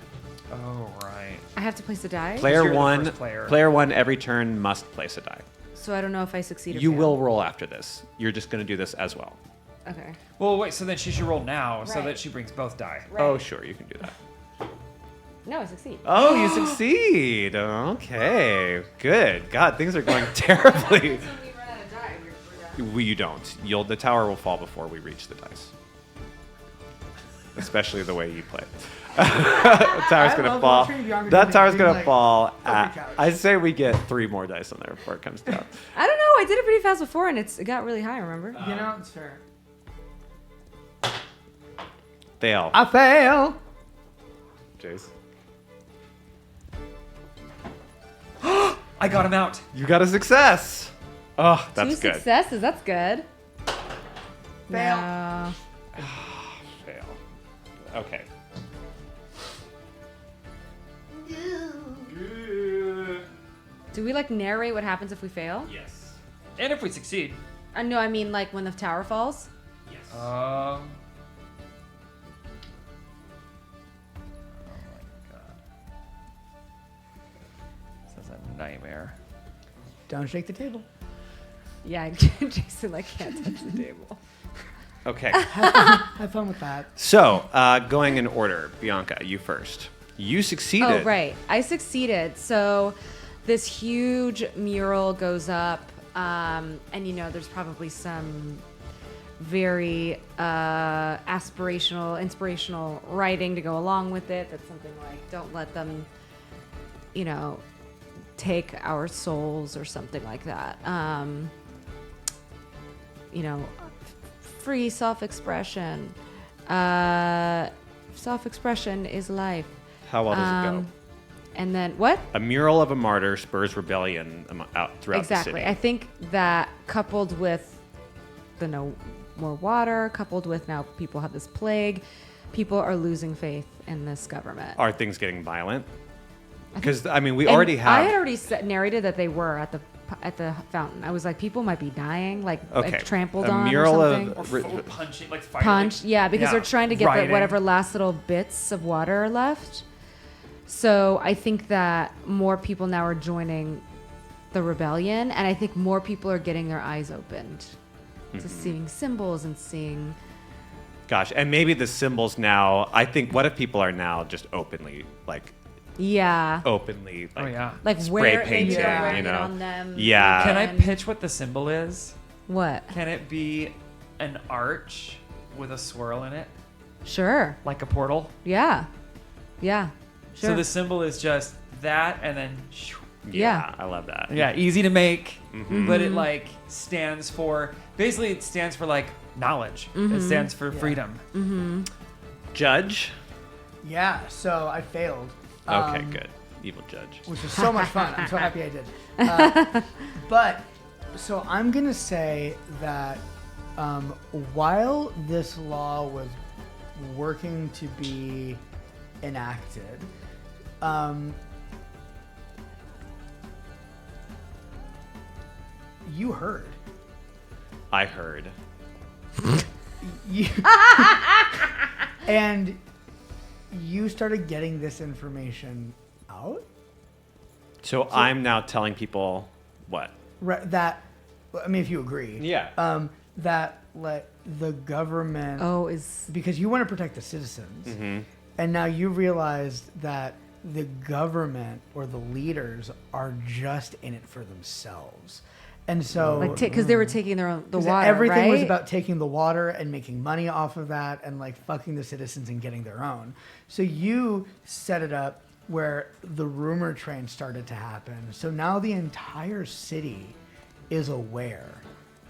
Oh, right. I have to place a die, Player you're the one, first player. player one, every turn must place a die. so I don't know if I succeed or You fail. will roll after this. You're just going to do this as well. Okay. Well, wait, so then she should roll now so Right. that she brings both die. Right. Oh, sure, you can do that. No, I succeed. Oh, you succeed. Okay, good. God, things are going terribly. You don't. The tower will fall before we reach the dice. Especially the way you play. The tower's I gonna love fall. watching Bianca That do tower's things gonna like fall. every couch. I'd say we get 3 more dice on there before it comes down. I don't know. I did it pretty fast before, and it got really high. Remember? You know, it's fair. Fail. I fail. Jace. I got him out. You got a success. Oh, that's Two good. successes. That's good. Fail. No. Fail. Okay. Do we like narrate what happens if we fail? Yes. And if we succeed. No, I mean like when the tower falls. Yes. Oh my god. This is a nightmare. Don't shake the table. Yeah, Jason like can't touch the table. Okay. Have fun with that. So, going in order, Bianca, you first. You succeeded. Oh, right. I succeeded. So this huge mural goes up, and you know, there's probably some very aspirational, inspirational writing to go along with it. That's something like, don't let them, you know, take our souls or something like that. You know, free self-expression. Self-expression is life. How well does it go? And then what? A mural of a martyr spurs rebellion out throughout Exactly. the I city. think that coupled with the no more water, coupled with now people have this plague, people are losing faith in this government. Are things getting violent? Because we And already have. I had already narrated that they were at the fountain. I was like, people might be dying, like trampled a on mural or of something. Or full punching, like fighting. Punch, yeah, because they're trying to get Rioting. whatever last little bits of water are left. So I think that more people now are joining the rebellion, and I think more people are getting their eyes opened to seeing symbols and seeing. Gosh, and maybe the symbols now. I think. What if people are now just openly Yeah. openly Oh, yeah. Like spray where painting, maybe they're wearing you it know? on them. Yeah. Can I and- pitch what the symbol is? What? Can it be an arch with a swirl in it, Sure. like a portal? Yeah. Yeah. Sure. So the symbol is just that, and then Yeah. I love that. yeah, easy to make, Mm-hmm. but it like stands for basically it stands for like knowledge. It stands for freedom. Judge. Yeah, so I failed. Okay, good. Evil judge. Which was so much fun. I'm so happy I did. But, so I'm going to say that while this law was working to be enacted, you heard. I heard. You, and you started getting this information out? So I'm now telling people what? Right, that, I mean, if you agree. Yeah. That, like, the government. is Because you want to protect the citizens. Mm-hmm. And now you realized that the government or the leaders are just in it for themselves. And so. like because they were taking their own the 'cause water. everything was right? about taking the water and making money off of that and like fucking the citizens and getting their own. So you set it up where the rumor train started to happen. So now the entire city is aware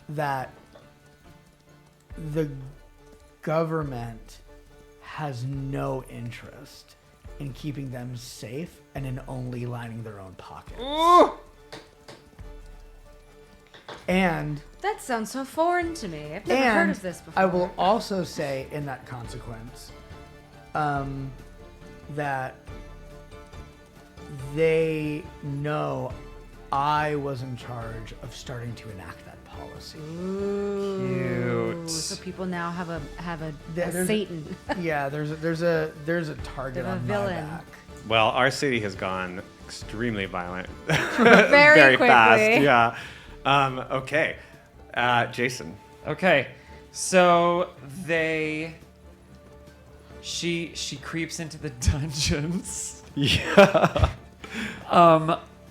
that the government has no interest in keeping them safe and in only lining their own pockets. And That sounds so foreign to me. I've never heard of this before. I will also say in that consequence that they know I was in charge of starting to enact that policy. Cute. So people now have a There's- Satan. Yeah, there's a target They have a on villain. my back. Well, our city has gone extremely violent. Very fast. quickly. Yeah. Okay. Jason. Okay, so she creeps into the dungeons. Yeah.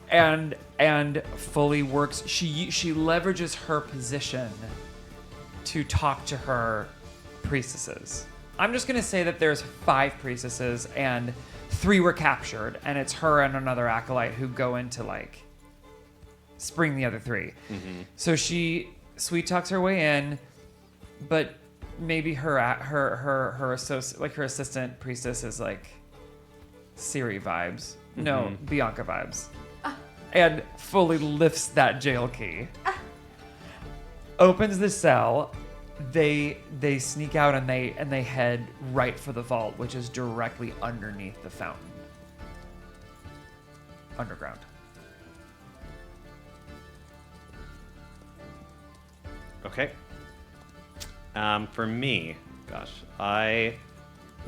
And fully works. She leverages her position to talk to her priestesses. I'm just gonna say that there's 5 priestesses and 3 were captured, and it's her and another acolyte who go into like spring the other 3. So she sweet talks her way in, but maybe her associate, like her assistant priestess is like Siri vibes. No, Bianca vibes. And fully lifts that jail key. Opens the cell. They sneak out and they head right for the vault, which is directly underneath the fountain. Underground. Okay. For me, gosh, I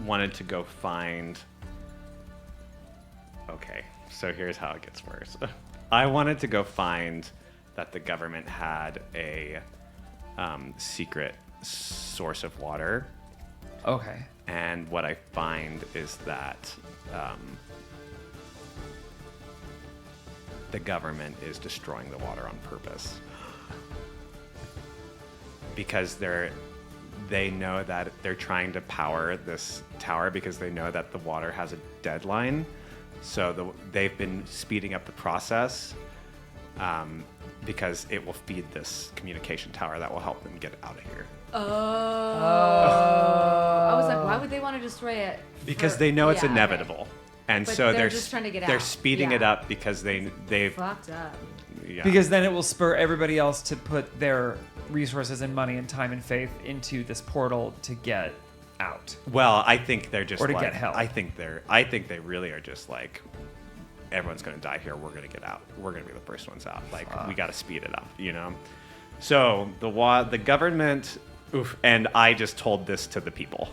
wanted to go find. Okay, so here's how it gets worse. I wanted to go find that the government had a secret source of water, Okay. and what I find is that the government is destroying the water on purpose. Because they know that they're trying to power this tower because they know that the water has a deadline. So they've been speeding up the process because it will feed this communication tower that will help them get out of here. I was like, why would they want to destroy it? Because they know it's Yeah, okay. inevitable. And But so they're just trying to get they're out. speeding it Yeah. up because they've Fucked up. yeah. Because then it will spur everybody else to put their resources and money and time and faith into this portal to get out. Well, I think they're just Or to like, get help. I think they really are just like, everyone's gonna die here. We're gonna get out. We're gonna be the first ones out. Like we gotta speed it up, you know. So the government, and I just told this to the people.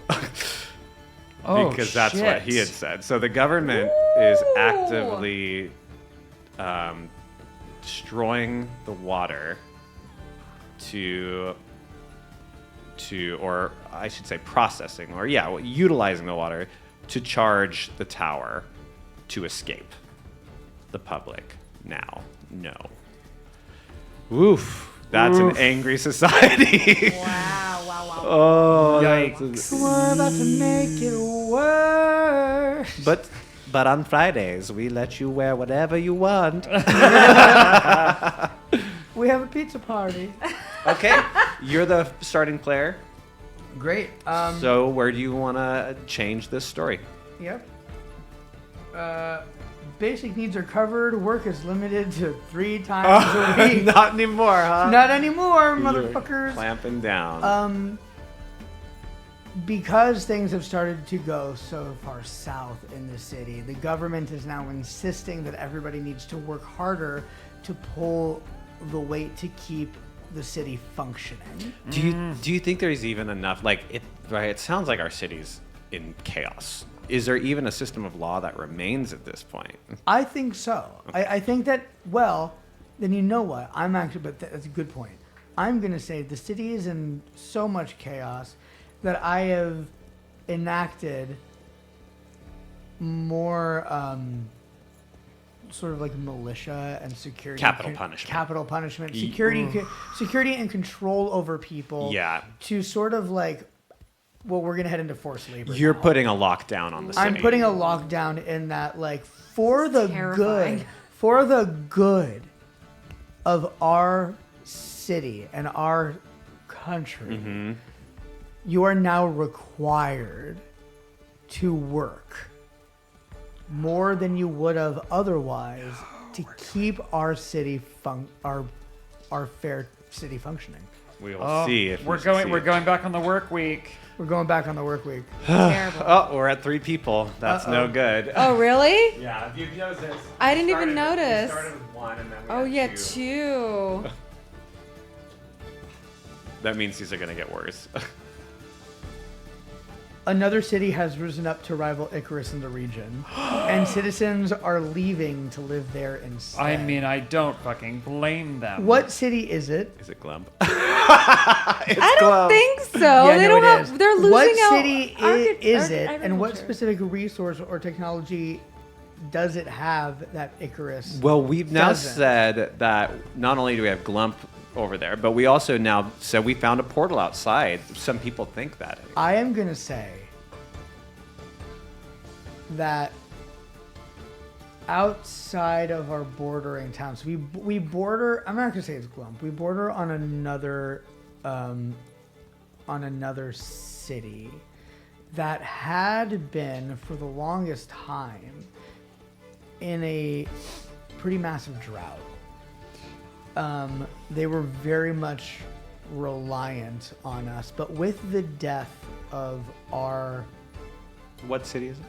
Oh, because that's what he had shit. said. So the government is actively destroying the water or I should say processing, or utilizing the water to charge the tower to escape. The public now know. Oof. That's an angry society. Wow. Oh, Yikes. We're about to make it worse. But on Fridays we let you wear whatever you want. We have a pizza party. Okay, you're the starting player. Great. So where do you want to change this story? Yep. Basic needs are covered. Work is limited to 3 times a week. Not anymore, huh? Not anymore, You're motherfuckers. clamping down. Because things have started to go so far south in the city, the government is now insisting that everybody needs to work harder to pull the weight to keep the city functioning. Do you think there's even enough? Like, it sounds like our city's in chaos. Is there even a system of law that remains at this point? I think so. I think that, well, then you know what? But that's a good point. I'm going to say the city is in so much chaos that I have enacted more sort of like militia and security. Capital punishment. Capital punishment. Security and control over people. Yeah. To sort of like, well, we're going to head into forced labor. You're now. putting a lockdown on the city. I'm putting a lockdown in that, like, for the terrifying. good of our city and our country, you are now required to work more than you would have otherwise to keep our city our fair city functioning. We will see if we're going back on the work week. We're going back on the work week. Terrible. Oh, we're at 3 people. That's no good. Oh, really? Yeah, if you've noticed. I didn't even notice. We started with 1 and then we Oh, had yeah, 2. 2. That means these are going to get worse. Another city has risen up to rival Icarus in the region, and citizens are leaving to live there instead. I mean, I don't fucking blame them. What city is it? Is it Glump? I don't think so. Yeah, they no, don't it have. is. They're losing What out. city is it, and what agriculture. specific resource or technology does it have that Icarus? Well, we've now doesn't? said that not only do we have Glump over there, but we also now said we found a portal outside. Some people think that. I am going to say that outside of our bordering towns, we border. I'm not going to say it's Glump. We border on another city that had been for the longest time in a pretty massive drought. They were very much reliant on us, but with the death of our, What city is it?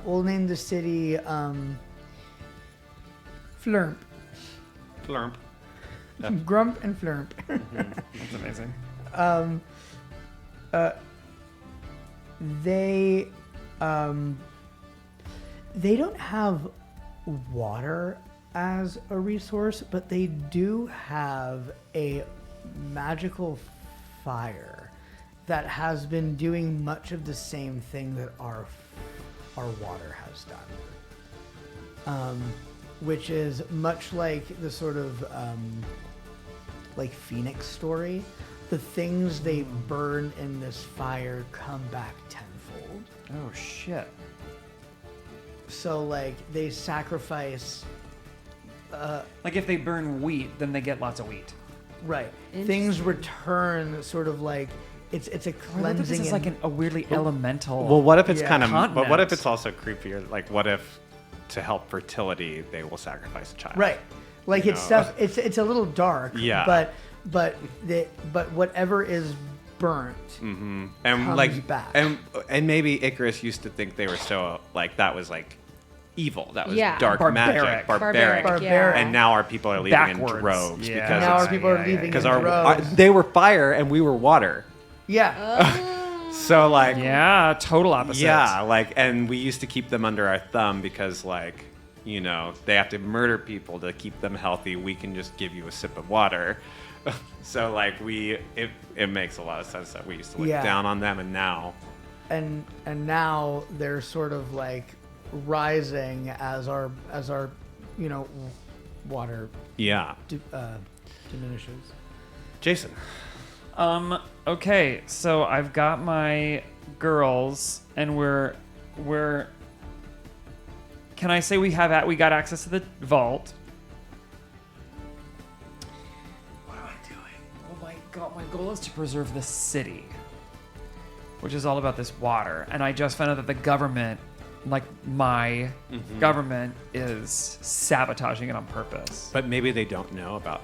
we'll name the city Flurmp. Flurmp. Grump and Flurmp. That's amazing. They don't have water as a resource, but they do have a magical fire that has been doing much of the same thing that our water has done. Which is much like the sort of like Phoenix story. The things they burn in this fire come back tenfold. Oh shit. So like they sacrifice Like if they burn wheat, then they get lots of wheat. right. Things return sort of like it's a I thought cleansing. this is like a weirdly elemental. Well, what if it's Yeah. kind of? But what if Continent. it's also creepier? Like, what if to help fertility, they will sacrifice a child. Right. Like You it's know? stuff. It's a little dark. Yeah. But whatever is burnt. And comes like back. and maybe Icarus used to think they were so like that was like evil. That was Yeah. dark Barbaric. magic, Barbaric. Barbaric. And now our people are leaving in Backwards. droves Yeah. because Now it's- our people are leaving because in droves. they were fire and we were water. Yeah. So like Yeah, total opposite. yeah, like and we used to keep them under our thumb because like you know they have to murder people to keep them healthy. We can just give you a sip of water. So like it makes a lot of sense that we used to look Yeah. down on them and now and now they're sort of like rising as our water yeah. diminishes. Jason. Okay, so I've got my girls, and we're. Can I say we got access to the vault? What am I doing? Oh my god, my goal is to preserve the city, which is all about this water. And I just found out that the government, like my government, is sabotaging it on purpose. But maybe they don't know about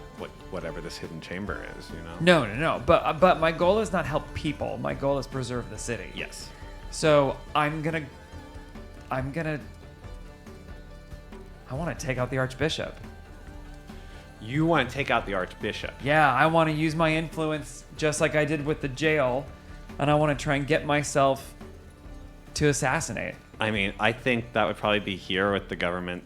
whatever this hidden chamber is, you know? No. But my goal is not help people. My goal is preserve the city. Yes. So I want to take out the Archbishop. You want to take out the Archbishop. Yeah, I want to use my influence just like I did with the jail, and I want to try and get myself to assassinate. I mean, I think that would probably be here with the government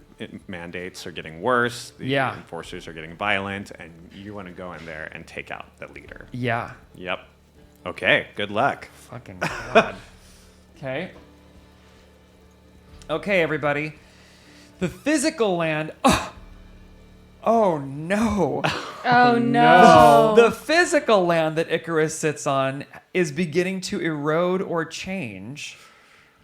mandates are getting worse. The Yeah. enforcers are getting violent, and you want to go in there and take out the leader. Yeah. Yep. Okay, good luck. Fucking God. Okay. Okay, everybody. The physical land. Oh no. Oh no. The physical land that Icarus sits on is beginning to erode or change,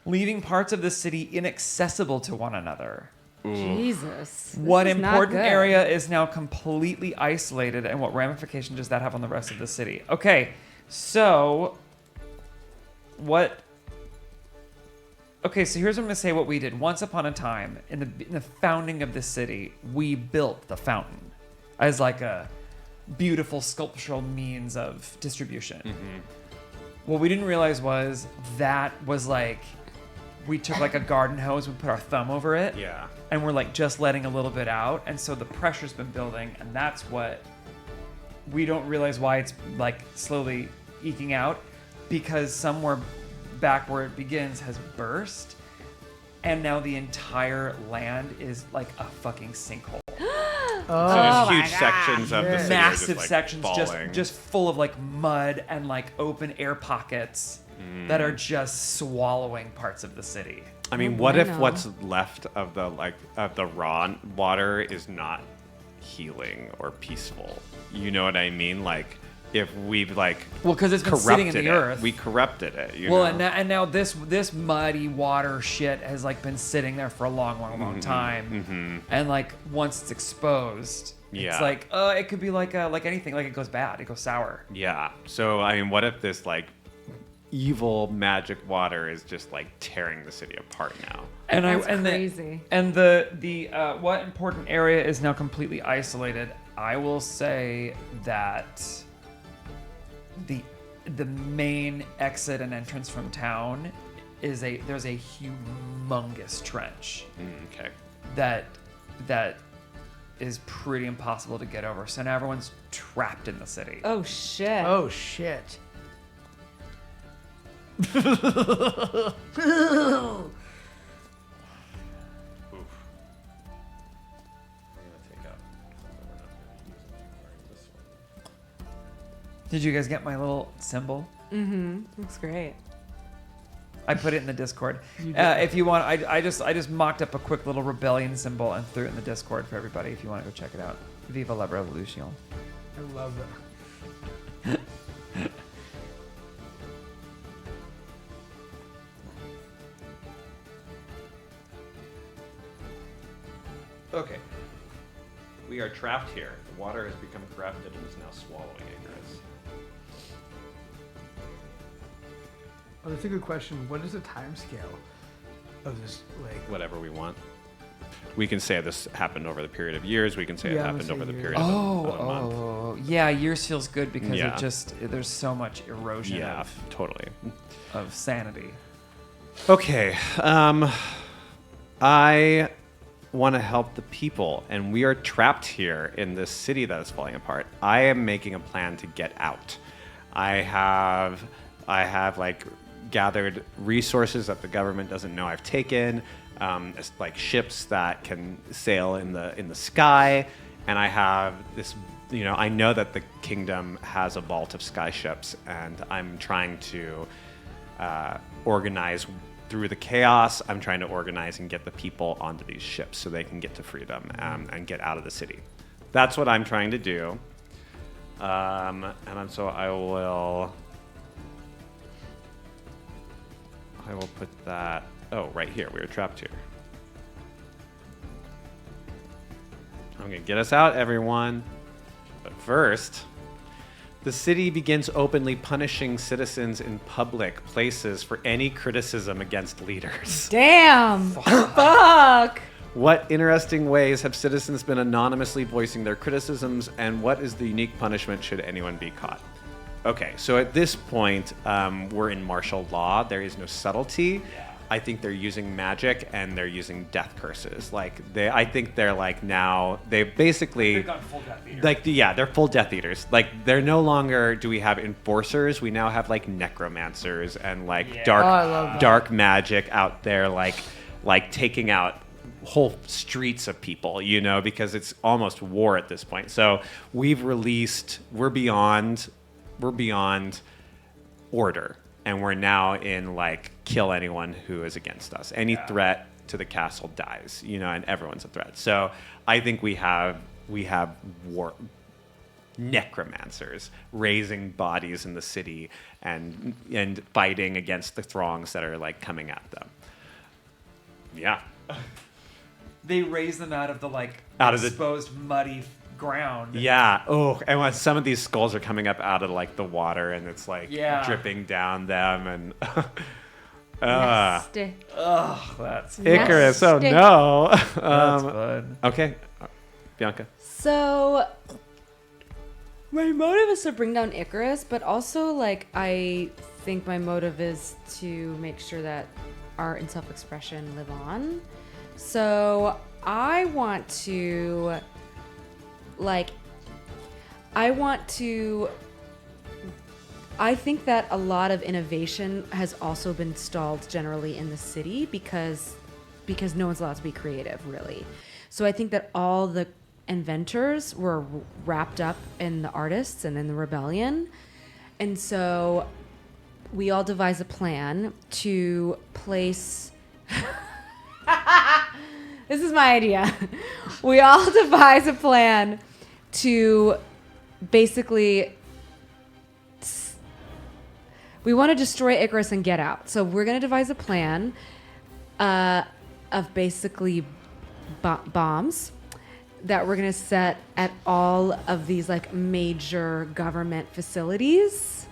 leaving parts of the city inaccessible to one another. Jesus. This What is not important good. area is now completely isolated, and what ramification does that have on the rest of the city? Okay, so what? Okay, so here's what I'm gonna say. What we did once upon a time in the founding of this city, we built the fountain as like a beautiful sculptural means of distribution. What we didn't realize was that was like we took like a garden hose, we put our thumb over it, Yeah. and we're like just letting a little bit out, and so the pressure's been building, and that's what we don't realize why it's like slowly eking out, because somewhere back where it begins has burst, and now the entire land is like a fucking sinkhole. So Oh there's my huge sections of the city are Massive just, like, sections falling. just full of like mud and like open air pockets that are just swallowing parts of the city. I mean, Oh, what if bueno. what's left of the raw water is not healing or peaceful? You know what I mean? Like if we've like Well, because it's been sitting in corrupted the it, earth. we corrupted it. You Well, know? and now this muddy water shit has like been sitting there for a long time, and like once it's exposed, Yeah. it's like it could be like anything, like it goes bad, it goes sour. Yeah. So I mean, what if this like evil magic water is just like tearing the city apart now? And That's and crazy. the what important area is now completely isolated? I will say that the main exit and entrance from town is there's a humongous trench Okay. that is pretty impossible to get over. So now everyone's trapped in the city. Oh shit. Oh shit. Did you guys get my little symbol? Looks great. I put it in the Discord. You did. If you want, I just mocked up a quick little rebellion symbol and threw it in the Discord for everybody. If you want to go check it out, Viva la Revolution. I love it. Okay. We are trapped here. The water has become corrupted and is now swallowing Icarus. Oh, that's a good question. What is the time scale of this lake? Whatever we want. We can say this happened over the period of years. We can say it Yeah, I'm happened gonna over say the years. period of a month. Yeah, years feels good because Yeah. it just there's so much erosion Yeah, totally. of sanity. Okay. I want to help the people, and we are trapped here in this city that is falling apart. I am making a plan to get out. I have like gathered resources that the government doesn't know I've taken, it's like ships that can sail in the sky, and I have this. I know that the kingdom has a vault of sky ships, and I'm trying to organize. Through the chaos, I'm trying to organize and get the people onto these ships so they can get to freedom and get out of the city. That's what I'm trying to do. So I will put that. Oh, right here. We were trapped here. I'm gonna get us out, everyone. But first. The city begins openly punishing citizens in public places for any criticism against leaders. Damn. Fuck. What interesting ways have citizens been anonymously voicing their criticisms, and what is the unique punishment should anyone be caught? Okay, so at this point, we're in martial law. There is no subtlety. I think they're using magic and they're using death curses. I think they're like now they've basically gone full Death Eater. they're full Death Eaters. Like they're no longer do we have enforcers. We now have like necromancers and like dark magic out there like taking out whole streets of people, because it's almost war at this point. So we're beyond order. And we're now in like kill anyone who is against us. Any threat to the castle dies, and everyone's a threat. So I think we have war necromancers raising bodies in the city and fighting against the throngs that are like coming at them. Yeah. They raise them out of the exposed muddy ground. Yeah. Oh, and when some of these skulls are coming up out of like the water, and it's like dripping down them, and Nasty. That's Icarus. Oh Nasty. no. that's fun. Okay, Bianca. So my motive is to bring down Icarus, but also like I think my motive is to make sure that art and self-expression live on. So I want to I think that a lot of innovation has also been stalled generally in the city because no one's allowed to be creative, really. So I think that all the inventors were wrapped up in the artists and in the rebellion. And so we all devised a plan to place... This is my idea. We all devised a plan to basically... We want to destroy Icarus and get out. So we're going to devise a plan of basically bombs that we're going to set at all of these like major government facilities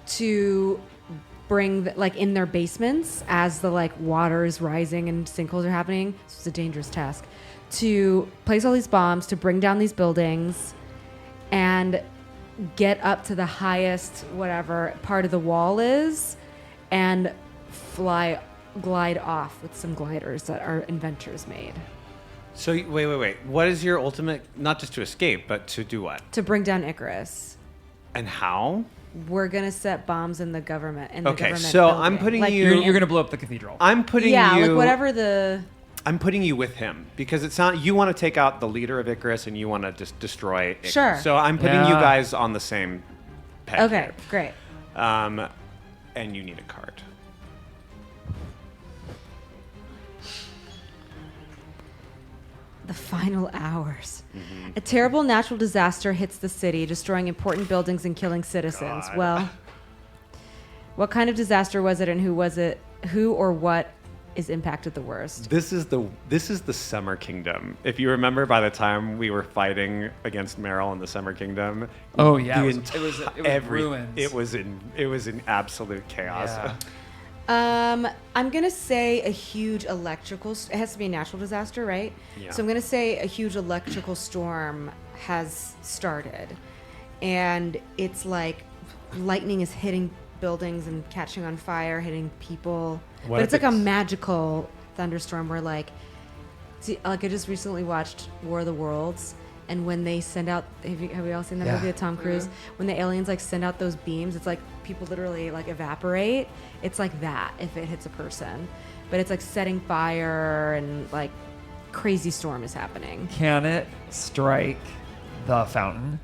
to bring like in their basements as the like water is rising and sinkholes are happening. This is a dangerous task to place all these bombs to bring down these buildings and get up to the highest whatever part of the wall is and glide off with some gliders that our inventors made. So wait. What is your ultimate, not just to escape, but to do what? To bring down Icarus. And how? We're gonna set bombs in the government. Okay, so I'm building. putting You're gonna blow up the cathedral. I'm putting yeah, you. like whatever the. I'm putting you with him because it's not. You want to take out the leader of Icarus and you want to just destroy Icarus. Sure. So I'm putting you Yeah. guys on the same peg. Okay, here. great. And you need a card. The final hours. A terrible natural disaster hits the city, destroying important buildings and killing citizens. God. Well, what kind of disaster was it, and who was it? Who or what is impacted the worst? This is the Summer Kingdom. If you remember, by the time we were fighting against Meryl in the Summer Kingdom, Oh, yeah, the it was ruins. It was in absolute chaos. Yeah. I'm gonna say a huge electrical. It has to be a natural disaster, right? Yeah. So I'm gonna say a huge electrical storm has started, and it's like lightning is hitting buildings and catching on fire, hitting people. What but if it's like a it's- magical thunderstorm where I just recently watched War of the Worlds. And when they send out, have you all seen that movie with Tom Cruise? When the aliens like send out those beams, it's like people literally like evaporate. It's like that if it hits a person, but it's like setting fire and like crazy storm is happening. Can it strike the fountain?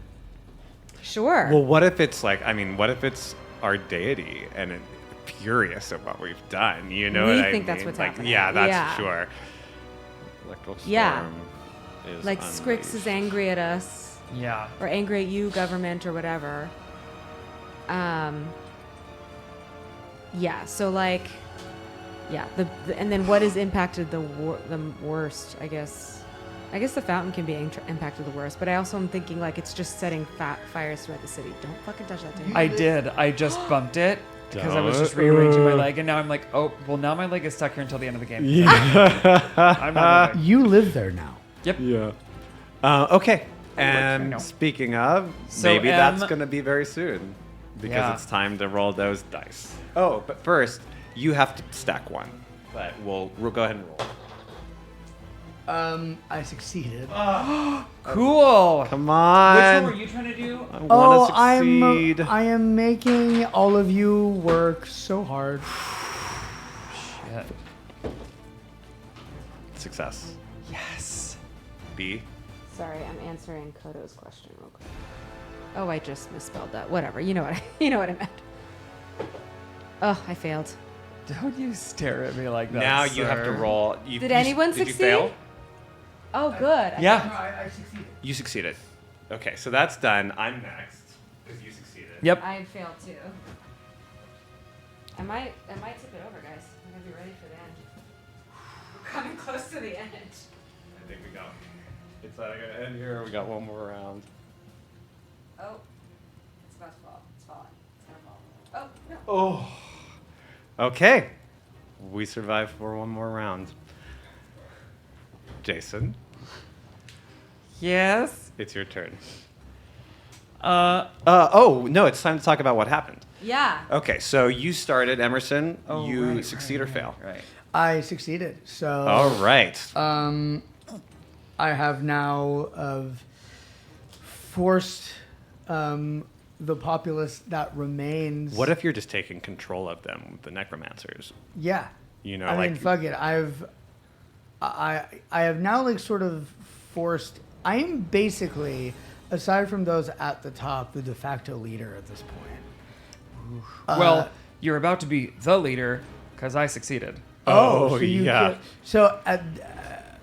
Sure. Well, what if it's what if it's our deity and it's furious at what we've done? You know We what I think that's mean? what's like, happening. Yeah, that's Yeah. sure. Electoral storm Yeah. is Like Scrix is angry at us, Yeah. or angry at you, government, or whatever. Yeah. So like, yeah. And then what is impacted the worst? I guess the fountain can be impacted the worst. But I also am thinking like it's just setting fires throughout the city. Don't fucking touch that thing. I did. I just bumped it because I was just rearranging my leg, and now I'm like, oh, well, now my leg is stuck here until the end of the game. I'm not moving. You live there now. Yep. Yeah. Okay. I And know. speaking of, So, maybe that's M- going to be very soon because Yeah. it's time to roll those dice. Oh, but first, you have to stack one. But we'll go ahead and roll. I succeeded. Cool. Come Which on. one were you trying to do? I Oh, want to succeed. I am making all of you work so hard. Shit. Success. Yes. B. Sorry, I'm answering Kodo's question real quick. Oh, I just misspelled that. Whatever. You know what I meant. Oh, I failed. Don't you stare at me like that. Now you have to sir. roll. Did anyone did succeed? You fail? Oh, good. Yeah. I succeeded. You succeeded. Okay, so that's done. I'm next because you succeeded. Yep. I failed too. I might tip it over, guys. I'm gonna be ready for the end. We're coming close to the end. I think we got. It's not gonna end here. We got one more round. Oh, it's about to fall. It's falling. It's gonna fall. Oh no. Oh. Okay. We survived for one more round. Jason, Yes. it's your turn. Uh. No, it's time to talk about what happened. Yeah. Okay, so you started, Emerson. Oh, you right, succeed or fail. Right. I succeeded. So. All right. I have now forced the populace that remains. What if you're just taking control of them, with the necromancers? Yeah. You know, I like mean, fuck it. I have now like sort of forced. I am basically, aside from those at the top, the de facto leader at this point. Well, you're about to be the leader because I succeeded. Oh, so you yeah. get-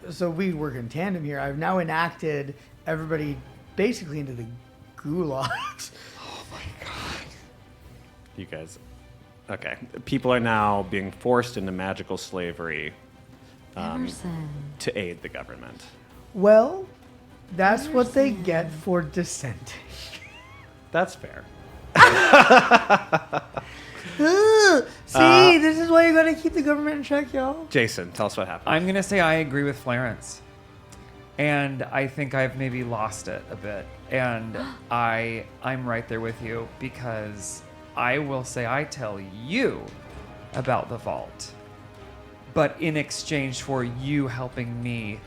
so we work in tandem here. I've now enacted everybody basically into the gulags. you guys. Okay, people are now being forced into magical slavery Emerson. to aid the government. Well, that's what they get for dissenting. That's fair. See, this is why you gotta keep the government in check, y'all. Jason, tell us what happened. I'm gonna say I agree with Clarence, and I think I've maybe lost it a bit, and I'm right there with you because I will say I tell you about the vault, but in exchange for you helping me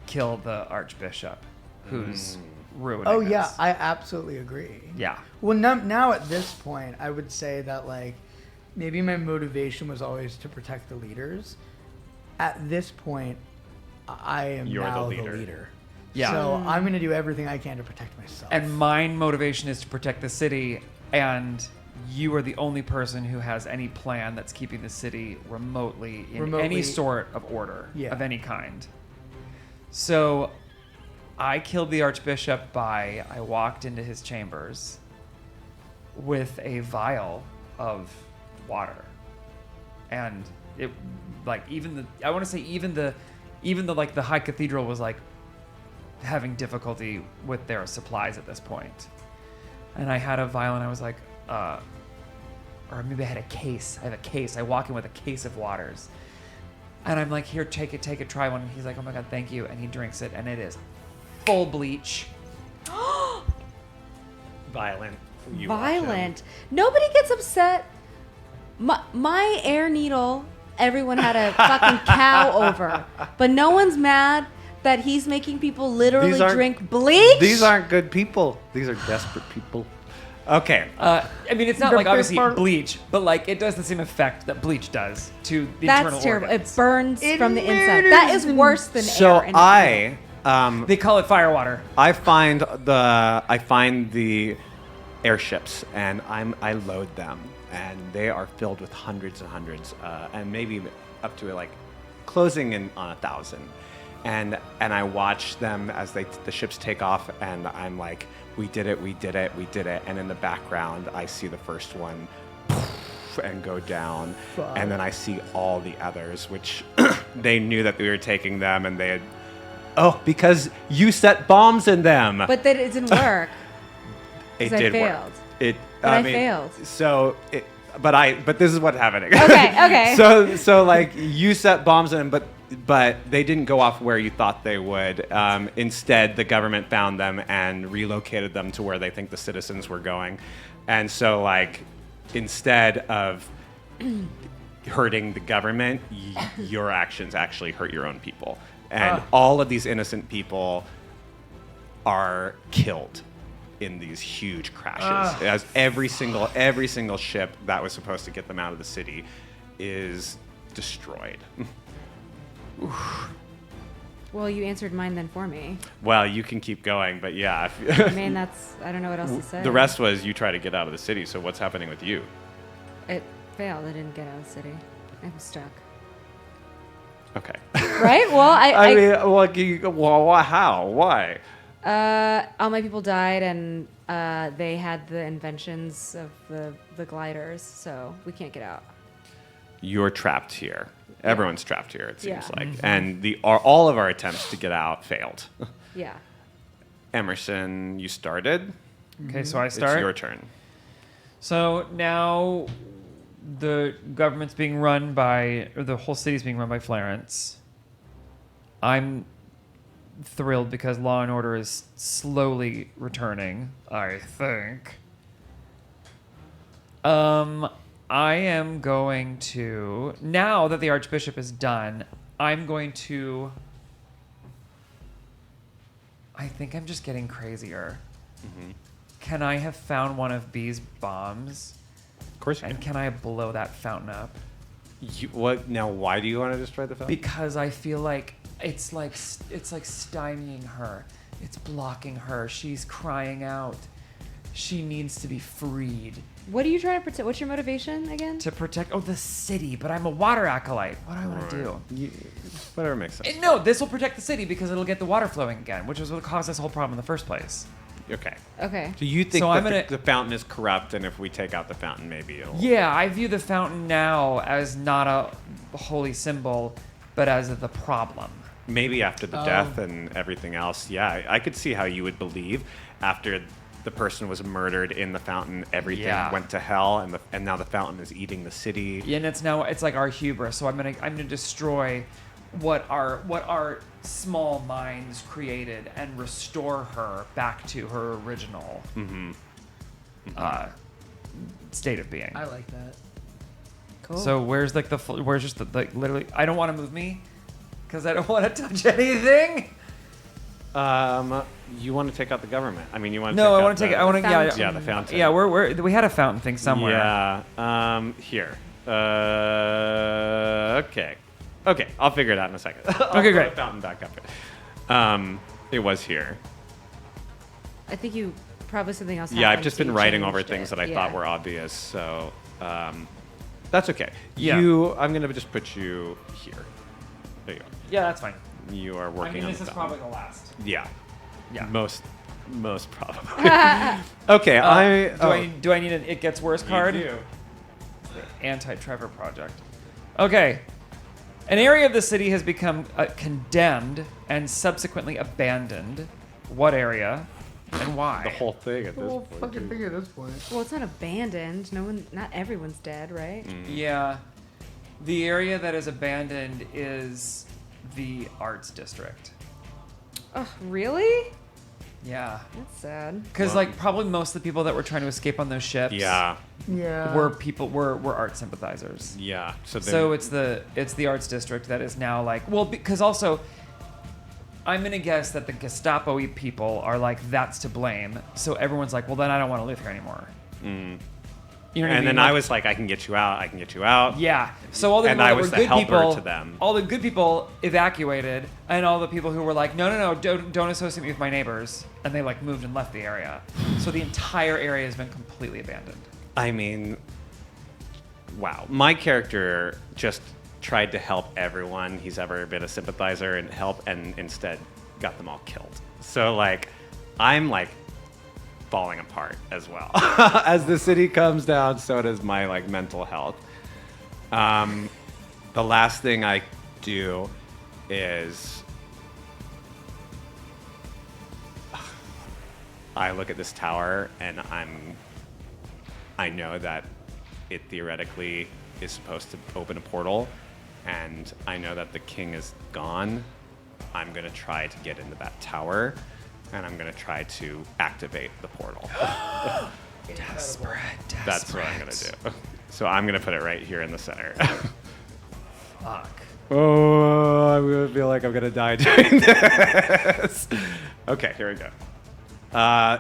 kill the Archbishop, who's ruining Oh yeah, us. I absolutely agree. Yeah. Well, now at this point, I would say that like maybe my motivation was always to protect the leaders. At this point, I am You're the now the leader. leader. Yeah. So I'm gonna do everything I can to protect myself. And my motivation is to protect the city, and you are the only person who has any plan that's keeping the city remotely in Remotely- any sort of order Yeah. of any kind. So I killed the Archbishop I walked into his chambers with a vial of water. And it like even the like the High Cathedral was like having difficulty with their supplies at this point. And I had a vial and I was like, or maybe I had a case. I have a case. I walk in with a case of waters. And I'm like, here, take it, try one. And he's like, oh my God, thank you. And he drinks it, and it is full bleach. Violent. You Violent. Nobody gets upset. My air needle, everyone had a fucking cow over. But no one's mad that he's making people literally drink bleach. These aren't good people. These are desperate people. Okay. I mean, it's not like obviously bleach, but like it does the same effect that bleach does to the internal That's terrible. organs. It burns from the inside. That is worse than So air. in a They call it firewater. I find the airships and I load them, and they are filled with hundreds and hundreds, and maybe up to like closing in on 1,000. And I watch them as the ships take off, and I'm like, we did it. And in the background, I see the first one and go down, and then I see all the others, which they knew that we were taking them, and they had. Oh, because you set bombs in them. But that it didn't work. It 'Cause I did failed. work. I failed. So, but this is what's happening. Okay. So like you set bombs in them, but they didn't go off where you thought they would. Instead, the government found them and relocated them to where they think the citizens were going. And so like instead of hurting the government, your actions actually hurt your own people. And all of these innocent people are killed in these huge crashes. As every single ship that was supposed to get them out of the city is destroyed. Well, you answered mine then for me. Well, you can keep going, but yeah. I mean, I don't know what else to say. The rest was you try to get out of the city. So what's happening with you? It failed. I didn't get out of the city. I'm stuck. Okay. Right? Well, I mean, well, how? Why? all my people died, and they had the inventions of the gliders, so we can't get out. You're trapped here. Everyone's trapped here, it seems Yeah. like. And all of our attempts to get out failed. Yeah. Emerson, you started. Okay, so I start. It's your turn. So now the government's being run by, or the whole city's being run by Florence. I'm thrilled because law and order is slowly returning, I think. I am going to, now that the Archbishop is done, I'm going to, I think I'm just getting crazier. Mm-hmm. Can I have found one of B's bombs? Of course you And can. can I blow that fountain up? What now? Why do you want to destroy the fountain? Because I feel like it's like stymieing her. It's blocking her. She's crying out. She needs to be freed. What are you trying to protect? What's your motivation again? To protect the city, but I'm a water acolyte. What do I want to do? Whatever makes sense. No, this will protect the city because it'll get the water flowing again, which is what caused this whole problem in the first place. Okay. Okay. So you think So that I'm gonna- the fountain is corrupt, and if we take out the fountain, maybe it'll... Yeah, I view the fountain now as not a holy symbol, but as the problem. Maybe after the death and everything else, yeah, I could see how you would believe after the person was murdered in the fountain, everything went to hell, and now the fountain is eating the city. Yeah, and it's like our hubris. So I'm gonna destroy what our small minds created and restore her back to her original state of being. I like that. Cool. So where's where's just the literally? I don't want to move me because I don't want to touch anything. You want to take out the government? I mean, you want to? No, I want to take it. I want to. fountain. Yeah, the fountain. Yeah, we had a fountain thing somewhere. Yeah. Here. Okay. Okay, I'll figure it out in a second. I'll Okay, put great. the fountain back up. It was here. I think you probably something else. Yeah, I've happened, just so been you writing over changed things it. that I Yeah. thought were obvious, so that's okay. Yeah. I'm gonna just put you here. There you go. Yeah, that's fine. You are I working mean, on this the is fountain. probably the last. Yeah. Yeah. Most probably. Okay, Do I need an It Gets Worse card? You do. Anti-Trevor project. Okay. An area of the city has become condemned and subsequently abandoned. What area? and why? The whole thing at The this whole point. fucking thing at this point. Well, it's not abandoned. Not everyone's dead, right? Yeah. The area that is abandoned is the arts district. Oh, really? Yeah. That's sad. Because like probably most of the people that were trying to escape on those ships Yeah. Yeah. were art sympathizers. Yeah. So it's the arts district that is now like, well, because also I'm gonna guess that the Gestapo-y people are like, that's to blame. So everyone's like, well, then I don't want to live here anymore. You know what I mean? And then Like, I was like, I can get you out. I can get you out. yeah. So all the And people I that was were the good helper people, to them. all the good people evacuated, and all the people who were like, no, don't associate me with my neighbors, and they like moved and left the area. So the entire area has been completely abandoned. I mean, wow. My character just tried to help everyone he's ever been a sympathizer and instead got them all killed. So like, I'm like falling apart as well. As the city comes down, so does my like mental health. The last thing I do is I look at this tower and I know that it theoretically is supposed to open a portal, and I know that the king is gone. I'm gonna try to get into that tower, and I'm gonna try to activate the portal. Desperate. That's what I'm gonna do. So I'm gonna put it right here in the center. Fuck. Oh, I'm gonna feel like I'm gonna die doing this. Okay, here we go.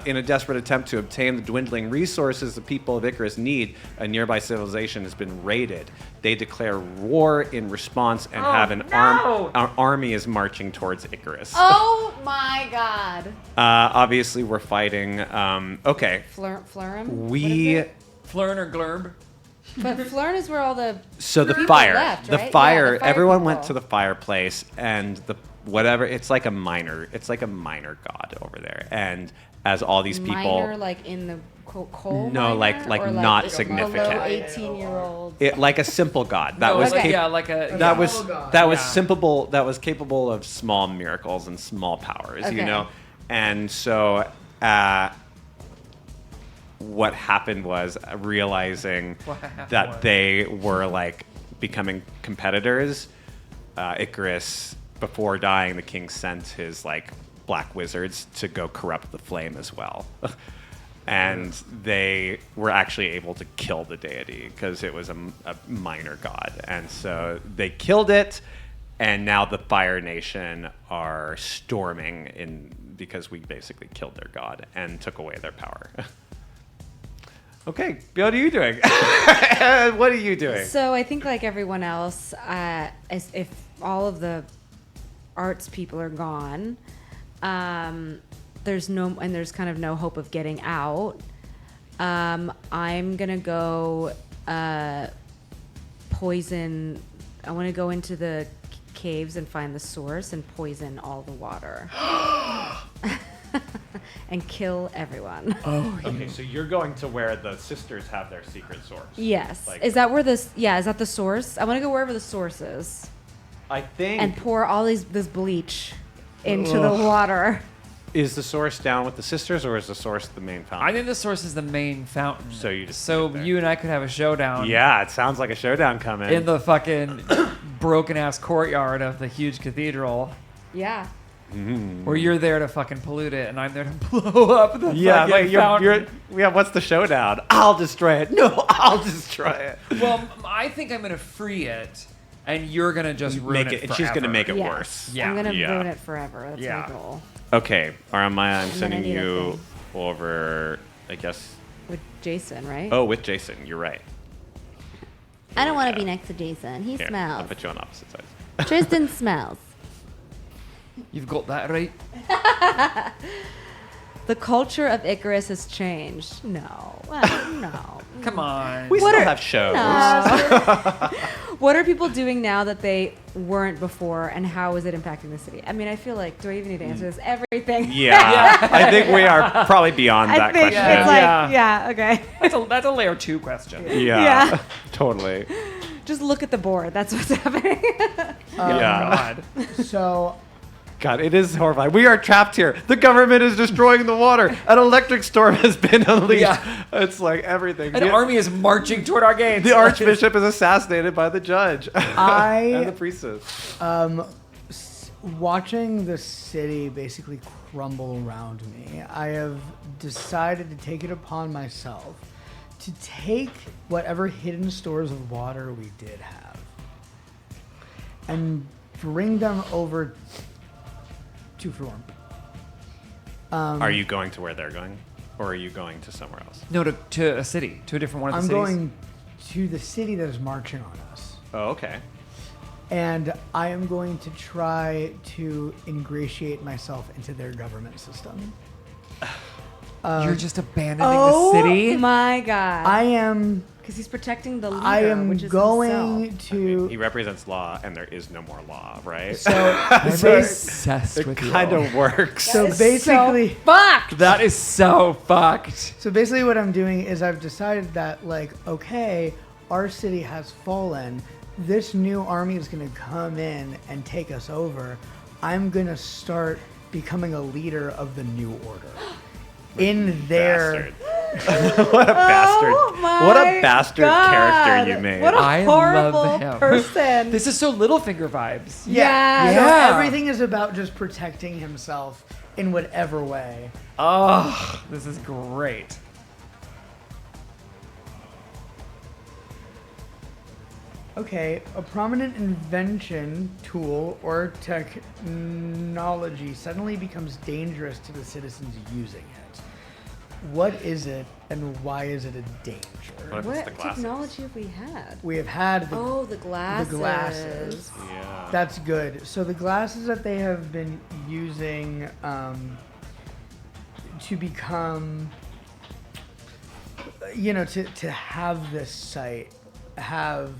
In a desperate attempt to obtain the dwindling resources the people of Icarus need, a nearby civilization has been raided. They declare war in response and have an our army is marching towards Icarus. Oh my God. Obviously, we're fighting. Okay, Flurm? we. Flurn or Glurb? But Flurn is where all the So the people fire, left, the right? fire, Yeah, the fire everyone went people. to the fireplace, and the whatever. It's like a minor god over there, and as all these people, minor, like in the coal No, miner, like or not below significant. 18-year-old. it like a simple god that No, was okay. yeah, like a that was God. that was Yeah. simple that was capable of small miracles and small powers, you Okay. know, and so. What happened was realizing What happened that was- they were like becoming competitors. Icarus, before dying, the king sent his like black wizards to go corrupt the flame as well. And they were actually able to kill the deity because it was a minor god. And so they killed it, and now the Fire Nation are storming in because we basically killed their god and took away their power. Okay, what are you doing? What are you doing? So I think like everyone else, if all of the arts people are gone, there's kind of no hope of getting out. I'm gonna go poison. I want to go into the caves and find the source and poison all the water. And kill everyone. Okay, so you're going to where the sisters have their secret source. Yes. Like- Is that where this? Yeah. Is that the source? I want to go wherever the source is I think. and pour all this bleach into the water. Is the source down with the sisters, or is the source the main fountain? I think the source is the main fountain. So you just so put it there. you and I could have a showdown. Yeah, it sounds like a showdown coming. In the fucking broken ass courtyard of the huge cathedral, Yeah. where you're there to fucking pollute it, and I'm there to blow up the yeah, fucking like fountain. yeah. What's the showdown? I'll destroy it. No, I'll destroy it. Well, I think I'm gonna free it, and you're gonna just ruin Make it. it. She's gonna forever. make it Yes. worse. Yeah. I'm gonna Yeah. ruin it forever. That's Yeah. my goal. Okay, Aramaya, I'm then I sending need a you thing. over. I guess. With Jason, right? Oh, with Jason. You're right. I don't want yeah. to be next to Jason. He Here, I'll smells. put you on opposite sides. Tristan smells. You've got that right. The culture of Icarus has changed. No. No. Come on. We What still are- have shows. No. What are people doing now that they weren't before, and how is it impacting the city? I mean, I feel like, do I even need to answer this? Everything. Yeah, I think we are probably beyond I that think question. it's like, Yeah. yeah, okay. That's a layer 2 question. Yeah, Yeah. totally. Just look at the board. That's what's happening. Yeah. God. So God, it is horrifying. We are trapped here. The government is destroying the water. An electric storm has been unleashed. Yeah. It's like everything. An army is marching toward our gates. The archbishop is assassinated by the judge and the I priestess. watching the city basically crumble around me, I have decided to take it upon myself to take whatever hidden stores of water we did have and bring them over to Florm. Are you going to where they're going? Or are you going to somewhere else? No, to a city, to a different one of the I'm cities. going to the city that is marching on us. Oh, okay. And I am going to try to ingratiate myself into their government system. You're just abandoning Oh the city? my god! I am Because he's protecting the leader, I am which is going himself. to He represents law, and there is no more law, right? so I'm obsessed it with kind you. of works. so That is basically so fucked. That is so fucked. so basically what I'm doing is I've decided that like okay, our city has fallen. This new army is going to come in and take us over. I'm going to start becoming a leader of the new order. In their Bastard. What a bastard. Oh my What a bastard God. character you made. What a I horrible love him. person. This is so Littlefinger vibes. Yeah. So Yeah. everything is about just protecting himself in whatever way. Oh, this is great. Okay, a prominent invention, tool, or technology suddenly becomes dangerous to the citizens using it. What is it, and why is it a danger? What if it's What the glasses? technology have we had? We have had The glasses. the glasses. Yeah. That's good. So the glasses that they have been using to become, to have this sight have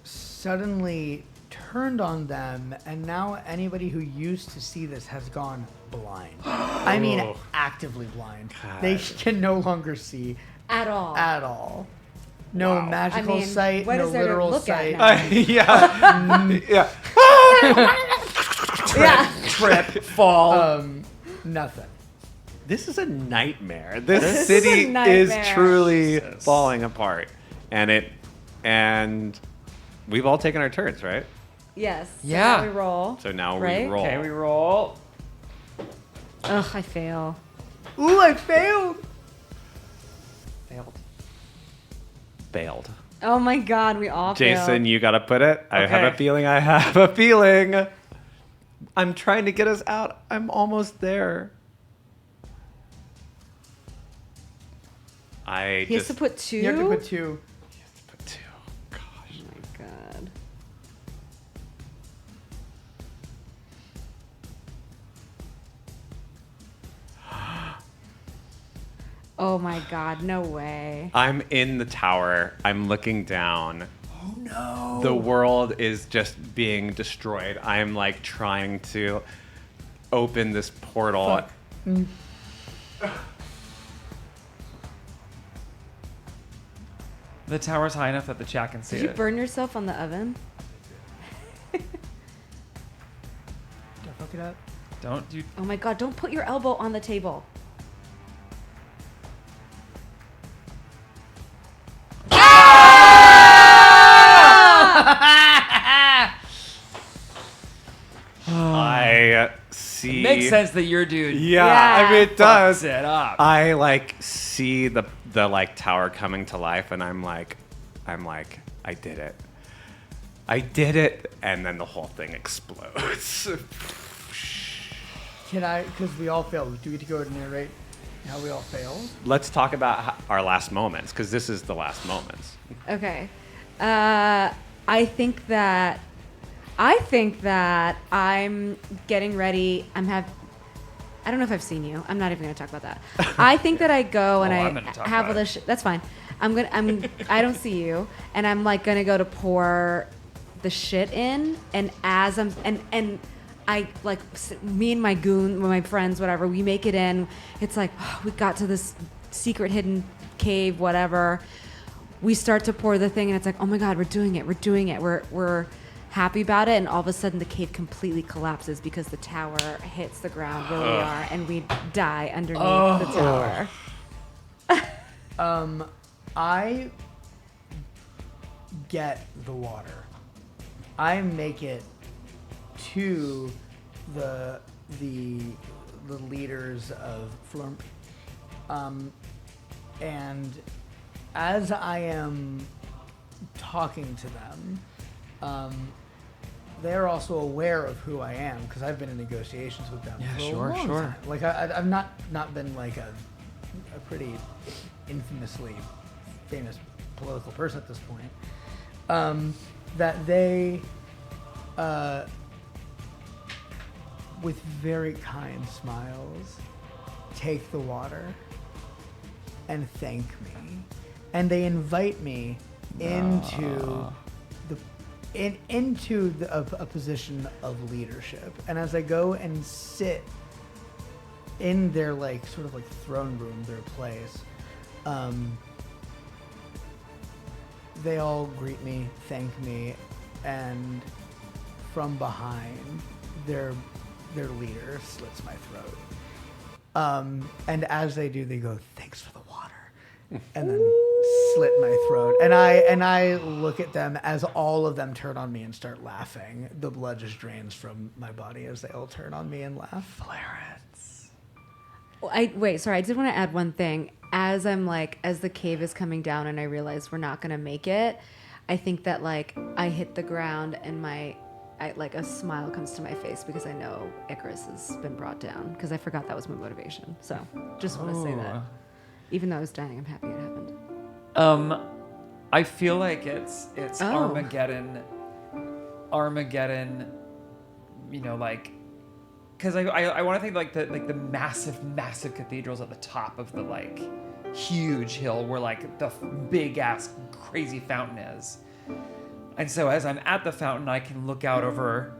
suddenly turned on them, and now anybody who used to see this has gone blind. I mean, Oh. actively blind. God. They can no longer see At all. at all. No Wow. magical I mean, sight, what no is there to literal look at sight. now? Yeah. Yeah. Trip, fall. Nothing. This is a nightmare. This This is city a nightmare. is truly Jesus. falling apart. And we've all taken our turns, right? Yes. So Yeah. now we roll. So now Right? we roll. Okay, we roll. Ugh, I fail. Ooh, I failed. Failed. Failed. Oh my god, we all Jason, failed. you gotta put it. I have Okay. a feeling. I have a feeling. I'm trying to get us out. I'm almost there. He has to put two? You have to put two. put two. Gosh. Oh my god. Oh my god, no way. I'm in the tower. I'm looking down. Oh no. The world is just being destroyed. I'm like trying to open this portal. Fuck. The tower's high enough that the chat can see Did you it. burn yourself on the oven? Did I fuck it up? Don't you? Oh my god, don't put your elbow on the table. I see. Makes sense that your dude Yeah, Yeah. I mean it does. fucks it up. I like see the like tower coming to life, and I'm like, I did it. I did it, and then the whole thing explodes. Can I? Because we all failed. Do we get to go and narrate how we all failed? Let's talk about our last moments, because this is the last moments. Okay. I think that I'm getting ready. I don't know if I've seen you. I'm not even gonna talk about that. I think that I go and I'm I gonna talk have all about this. That's fine. I don't see you, and I'm like gonna go to pour the shit in, and as I'm and I like me and my goon, my friends, whatever. We make it in. It's like we got to this secret hidden cave, whatever. We start to pour the thing, and it's like, oh my god, we're doing it. We're happy about it, and all of a sudden the cave completely collapses because the tower hits the ground where we are, and we die underneath the tower. I get the water. I make it to the leaders of Flurmp. And as I am talking to them, they're also aware of who I am because I've been in negotiations with them for a long time. Like I've not been like a pretty infamously famous political person at this point. That they, with very kind smiles, take the water and thank me, and they invite me into a position of leadership. And as I go and sit in their like sort of like throne room, their place, they all greet me, thank me, and from behind, their leader slits my throat. And as they do, they go, "Thanks for the water," and then slit my throat. And I look at them as all of them turn on me and start laughing. The blood just drains from my body as they all turn on me and laugh. Clarence. Wait, sorry, I did want to add one thing. As the cave is coming down and I realize we're not gonna make it, I think that like I hit the ground and a smile comes to my face because I know Icarus has been brought down, because I forgot that was my motivation. So just want to say that. Even though I was dying, I'm happy it happened. I feel like it's Armageddon, you know, like, because I want to think like the massive cathedrals at the top of the like huge hill where like the big ass crazy fountain is. And so as I'm at the fountain, I can look out over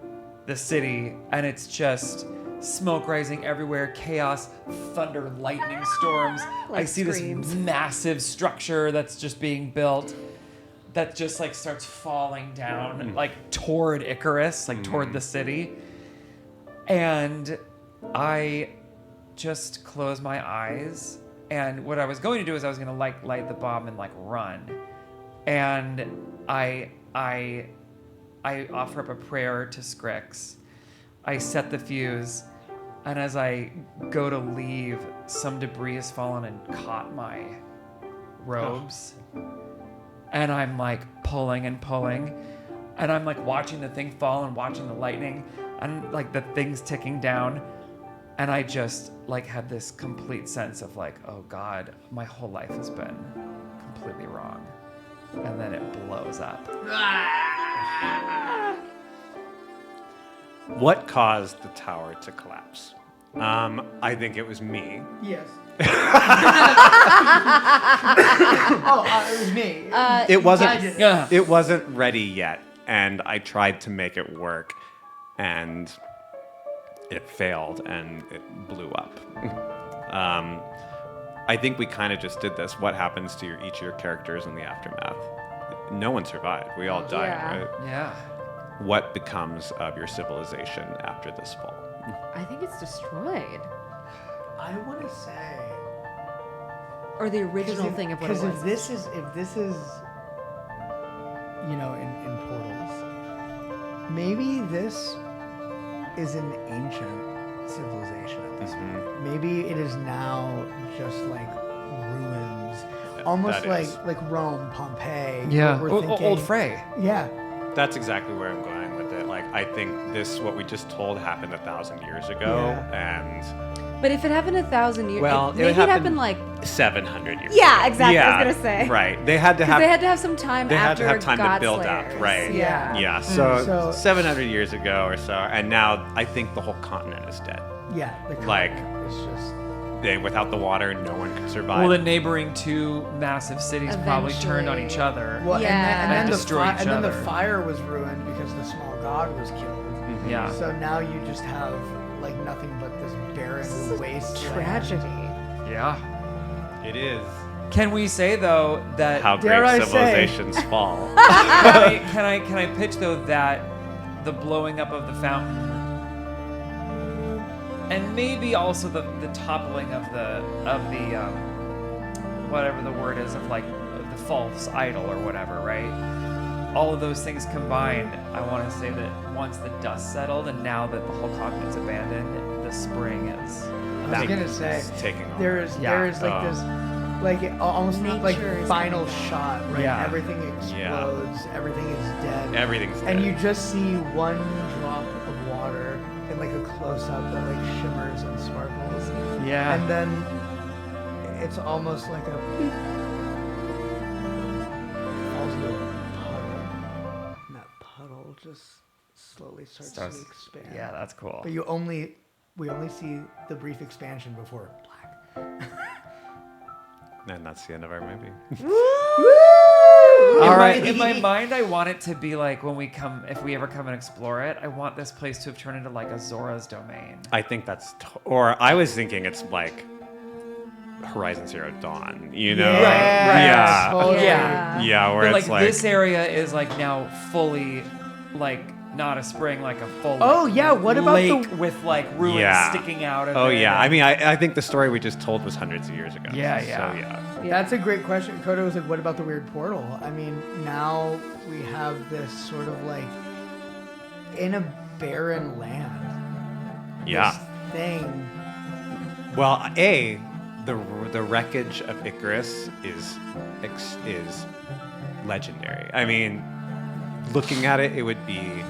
the city, and it's just smoke rising everywhere, chaos, thunder, lightning storms. Like I see screams. this massive structure that's just being built that just like starts falling down like toward Icarus, like toward the city. And I just close my eyes, and what I was going to do is I was going to like light the bomb and like run. And I offer up a prayer to Scrix. I set the fuse, and as I go to leave, some debris has fallen and caught my robes. And I'm like pulling, and I'm like watching the thing fall and watching the lightning, and like the thing's ticking down. And I just like had this complete sense of like, oh God, my whole life has been completely wrong. And then it blows up. What caused the tower to collapse? I think it was me. Yes. It was me. It wasn't. I did. Yeah. It wasn't ready yet, and I tried to make it work, and it failed, and it blew up. I think we kind of just did this. What happens to each of your characters in the aftermath? No one survived. We all died, Yeah. right? Yeah. What becomes of your civilization after this fall? I think it's destroyed. I want to say, Or the original thing of what it because was. if this is, you know, in portals, maybe this is an ancient civilization at this point. Maybe it is now just like ruins, almost That is. like Rome, Pompeii. Yeah. We're thinking, Old Frey. Yeah. That's exactly where I'm going with it. Like, I think what we just told happened 1,000 years ago, and But if it happened 1,000 years, well, maybe it happened like 700 years. yeah, exactly. Yeah, I was gonna say right. They had to 'Cause have. they had to have some time. They had after to have time to God build Slayers. up, right? Yeah. Yeah. So, So- 700 years ago or so, and now I think the whole continent is dead. Yeah. The Like- continent is just. Without the water, no one could survive. Well, the neighboring two massive cities probably turned on each other. Well, Yeah. and then, And destroy each and then the other. fire was ruined because the small god was killed. Yeah. So now you just have like nothing but this barren wasteland. Tragedy. Yeah. It is. Can we say though that How Dare great I say- civilizations fall. can I pitch though that the blowing up of the fountain, and maybe also the toppling of the whatever the word is of like the false idol or whatever, right? All of those things combined, I want to say that once the dust settled and now that the whole continent's abandoned, the spring is. I was gonna say taking off. there is like this, like it almost like Nature is final everything. shot, right? Yeah. Everything explodes, everything is dead, Everything's and dead. you just see one drop of water in like a close up that like shimmers and sparkles, Yeah. and then it's almost like a beep. It falls into a puddle, and that puddle just slowly starts to expand. Yeah, that's cool. But we only see the brief expansion before black. And that's the end of our movie. All right. In my mind, I want it to be like if we ever come and explore it, I want this place to have turned into like a Zora's domain. I think that's, or I was thinking it's like Horizon Zero Dawn, you know? Right. Yeah. Totally. Yeah, where But it's like this area is like now fully like not a spring, like a full Oh, yeah, what about lake the- with like ruins Yeah. sticking out of Oh it. yeah, I mean, I think the story we just told was hundreds of years ago. Yeah, So yeah. That's a great question. Kodo was like, what about the weird portal? I mean, now we have this sort of like in a barren land. Yeah. This thing. Well, the wreckage of Icarus is legendary. I mean, looking at it, it would be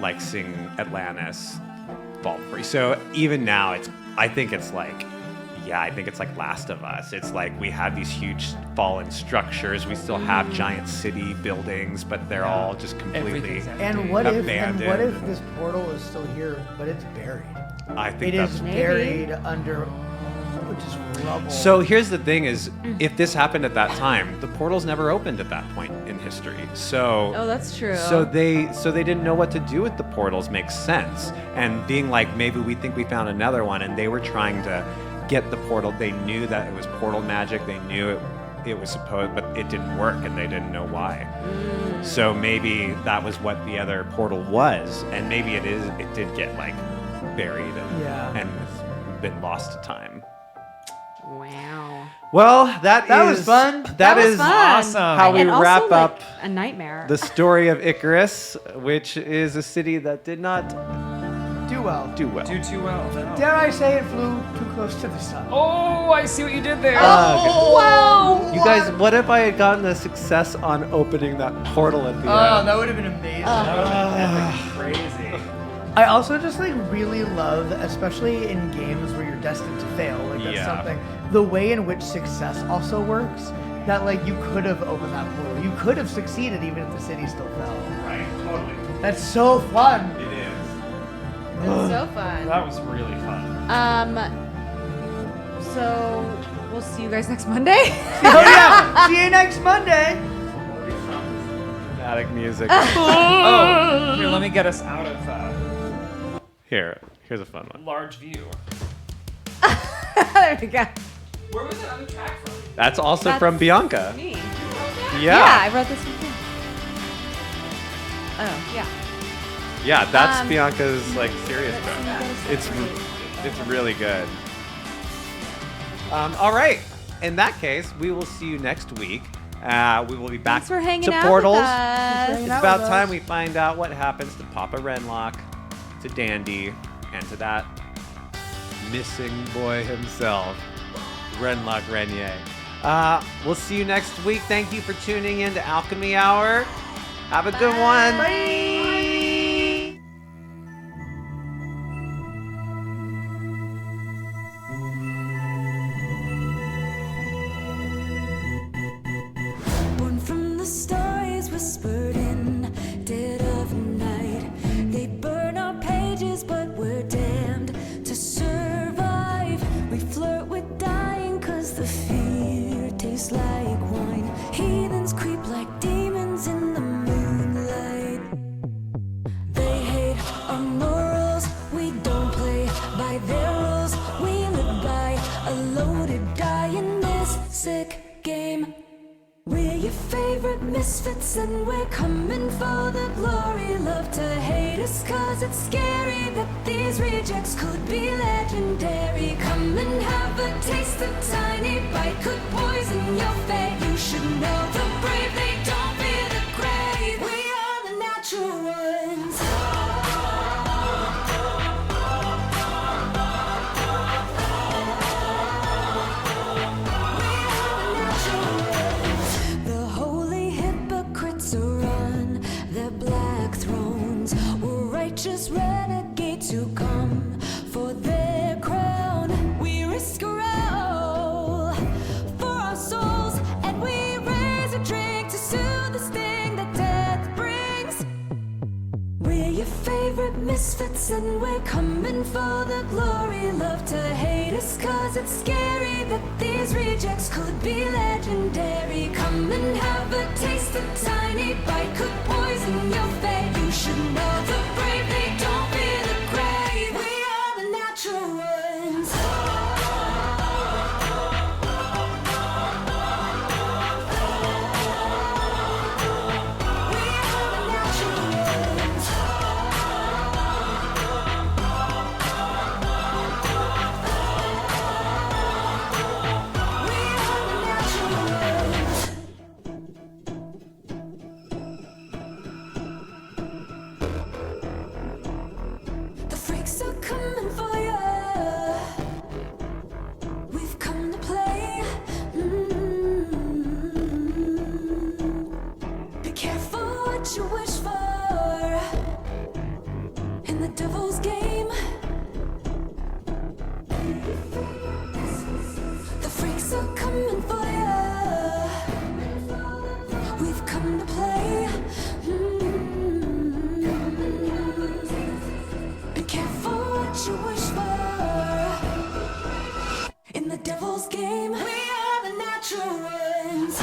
like seeing Atlantis fall free. So even now, I think it's like Last of Us. It's like we have these huge fallen structures. We still have giant city buildings, but they're all just completely. Everything's empty. And what if Abandoned. this portal is still here, but it's buried? I think It that's. is Maybe. buried under just rubble. So here's the thing: is if this happened at that time, the portals never opened at that point in history. So. Oh, that's true. So they didn't know what to do with the portals makes sense. And being like, maybe we think we found another one, and they were trying to get the portal. They knew that it was portal magic. They knew it was supposed, but it didn't work, and they didn't know why. So maybe that was what the other portal was, and maybe it did get like buried and been lost to time. wow. Well, that was fun. That was is fun. awesome. how we And also, wrap like, up a nightmare. the story of Icarus, which is a city that did not do well. do well. Do too well. No. Dare I say it flew too close to the sun? Oh, I see what you did there. wow. You guys, what if I had gotten a success on opening that portal at the Oh, end? that would have been amazing. Crazy. I also just like really love, especially in games where you're destined to fail, like that's Yeah. something, the way in which success also works. That like you could have opened that portal, you could have succeeded even if the city still fell. Right, totally. That's so fun. It is. That's so fun. That was really fun. So we'll see you guys next Monday. Oh yeah, see you next Monday. Dramatic music. Oh, here, let me get us out of Here's a fun one. large view. There we go. Where was that other track from? That's also That's from Bianca. Me. Yeah. I wrote this one too. Oh, yeah. Yeah, that's Um, Bianca's like serious book. It's It's really good. All right. In that case, we will see you next week. We will be back Thanks for hanging to out Portals. with us. Hanging It's out about with time us. we find out what happens to Papa Renlock, to Dandy, and to that missing boy himself, Renlock Renier. We'll see you next week. Thank you for tuning in to Alchemy Hour. Have a good one. Bye. Born from the stories whispered in dead of night. They burn our pages, but we're damned to survive. We flirt with dying, cause the fear tastes like wine. Heathens creep like demons in the moonlight. They hate our morals, we don't play by their rules. We live by a loaded die in this sick game. We're your favorite misfits and we're coming for the glory. Love to hate us cause it's scary that these rejects could be legendary. Come and have a taste, a tiny bite could poison your fate. You should know the brave, they don't fear the grave. We are the natural ones. The holy hypocrites are on their black thrones. We're righteous renegades who come for their crown. We risk a all for our souls, and we raise a drink to soothe the sting that death brings. We're your favorite misfits and we're coming for the glory. Love to hate us cause it's scary that these rejects could be legendary. Come and have a taste, a tiny bite could poison your fate. You should know the brave, they don't fear the grave. We are the natural ones. We are the natural ones. We are the natural ones. The freaks are coming for ya. We've come to play. Be careful what you wish for in the devil's game. The freaks are coming for ya. We've come to play. Be careful what you wish for in the devil's game. We are the natural ones.